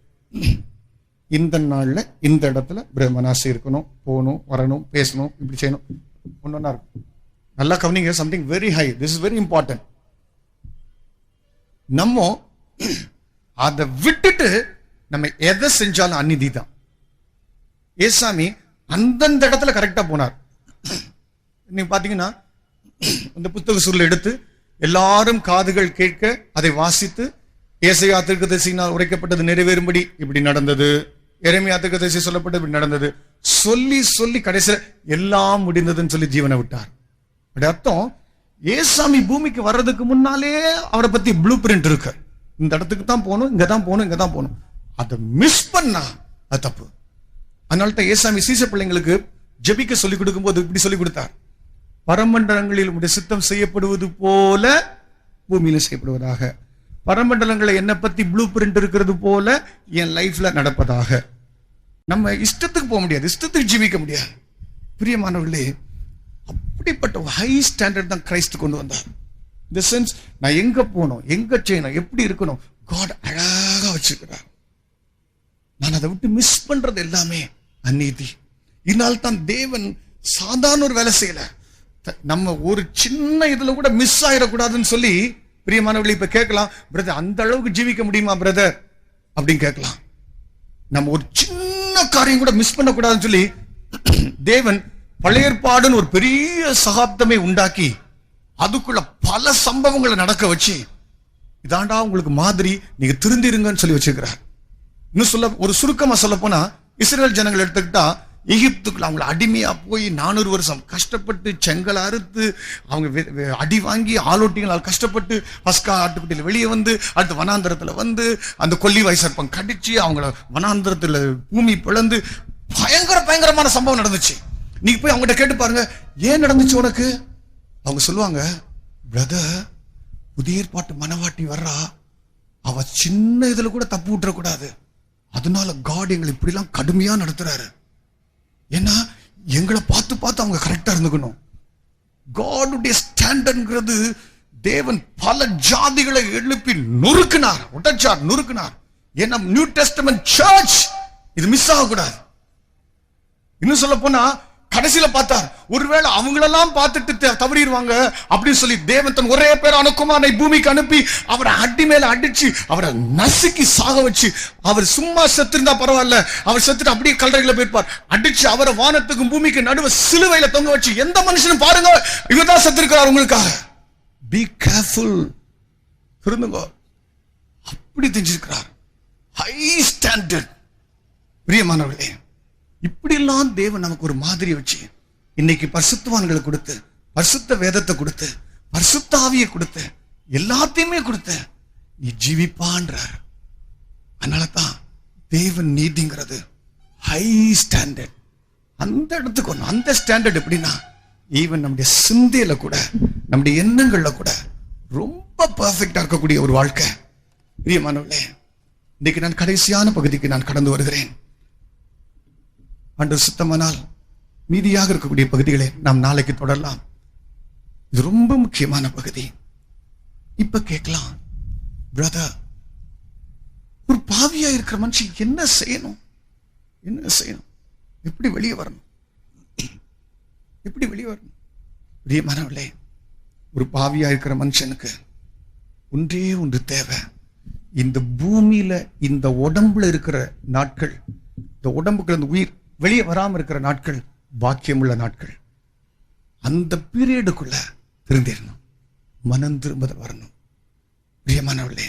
இந்த நாள்ல இந்த இடத்துல பிரம்மனாசி இருக்கணும், போகணும், வரணும், பேசணும், இப்படி செய்யணும், ஒன்னொன்னா இருக்கும். நல்லா கவனிங்க, something very high, this is very important. நம்ம அதை விட்டுட்டு நம்ம எதை செஞ்சாலும் அநீதி தான். ஏசாமி அந்தந்த இடத்துல கரெக்டா போனார். நீங்க பாத்தீங்கன்னா இந்த புத்தக சூழல் எடுத்து எல்லாரும் காதுகள் கேட்க அதை வாசித்து, ஏசாயா தீர்க்கதரிசியினால் உரைக்கப்பட்டது நிறைவேறும்படி இப்படி நடந்தது, எரேமியா தீர்க்கதரிசி சொல்லப்பட்டது இப்படி நடந்தது, சொல்லி சொல்லி கடைசியில எல்லாம் முடிந்ததுன்னு சொல்லி ஜீவனை விட்டார். அப்படி அர்த்தம், ஏசாமி பூமிக்கு வர்றதுக்கு முன்னாலே அவரை பத்தி ப்ளூ பிரிண்ட் இருக்கு. இந்த இடத்துக்கு தான் போகணும், இங்கதான் போகணும், இங்கதான் போகணும். அதை மிஸ் பண்ணா அது தப்பு. அதனால தான் ஏசாமி சீச பிள்ளைங்களுக்கு ஜெபிக்க சொல்லிக் கொடுக்கும் போது இப்படி சொல்லிக் கொடுத்தார், பரமண்டலங்களில் உடைய சித்தம் செய்யப்படுவது போல பூமியில செய்யப்படுவதாக. பரமண்டலங்களை என்னை பத்தி ப்ளூ பிரிண்ட் இருக்கிறது போல என் லைஃப்ல நடப்பதாக. நம்ம இஷ்டத்துக்கு போக முடியாது, இஷ்டத்துக்கு ஜீவிக்க முடியாது. பிரியமானவர்களே, அப்படிப்பட்ட ஹை ஸ்டாண்டர்ட் தான் கிரைஸ்ட் கொண்டு வந்தார். இந்த சென்ஸ், நான் எங்க போகணும், எங்க செய்யணும், எப்படி இருக்கணும், காட் அழகா வச்சிருக்கிறார். நான் அதை விட்டு மிஸ் பண்றது எல்லாமே அநீதி. இதனால் தான் தேவன் சாதாரண ஒரு வேலை செய்யல, நம்ம ஒரு சின்ன இதுல கூட மிஸ் ஆயிடக்கூடாதுன்னு சொல்லி. பிரியமானவர்களே, இப்ப கேட்கலாம், பிரதர் அந்த அளவுக்கு ஜீவிக்க முடியுமா பிரதர் அப்படின்னு கேட்கலாம். நம்ம ஒரு சின்ன காரியம் கூட மிஸ் பண்ணக்கூடாதுன்னு சொல்லி தேவன் பழைய ஏற்பாடுன்னு ஒரு பெரிய சகாப்தமே உண்டாக்கி அதுக்குள்ள பல சம்பவங்களை நடக்க வச்சு, இதாண்டா உங்களுக்கு மாதிரி, நீங்க திருந்திருங்கன்னு சொல்லி வச்சிருக்கிறார். இன்னும் சொல்ல, ஒரு சுருக்கமா சொல்ல போனா, இஸ்ரேல் ஜனங்கள் எடுத்துக்கிட்டா எகிப்துக்குள்ள அவங்களை அடிமையா போய் 400 வருஷம் கஷ்டப்பட்டு செங்கல் அறுத்து அவங்க அடி வாங்கி ஆலோட்டிகளால் கஷ்டப்பட்டு பஸ்கா ஆட்டுக்குட்டியில வெளியே வந்து, அடுத்து வனாந்தரத்துல வந்து அந்த கொல்லி வயசற்பம் கடிச்சு அவங்கள வனாந்தரத்துல பூமி பிளந்து பயங்கரமான சம்பவம் நடந்துச்சு. நீங்க போய் அவங்ககிட்ட கேட்டு பாருங்க, ஏன் நடந்துச்சு உனக்கு? அவங்க சொல்லுவாங்க, பிரதர் புதிய ஏற்பாட்டு மனவாட்டி வர்றா, அவ சின்ன இதுல கூட தப்பு விட்டுற கூடாது, அதனால காட் எங்களை இப்படி எல்லாம் கடுமையா நடத்துறாரு. ஏன்னா எங்களை பார்த்து பார்த்து அவங்க கரெக்டா இருந்துக்கணும். காடுடைய ஸ்டாண்டர்ட்ங்கிறது தேவன் பல ஜாதிகளை எழுப்பி நொறுக்கினார், உடைச்சார், நொறுக்கினார். ஏன்னா நியூ டெஸ்டமென்ட் சர்ச் இது மிஸ் ஆகக்கூடாது. இன்னும் சொல்ல போனா கடைசியில பார்த்தார், ஒருவேளை அவங்களெல்லாம் பார்த்துட்டு தவறிடுவாங்க அப்படின்னு சொல்லி தேவன் தன் ஒரே பேரான குமாரனை பூமிக்கு அனுப்பி அவரை அடி மேல அடிச்சு அவரை நசுக்கி சாக வச்சு, அவர் சும்மா செத்துருந்தா பரவாயில்ல, அவர் செத்துட்டு அப்படியே கல்லறையில போயிருப்பார், அடிச்சு அவரை வானத்துக்கும் பூமிக்கு நடுவே சிலுவையில தொங்க வச்சு, எந்த மனுஷனும் பாருங்க இவர்தான் செத்துருக்கிறார் உங்களுக்காக, பி கேர்ஃபுல், திருந்துங்க, அப்படி தெரிஞ்சிருக்கிறார். High standard. பிரியமானவர்களே, இப்படி எல்லாம் தேவன் நமக்கு ஒரு மாதிரி வச்சு இன்னைக்கு பரிசுத்தவான்களை கொடுத்து, பரிசுத்த வேதத்தை கொடுத்து, பரிசுத்த ஆவியை கொடுத்து, எல்லாத்தையுமே கொடுத்து நீ ஜீவிப்பான்றார். அதனாலதான் தேவன் நீதிங்கிறது ஹை ஸ்டாண்டர்ட். அந்த இடத்துக்கு ஒண்ணு, அந்த ஸ்டாண்டர்ட் எப்படின்னா, ஈவன் நம்முடைய சிந்தையில கூட, நம்முடைய எண்ணங்கள்ல கூட ரொம்ப பர்ஃபெக்டா இருக்கக்கூடிய ஒரு வாழ்க்கை. பிரியமானவர்களே, இன்னைக்கு நான் கடைசியான பகுதிக்கு நான் கடந்து வருகிறேன். ஆண்டவர் சுத்தமானால் மீதியாக இருக்கக்கூடிய பகுதிகளை நாம் நாளைக்கு தொடரலாம். இது ரொம்ப முக்கியமான பகுதி. இப்ப கேட்கலாம், பிரதர், ஒரு பாவியா இருக்கிற மனுஷன் என்ன செய்யணும்? எப்படி வெளியே வரணும்? பிரியமானவர்களே, ஒரு பாவியா இருக்கிற மனுஷனுக்கு ஒன்றே ஒன்று தேவை. இந்த பூமியில இந்த உடம்புல இருக்கிற நாட்கள், இந்த உடம்புக்கு அந்த உயிர் வெளியே வராம இருக்கிற நாட்கள் பாக்கியமுள்ள நாட்கள். அந்த பீரியடுக்குள்ள திருந்திடணும், மனம் திரும்புதல் வரணும். பிரியமானவர்களே,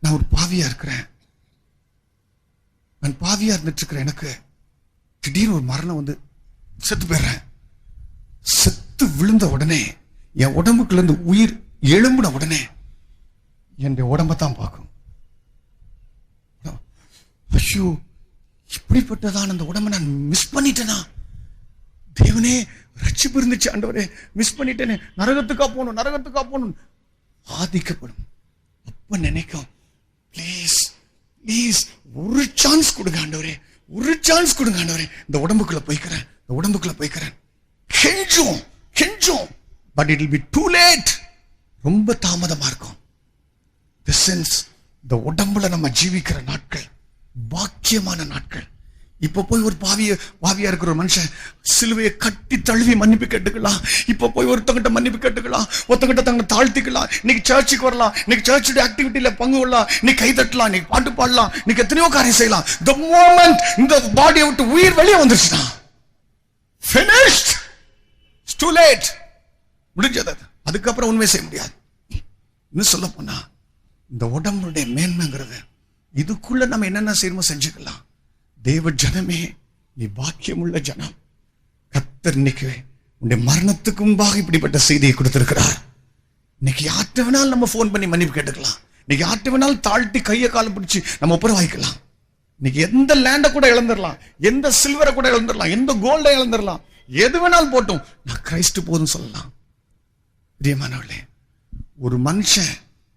நான் ஒரு பாவியா இருக்கிறேன். நான் பாவியா இருந்துட்டு இருக்கிறேன். எனக்கு திடீர்னு ஒரு மரணம் வந்து செத்து போயிடுறேன். செத்து விழுந்த உடனே என் உடம்புக்குள்ள இருந்து உயிர் எழும்பின உடனே என் உடம்பத்தான் பார்க்கும். ஐயோ, இப்படிப்பட்டதான் அந்த உடம்பை நான் மிஸ் பண்ணிட்டேனா? தேவனே, ரட்சிப்பு இருந்துச்சு, ஆண்டவரே மிஸ் பண்ணிட்டேனே, நரகத்துக்கா போகணும் ஆதிக்கப்படும். அப்ப நினைக்கும், ப்ளீஸ் ஒரு சான்ஸ் கொடுங்க ஆண்டவரே, இந்த உடம்புக்குள்ள போய்க்கிறேன். கெஞ்சும், but it will be too late. ரொம்ப தாமதமா இருக்கும். The sense, இந்த உடம்புல நம்ம ஜீவிக்கிற நாட்கள் பாக்கியமான நாட்கள். இப்ப போய் ஒரு பாவியா இருக்கிற ஒரு மனுஷன் சிலுவையை கட்டி தழுவி மன்னிப்பு கேட்டுக்கலாம். இப்ப போய் ஒருத்தங்கிட்ட மன்னிப்பு கேட்டுக்கலாம், ஒருத்தங்கிட்ட தங்களை தாழ்த்திக்கலாம். இன்னைக்கு சர்ச்சுக்கு வரலாம், இன்னைக்கு சர்ச்சுடைய ஆக்டிவிட்டியில பங்கு கொள்ளலாம், இன்னைக்கு கை தட்டலாம், இன்னைக்கு பாட்டு பாடலாம், இன்னைக்கு எத்தனையோ காரியம் செய்யலாம். The moment இந்த பாடியை விட்டு உயிர் வெளியே வந்துருச்சுன்னா finished, it's too late, முடிஞ்சது. அதுக்கப்புறம் உண்மை செய்ய முடியாது. இன்னும் சொல்ல போனா, இந்த உடம்புடைய மேன்மைங்கிறது இதுக்குள்ள நம்ம என்னென்ன செய்யணுமோ செஞ்சுக்கலாம். தேவ ஜனமே, நீ பாக்கியமுள்ள ஜனம். கர்த்தர் இன்னைக்கு உன்னுடைய மரணத்துக்கு முன்பாக இப்படிப்பட்ட செய்தியை கொடுத்திருக்கிறார். இன்னைக்கு யார்கிட்ட வேணாலும் நம்ம போன் பண்ணி மன்னிப்பு கேட்டுக்கலாம். இன்னைக்கு யார்கிட்ட வேணாலும் தாழ்த்தி கையை காலம் பிடிச்சி நம்ம ஒப்புரவாய்க்கலாம். இன்னைக்கு எந்த லேண்டை கூட இழந்துடலாம், எந்த சில்வரை கூட இழந்துடலாம், எந்த கோல்டை இழந்துடலாம், எது வேணாலும் போட்டும், நான் கிறிஸ்து போதும் சொல்லலாம். பிரியமானவர்களே, ஒரு மனுஷன்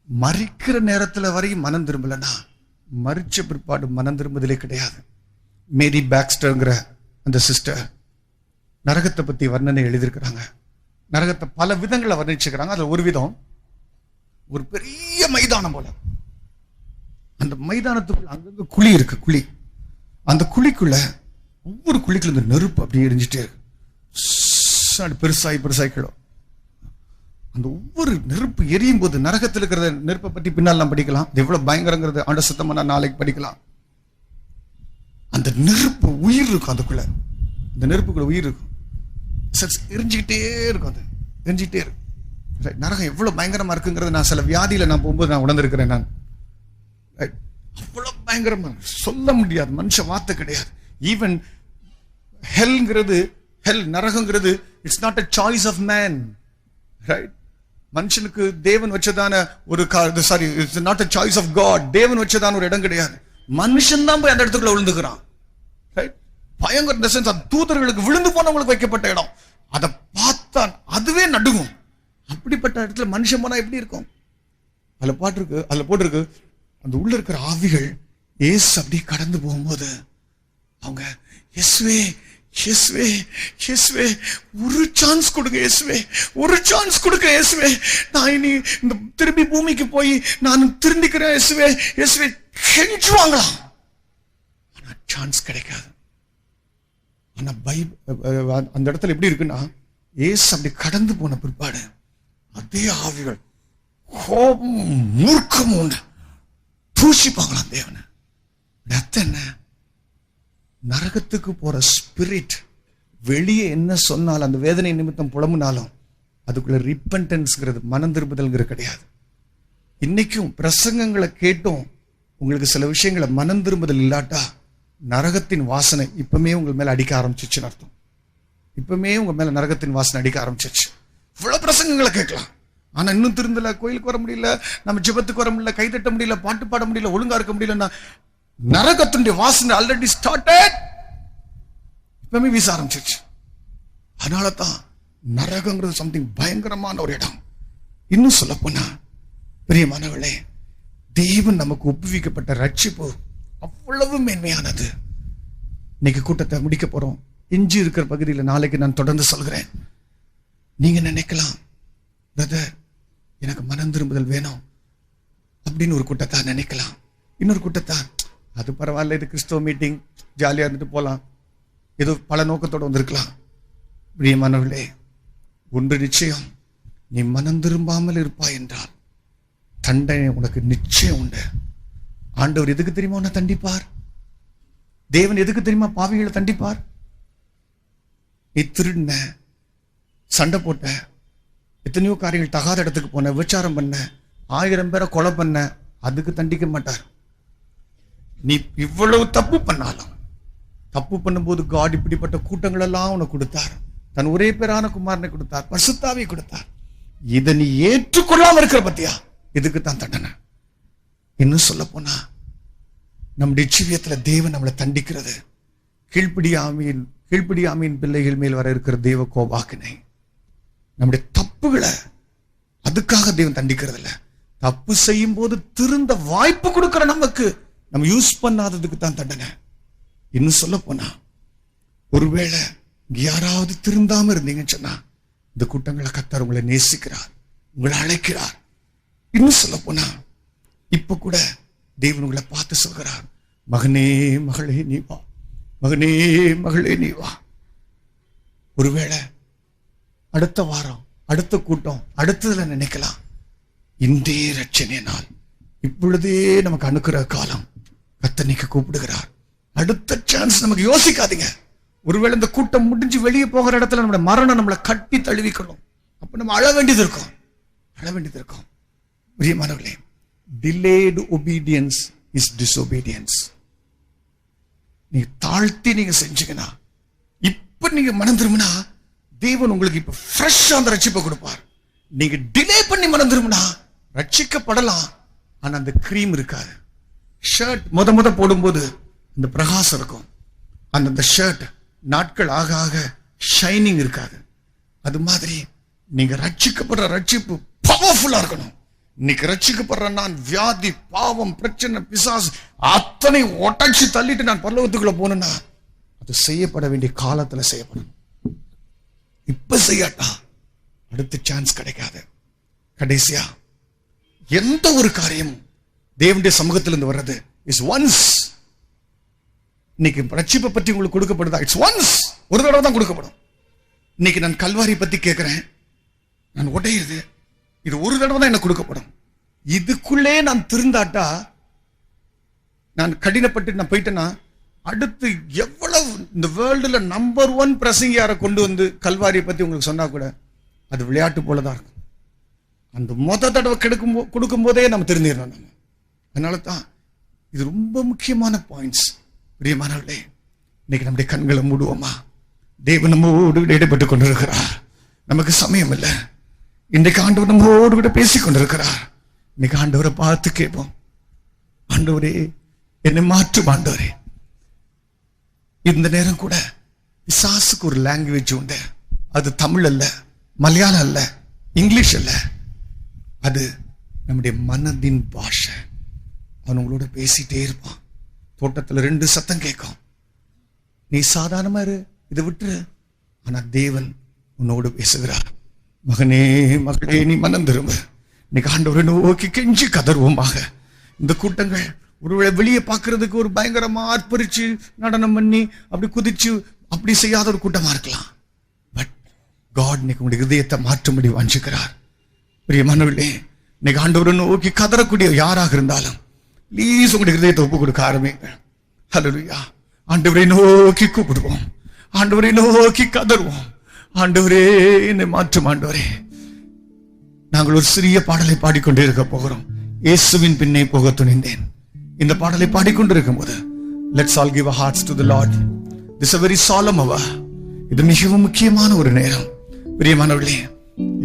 மரிக்கிற நேரத்துல வரையும் மனம் திரும்பலன்னா மரிச்ச பிற்பாடு மனம் திரும்புதலே கிடையாது. மேரி பாக்ஸ்டர்ங்கிற அந்த சிஸ்டர் நரகத்தை பத்தி வர்ணனை எழுதியிருக்கிறாங்க. நரகத்தை பல விதங்களை வர்ணிச்சுக்கிறாங்க. அதுல ஒரு விதம், ஒரு பெரிய மைதானம் போல, அந்த மைதானத்துக்குள்ள அங்கங்க குழி இருக்கு. அந்த குழிக்குள்ள ஒவ்வொரு குழிக்குள்ள இந்த நெருப்பு அப்படியே எரிஞ்சிட்டே இருக்கு. பெருசாய் கிடும். அந்த ஒவ்வொரு நெருப்பு எரியும் போது, நரகத்தில் இருக்கிற நெருப்பை பற்றி பின்னால் நாம் படிக்கலாம். இது எவ்வளவு பயங்கரங்கிறது ஆண்ட சுத்தமா நாளைக்கு படிக்கலாம். அந்த நெருப்பு உயிர் இருக்கும். அதுக்குள்ள இந்த நெருப்புக்குள்ள உயிர் இருக்கும். எரிஞ்சுக்கிட்டே இருக்கும். நரகம் எவ்வளவு பயங்கரமா இருக்குங்கிறது நான் சில வியாதியில நான் போகும்போது நான் உணர்ந்திருக்கிறேன். நான் அவ்வளவு பயங்கரமா சொல்ல முடியாது, மனுஷ வார்த்தை கிடையாது. ஈவன் நரகங்கிறது it's not a choice of man, right? மனுஷனுக்கு தேவன் வச்சதான ஒரு it's not a choice of God. தேவன் வச்சதான ஒரு இடம் கிடையாது. மனுஷன் தான் போய் அந்த இடத்துக்குள்ள விழுந்துக்கிறான். பயங்கர தூதர்களுக்கு விழுந்து போனவங்களுக்கு வைக்கப்பட்ட இடம். அதை பார்த்தா அதுவே நடுங்கும். அப்படிப்பட்ட இடத்துல மனுஷன் போனா எப்படி இருக்கும்? அதுல போட்டிருக்கு, அந்த உள்ள இருக்கிற ஆவிகள் ஏசு அப்படி கடந்து போகும்போது அவங்க இயேசுவே ஒரு சான்ஸ் கொடுங்க இயேசுவே, நான் இனி இந்த திரும்பி பூமிக்கு போய் நான் திருந்திக்கிறேன் இயேசுவே கெஞ்சுவாங்களாம். ஆனா சான்ஸ் கிடைக்காது. ஆனா அந்த இடத்துல எப்படி இருக்குன்னா, ஏசு அப்படி கடந்து போன பிற்பாடு அதே ஆவிகள் கோபம் மூர்க்கமும் உண்டு தூஷிப்பாங்களாம் தேவனை. அர்த்தம் என்ன? நரகத்துக்கு போற ஸ்பிரிட் வெளியே என்ன சொன்னாலும், அந்த வேதனை நிமித்தம் புலம்புனாலும் அதுக்குள்ள ரிப்பென்டன்ஸ்ங்கிறது, மனம் திரும்புதல்ங்கிறது கிடையாது. இன்னைக்கும் பிரசங்கங்களை கேட்டும் உங்களுக்கு சில விஷயங்களை மனம் திரும்புதல் இல்லாட்டா நரகத்தின் வாசனை இப்பவுமே உங்க மேல அடிக்க ஆரம்பிச்சிச்சுன்னு அர்த்தம். இப்பவுமே உங்க மேல நரகத்தின் வாசனை அடிக்க ஆரம்பிச்சிச்சு. இவ்வளவு பிரசங்கங்களை கேட்கலாம், ஆனா இன்னும் திருந்தல, கோயிலுக்கு வர முடியல, நம்ம ஜெபத்துக்கு வர முடியல, கைதட்ட முடியல, பாட்டு பாட முடியல, ஒழுங்கா இருக்க முடியலன்னா நரகத்தினுடைய வாசனை ஆல்ரெடி ஸ்டார்டட், இப்பவுமே வீச ஆரம்பிச்சிருச்சு. அதனாலதான் நரகங்கிறது சம்திங் பயங்கரமான ஒரு இடம். இன்னும் சொல்ல போனா பிரியமானவர்களே, தேவன் நமக்கு ஒப்புவிக்கப்பட்ட ரட்சிப்பு அவ்வளவு மேன்மையானது. இன்னைக்கு கூட்டத்தை முடிக்க போறோம். எஞ்சி இருக்கிற பகுதியில் நாளைக்கு நான் தொடர்ந்து சொல்கிறேன். நீங்க நினைக்கலாம், பிரதர் எனக்கு மனம் திரும்புதல் வேணும் அப்படின்னு ஒரு கூட்டத்தான் நினைக்கலாம். இன்னொரு கூட்டத்தான், அது பரவாயில்ல, இது கிறிஸ்தவ மீட்டிங், ஜாலியா இருந்துட்டு போலாம், ஏதோ பல நோக்கத்தோடு வந்திருக்கலாம். பிரியமானவர்களே, ஒன்று நிச்சயம், நீ மனம் திரும்பாமல் இருப்பாய் என்றால் தண்டனை உனக்கு நிச்சயம் உண்டு. ஆண்டவர் எதுக்கு தெரியுமா உன்னை தண்டிப்பார்? தேவன் எதுக்கு தெரியுமா பாவிகளை தண்டிப்பார்? நீ திருடின, சண்டை போட்ட, எத்தனையோ காரியங்கள் தகாத இடத்துக்கு போன, விபச்சாரம் பண்ண, 1000 பேரை கொலை பண்ண, அதுக்கு தண்டிக்க மாட்டார். நீ இவ்வளவு தப்பு பண்ணாலும், தப்பு பண்ணும்போது காட் இப்படிப்பட்ட கூட்டங்கள் எல்லாம் உனக்கு கொடுத்தார். தன் ஒரே பேரான குமாரனை கொடுத்தார், பரிசுத்தாவியை கொடுத்தார். இதை நீ ஏற்றுக்கொள்ளாம இருக்கிற பத்தியா, இதுக்கு தான் தண்டனை. இன்னும் சொல்ல போனா, நம்முடைய ஜீவியத்துல தேவன் நம்மளை தண்டிக்கிறது கீழ்ப்படியாமையின் பிள்ளைகள் மேல் வர இருக்கிற தேவ கோபாக்கினை. நம்முடைய தப்புகளை அதுக்காக தேவன் தண்டிக்கிறது இல்ல. தப்பு செய்யும் போது திருந்த வாய்ப்பு கொடுக்கிற நமக்கு நம்ம யூஸ் பண்ணாததுக்கு தான் தண்டனை. இன்னும் சொல்ல போனா, ஒருவேளை யாராவது திருந்தாம இருந்தீங்கன்னு சொன்னா, இந்த கூட்டங்களை கர்த்தர் உங்களை நேசிக்கிறார், உங்களை அழைக்கிறார். இன்னும் சொல்ல போனா, இப்ப கூட தேவன் உங்களை பார்த்து சொல்கிறார், மகனே மகளே நீ வா, மகனே மகளே நீ வா. ஒருவேளை அடுத்த வாரம், அடுத்த கூட்டம், அடுத்ததுல நினைக்கலாம், இன்றைய ரட்சணை நாள், இப்பொழுதே நமக்கு அனுக்கிற காலம், கர்த்தர் நீங்க கூப்பிடுகிறார். அடுத்த சான்ஸ் நமக்கு யோசிக்காதீங்க. ஒருவேளை இந்த கூட்டம் முடிஞ்சு வெளியே போகிற இடத்துல நம்மளோட மரணம் நம்மளை கட்டி தழுவிக்கணும். அப்ப நம்ம அழ வேண்டியது இருக்கும். பிரியமானவர்களே, delayed obedience is disobedience. நீங்க தாழ்த்தி நீங்க செஞ்சீங்கன்னா, இப்ப நீங்க மனம் திரும்பினா, தேவன் உங்களுக்கு இப்ப ஃப்ரெஷ்ஷா அந்த ரட்சிப்பை கொடுப்பார். நீங்க டிலே பண்ணி மனம் திரும்பினா ரட்சிக்கப்படலாம், ஆனா அந்த கிரீம் இருக்காது. ஷர்ட் முத போடும்போது இந்த பிரகாசம் இருக்கும், அந்த ஷர்ட் நாட்கள் ஆக ஆக ஷைனிங் இருக்காது. அது மாதிரி நீங்க ரட்சிக்கப்படுற ரட்சிப்பு பவர்ஃபுல்லா இருக்கணும். இன்னைக்கு ரட்சிக்கப்படுற நான் வியாதி, பாவம், பிரச்சனை, பிசாசு அத்தனை ஒட்டச்சு தள்ளிட்டு நான் பரலோகத்துக்குள்ள போனேன்னா, அது செய்யப்பட வேண்டிய காலத்துல செய்யப்படும். இப்ப செய்யாட்டா அடுத்த சான்ஸ் கிடைக்காது. கடைசியா எந்த ஒரு காரியமும் தேவனுடைய சமூகத்திலிருந்து வர்றது இஸ் ஒன்ஸ். இன்னைக்கு ரட்சிப்பை பத்தி உங்களுக்கு கொடுக்கப்படுதா? இட்ஸ் ஒன்ஸ், ஒரு தடவை தான் கொடுக்கப்படும். இன்னைக்கு நான் கல்வாரி பத்தி கேட்கிறேன், நான் உடையுது, இது ஒரு தடவை தான் எனக்கு கொடுக்கப்படும். இதுக்குள்ளே நான் திருந்தாட்டா, நான் கடினப்பட்டு நான் போயிட்டேன்னா, அடுத்து எவ்வளவு இந்த வேர்ல்டுல நம்பர் 1 பிரசங்கியாரை கொண்டு வந்து கல்வாரியை பத்தி உங்களுக்கு சொன்னா கூட அது விளையாட்டு போலதான் இருக்கும். அந்த தடவை கொடுக்கும் போதே நம்ம தெரிஞ்சிடணும். அதனால தான் இது ரொம்ப முக்கியமான பாயிண்ட்ஸ். பிரியமானவர்களே, இன்னைக்கு நம்முடைய கண்களை மூடுவோமா? தேவன் நம்மோடு இடைப்பட்டு கொண்டிருக்கிறார். நமக்கு சமயம் இல்லை. இன்றைக்கு ஆண்டவர் நம்மோடு கூட பேசிக் கொண்டிருக்கிறார். இன்னைக்கு ஆண்டவரை பார்த்து கேட்போம், ஆண்டவரே என்னை மாற்றும் ஆண்டவரே. இந்த நேரம் கூட பிசாசுக்கு ஒரு லாங்குவேஜ் உண்டு. அது தமிழ் அல்ல, மலையாளம் அல்ல, இங்கிலீஷ் அல்ல, அது நம்முடைய மனதின் பாஷை. அவன் உங்களோட பேசிட்டே இருப்பான். தோட்டத்துல 2 சத்தம் கேட்கும், நீ சாதாரணமா இரு, இதை விட்டுரு. ஆனா தேவன் உன்னோடு பேசுகிறார், மகனே மகளே நீ மனம் திரும்ப. இன்னைக்கு ஆண்டவரை நோக்கி கெஞ்சி கதறுவோமாக. இந்த கூட்டங்கள் ஒருவேளை வெளியே பார்க்கறதுக்கு ஒரு பயங்கரமா ஆர்ப்பரிச்சு நடனம் பண்ணி அப்படி குதிச்சு அப்படி செய்யாத ஒரு கூட்டமா இருக்கலாம். பட் காட் இன்னைக்கு உங்களுடைய இதயத்தை மாற்றும்படி வாஞ்சிக்கிறார். பிரியமானவர்களே, இன்னைக்கு ஆண்டவரை நோக்கி கதறக்கூடிய யாராக இருந்தாலும் ப்ளீஸ் உங்களுடைய இதயத்தை ஒப்பு கொடுக்க ஆரம்பிங்க. ஹல்லேலூயா. ஆண்டவரை நோக்கி கூப்பிடுவோம், ஆண்டவரை நோக்கி கதறுவோம், ஆண்டவரே என்னை மாற்றும் ஆண்டவரே. நாங்கள் ஒரு சிறிய பாடலை பாடிக்கொண்டே இருக்க போகிறோம். இயேசுவின் பின்னே போக துணிந்தேன். இந்த பாடலை பாடிக்கொண்டிருக்கும் போது let's all give our hearts to the Lord. This is a very solemn hour. இது மிகவும் முக்கியமான ஒரு நேரம். பிரியமானவர்களே,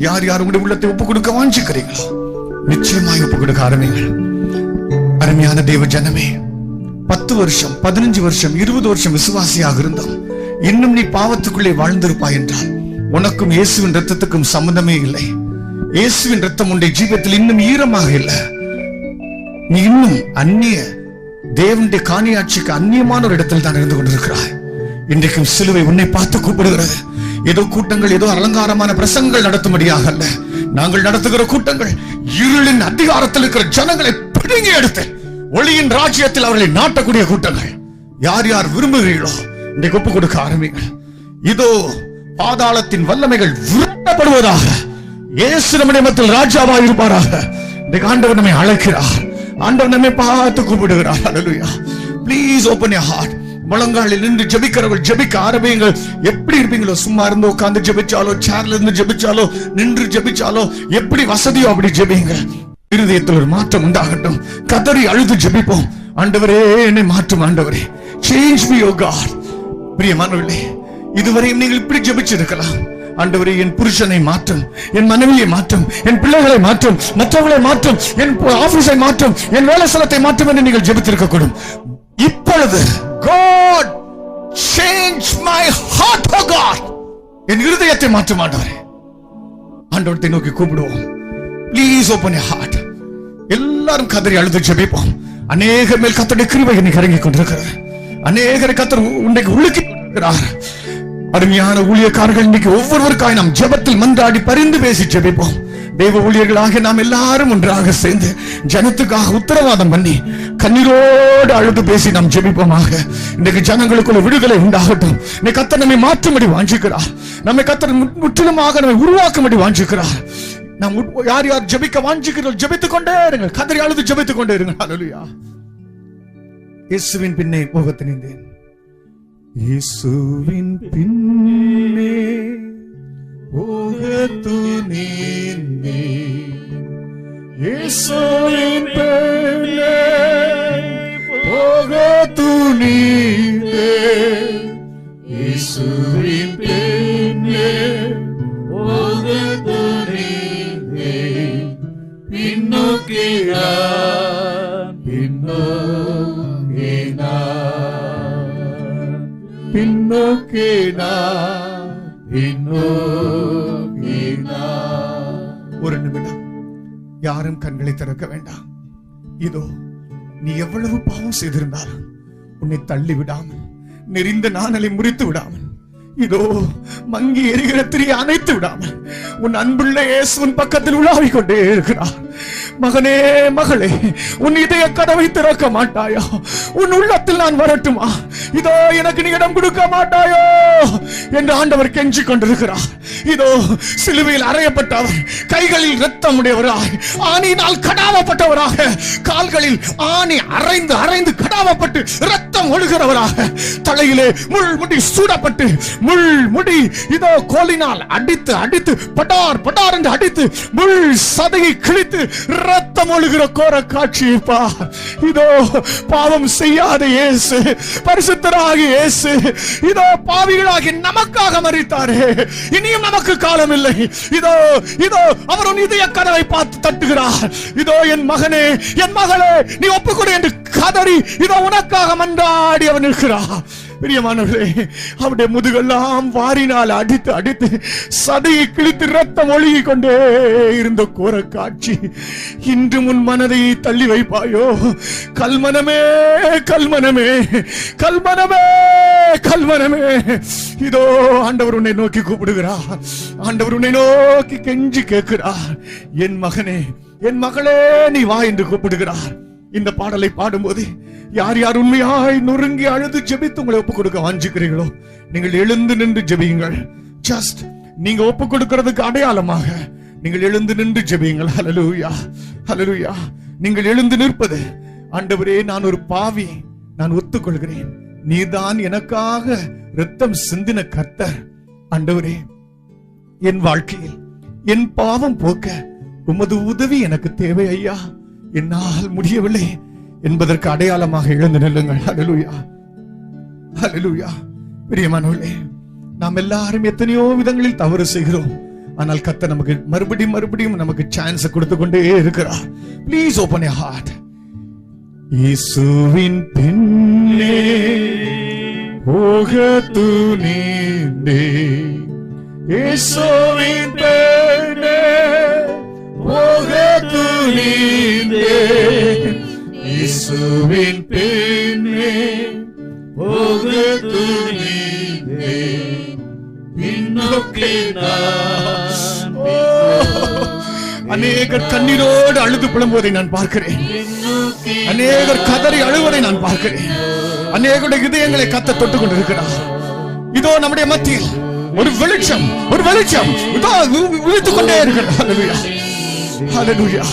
யார் யார் உங்களுடைய உள்ளத்தை ஒப்பு கொடுக்க வாஞ்சிக்கிறீங்களோ நிச்சயமாய் ஒப்பு கொடுக்க ஆரம்பிங்கள். அருமையான தேவ ஜனமே, 10 வருஷம் 15 வருஷம் 20 வருஷம் விசுவாசியாக இருந்தோம். இன்னும் நீ பாவத்துக்குள்ளே வாழ்ந்திருப்பாய் என்றால் உனக்கும் இயேசுவின் ரத்தத்துக்கும் சம்பந்தமே இல்லை. இயேசுவின் ரத்தம் உன்னுடைய ஜீவிதத்தில் இன்னும் ஈரமாக இல்லை. நீ இன்னும் அந்நிய தேவனுடைய காணியாட்சிக்கு அந்நியமான ஒரு இடத்தில் தான் இருந்து கொண்டிருக்கிறாய். இன்றைக்கும் சிலுவை உன்னை பார்த்து கூப்பிடுகிறது. ஏதோ கூட்டங்கள், ஏதோ அலங்காரமான பிரசங்கங்கள் நடத்தும்படியாக அல்ல. நாங்கள் நடத்துகிற கூட்டங்கள் இருளின் அதிகாரத்தில் இருக்கிற ஜனங்களை பிடுங்கி எடுத்து ஒளியின் ராஜ்யத்தில் அவர்களை நாட்டக்கூடிய கூட்டங்கள். யார் யார் விரும்புகிறீர்களோ இன்றைக்கு ஒப்பு கொடுக்க ஆரம்பிங்கள். இதோ பாதாளத்தின் வல்லமைகள் விரட்டப்படுவதாக. இயேசு நம்முடைய மத்தியில் ராஜாவாக இருப்பாராக. இன்றைக்கு ஆண்டவர் நம்மை அழைக்கிறார். ஆண்டவர் நம்மை பார்த்து கூப்பிடுகிறார். Hallelujah. Please open your heart. முழங்காலில் நின்று ஜெபிக்கிறவர்கள் ஜெபிக்க ஆரம்பியுங்கள். எப்படி இருப்பீங்களோ, சும்மா இருந்து உட்கார்ந்து ஜெபிச்சாலோ, சேர்ல இருந்து ஜெபிச்சாலோ, நின்று ஜெபிச்சாலோ, எப்படி வசதியோ அப்படி ஜெபிங்க. இருதயத்தில் ஒரு மாற்றம் உண்டாகட்டும். கதறி அழுது ஜெபிப்போம். ஆண்டவரே என்னை மாற்றும். ஆண்டவரே சேஞ்ச் மீ ஓ காட். பிரியமானவர்களே, இதுவரையும் நீங்கள் இப்படி ஜெபிச்சிருக்கலாம். ஆண்டவரே என் புருஷனை மாற்றும், என் மனைவியை மாற்றும், என் பிள்ளைகளை மாற்றும், மற்றவர்களை மாற்றும், என் ஆபீஸை மாற்றும், என் வேலை ஸ்தலத்தை மாற்றும் என்று நீங்கள் ஜெபித்திருக்க கூடும். இப்பொழுது God change my heart, oh God, என் இருதயத்தை மாற்றும் ஆண்டவரே. ஆண்டவரை நோக்கி கூப்பிடுவோம். Please open your heart. எல்லாரும் கதறி அழுது ஜெபிப்போம். அநேக மேல் கர்த்தருடைய கிருபை இன்னைக்கு இறங்கி கொண்டிருக்கிறது. அநேகரை கர்த்தர் இன்னைக்கு உலுக்கி கொண்டிருக்கிறார். அருமையான ஊழியக்காரர்கள், இன்னைக்கு ஒவ்வொருவருக்காய் நாம் ஜெபத்தில் மன்றாடி பரிந்து பேசி ஜெபிப்போம். தெய்வ ஊழியர்களாக நாம் எல்லாரும் ஒன்றாக சேர்ந்து ஜனத்துக்காக உத்தரவாதம் பண்ணி கண்ணீரோடு அழுது பேசி நாம் ஜெபிப்போமாக. இன்றைக்கு ஜனங்களுக்குள்ள விடுதலை உண்டாகட்டும். இன்னைக்கு கர்த்தர் நம்மை மாற்றும்படி வாஞ்சிக்கிறார். நம்மை கர்த்தர் முற்றிலுமாக நம்மை உருவாக்கும்படி வாஞ்சிக்கிறார். நாம் யார் யார் ஜெபிக்க வாஞ்சிக்கிறோம் ஜெபித்துக் கொண்டே இருங்கள். கதறி அழுது ஜெபித்துக் கொண்டே இருங்கள். ஹல்லேலூயா. இயேசுவின் பின்னே போக துணிந்தேன். இயேசுவின் பின்னே போக துணிந்தேன். இயேசுவின் பின்னே போக துணிந்தேன். இயேசுவின் பின்னே போக துணிந்தேன். பின்னோக்கினான் பின்னோக்கினான் பின்னோக்கினான் பின்னோக்கினான். ஒரு நிமிடம் யாரும் கண்களை திறக்க வேண்டாம். இதோ நீ எவ்வளவு பாவம் செய்திருந்தாலும் உன்னை தள்ளி விடாமல், நெறிந்த நாணலை முறித்து விடாமல், இதோ மங்கி எரிகிற திரியை அணைத்து விடாமல் உன் அன்புள்ள இயேசுவின் பக்கத்தில் உலாவிக் கொண்டே இருக்கிறார். மகனே, மகளே, உன் இதய கதவை திறக்க மாட்டாயோ? உன் உள்ளத்தில் நான் வரட்டுமா? இதோ எனக்கு நீ இடம் கொடுக்க மாட்டாயோ என்று ஆண்டவர் கெஞ்சி கொண்டிருக்கிறார். இதோ சிலுவையில் அறையப்பட்டவர், கைகளில் இரத்தம் உடையவராய், ஆணியினால் கடாவப்பட்டவராக, கால்களில் ஆணி அரைந்து அரைந்து கடாவப்பட்டு இரத்தம் ஒழுகிறவராக, தலையிலே முள் முடி சூடப்பட்டு முள் முடி இதோ கோலினால் அடித்து அடித்து படார் படார் என்று அடித்து முள் சதையை கிழித்து இரத்தம் ஒழுகிற கோர காட்சியை பார். இதோ பாவம் செய்யாத இயேசு, பரிசுத்தராகிய இயேசு, இதோ பாவிகளாகி நமக்காக மரித்தாரே. இனியும் நமக்கு காலம் இல்லை. இதோ இதோ அவர் உன் இதய கதவை பார்த்து தட்டுகிறார். இதோ என் மகனே, என் மகளே, நீ ஒப்புக்கொடு என்று கதறி இதோ உனக்காக மன்றாடி அவன் இருக்கிறார். பிரியமானவர்களே, அவருடைய முதுகெல்லாம் வாரினால் அடித்து அடித்து சதையை கிழித்து ரத்தம் ஒழுகிக் கொண்டே இருந்த கோர காட்சி இன்று முன் மனதை தள்ளி வைப்பாயோ? கல்மனமே, கல்மனமே, கல்மனமே, கல்மனமே, இதோ ஆண்டவர் உன்னை நோக்கி கூப்பிடுகிறார். ஆண்டவர் உன்னை நோக்கி கெஞ்சி கேட்கிறார். என் மகனே, என் மகளே, நீ வா என்று கூப்பிடுகிறார். இந்த பாடலை பாடும்போது யார் யார் உண்மையாய் நொறுங்கி அழுது ஜெபித்து உங்களை ஒப்புக் கொடுக்க வாஞ்சிக்கிறீர்களோ நீங்கள் எழுந்து நின்று ஜெபியுங்கள். ஜஸ்ட் நீங்க ஒப்புக் கொடுக்கிறதுக்கு அடையாளமாக நீங்கள் எழுந்து நின்று ஜெபியுங்கள். ஹல்லேலூயா, ஹல்லேலூயா. நீங்கள் எழுந்து நிற்பது, ஆண்டவரே, நான் ஒரு பாவி, நான் ஒத்துக்கொள்கிறேன், நீதான் எனக்காக இரத்தம் சிந்தின கர்த்தர். ஆண்டவரே, என் வாழ்க்கையில் என் பாவம் போக்க உமது உதவி எனக்கு தேவை ஐயா, என்னால் முடியவில்லை என்பதற்கு அடையாளமாக எழுந்து நில்லுங்கள். ஹல்லேலூயா, ஹல்லேலூயா. பிரியமானவர்களே, நாம் எல்லாரும் எத்தனையோ விதங்களில் தவறு செய்கிறோம். ஆனால் கர்த்தர் நமக்கு மறுபடியும் மறுபடியும் நமக்கு சான்ஸ் கொடுத்து கொண்டே இருக்கிறார். Please open your heart. இயேசுவின் பின்னே போக துணிந்தேன். இயேசுவின் பின்னே போக துணிந்தேன். இயேசுவின் பின்னே போக துணிந்தேன். அநேகர் கண்ணீரோடு அழுது புலம்புவதை நான் பார்க்கிறேன். அநேகர் கதறி அழுவதை நான் பார்க்கிறேன். அநேகருடைய இதயங்களை கத்த தொட்டுக் கொண்டிருக்கிறார். இதோ நம்முடைய மத்தியில் ஒரு வெளிச்சம் இதோ உதித்துக் கொண்டே இருக்கிறது. ஹல்லேலூயா, ஹல்லேலூயா.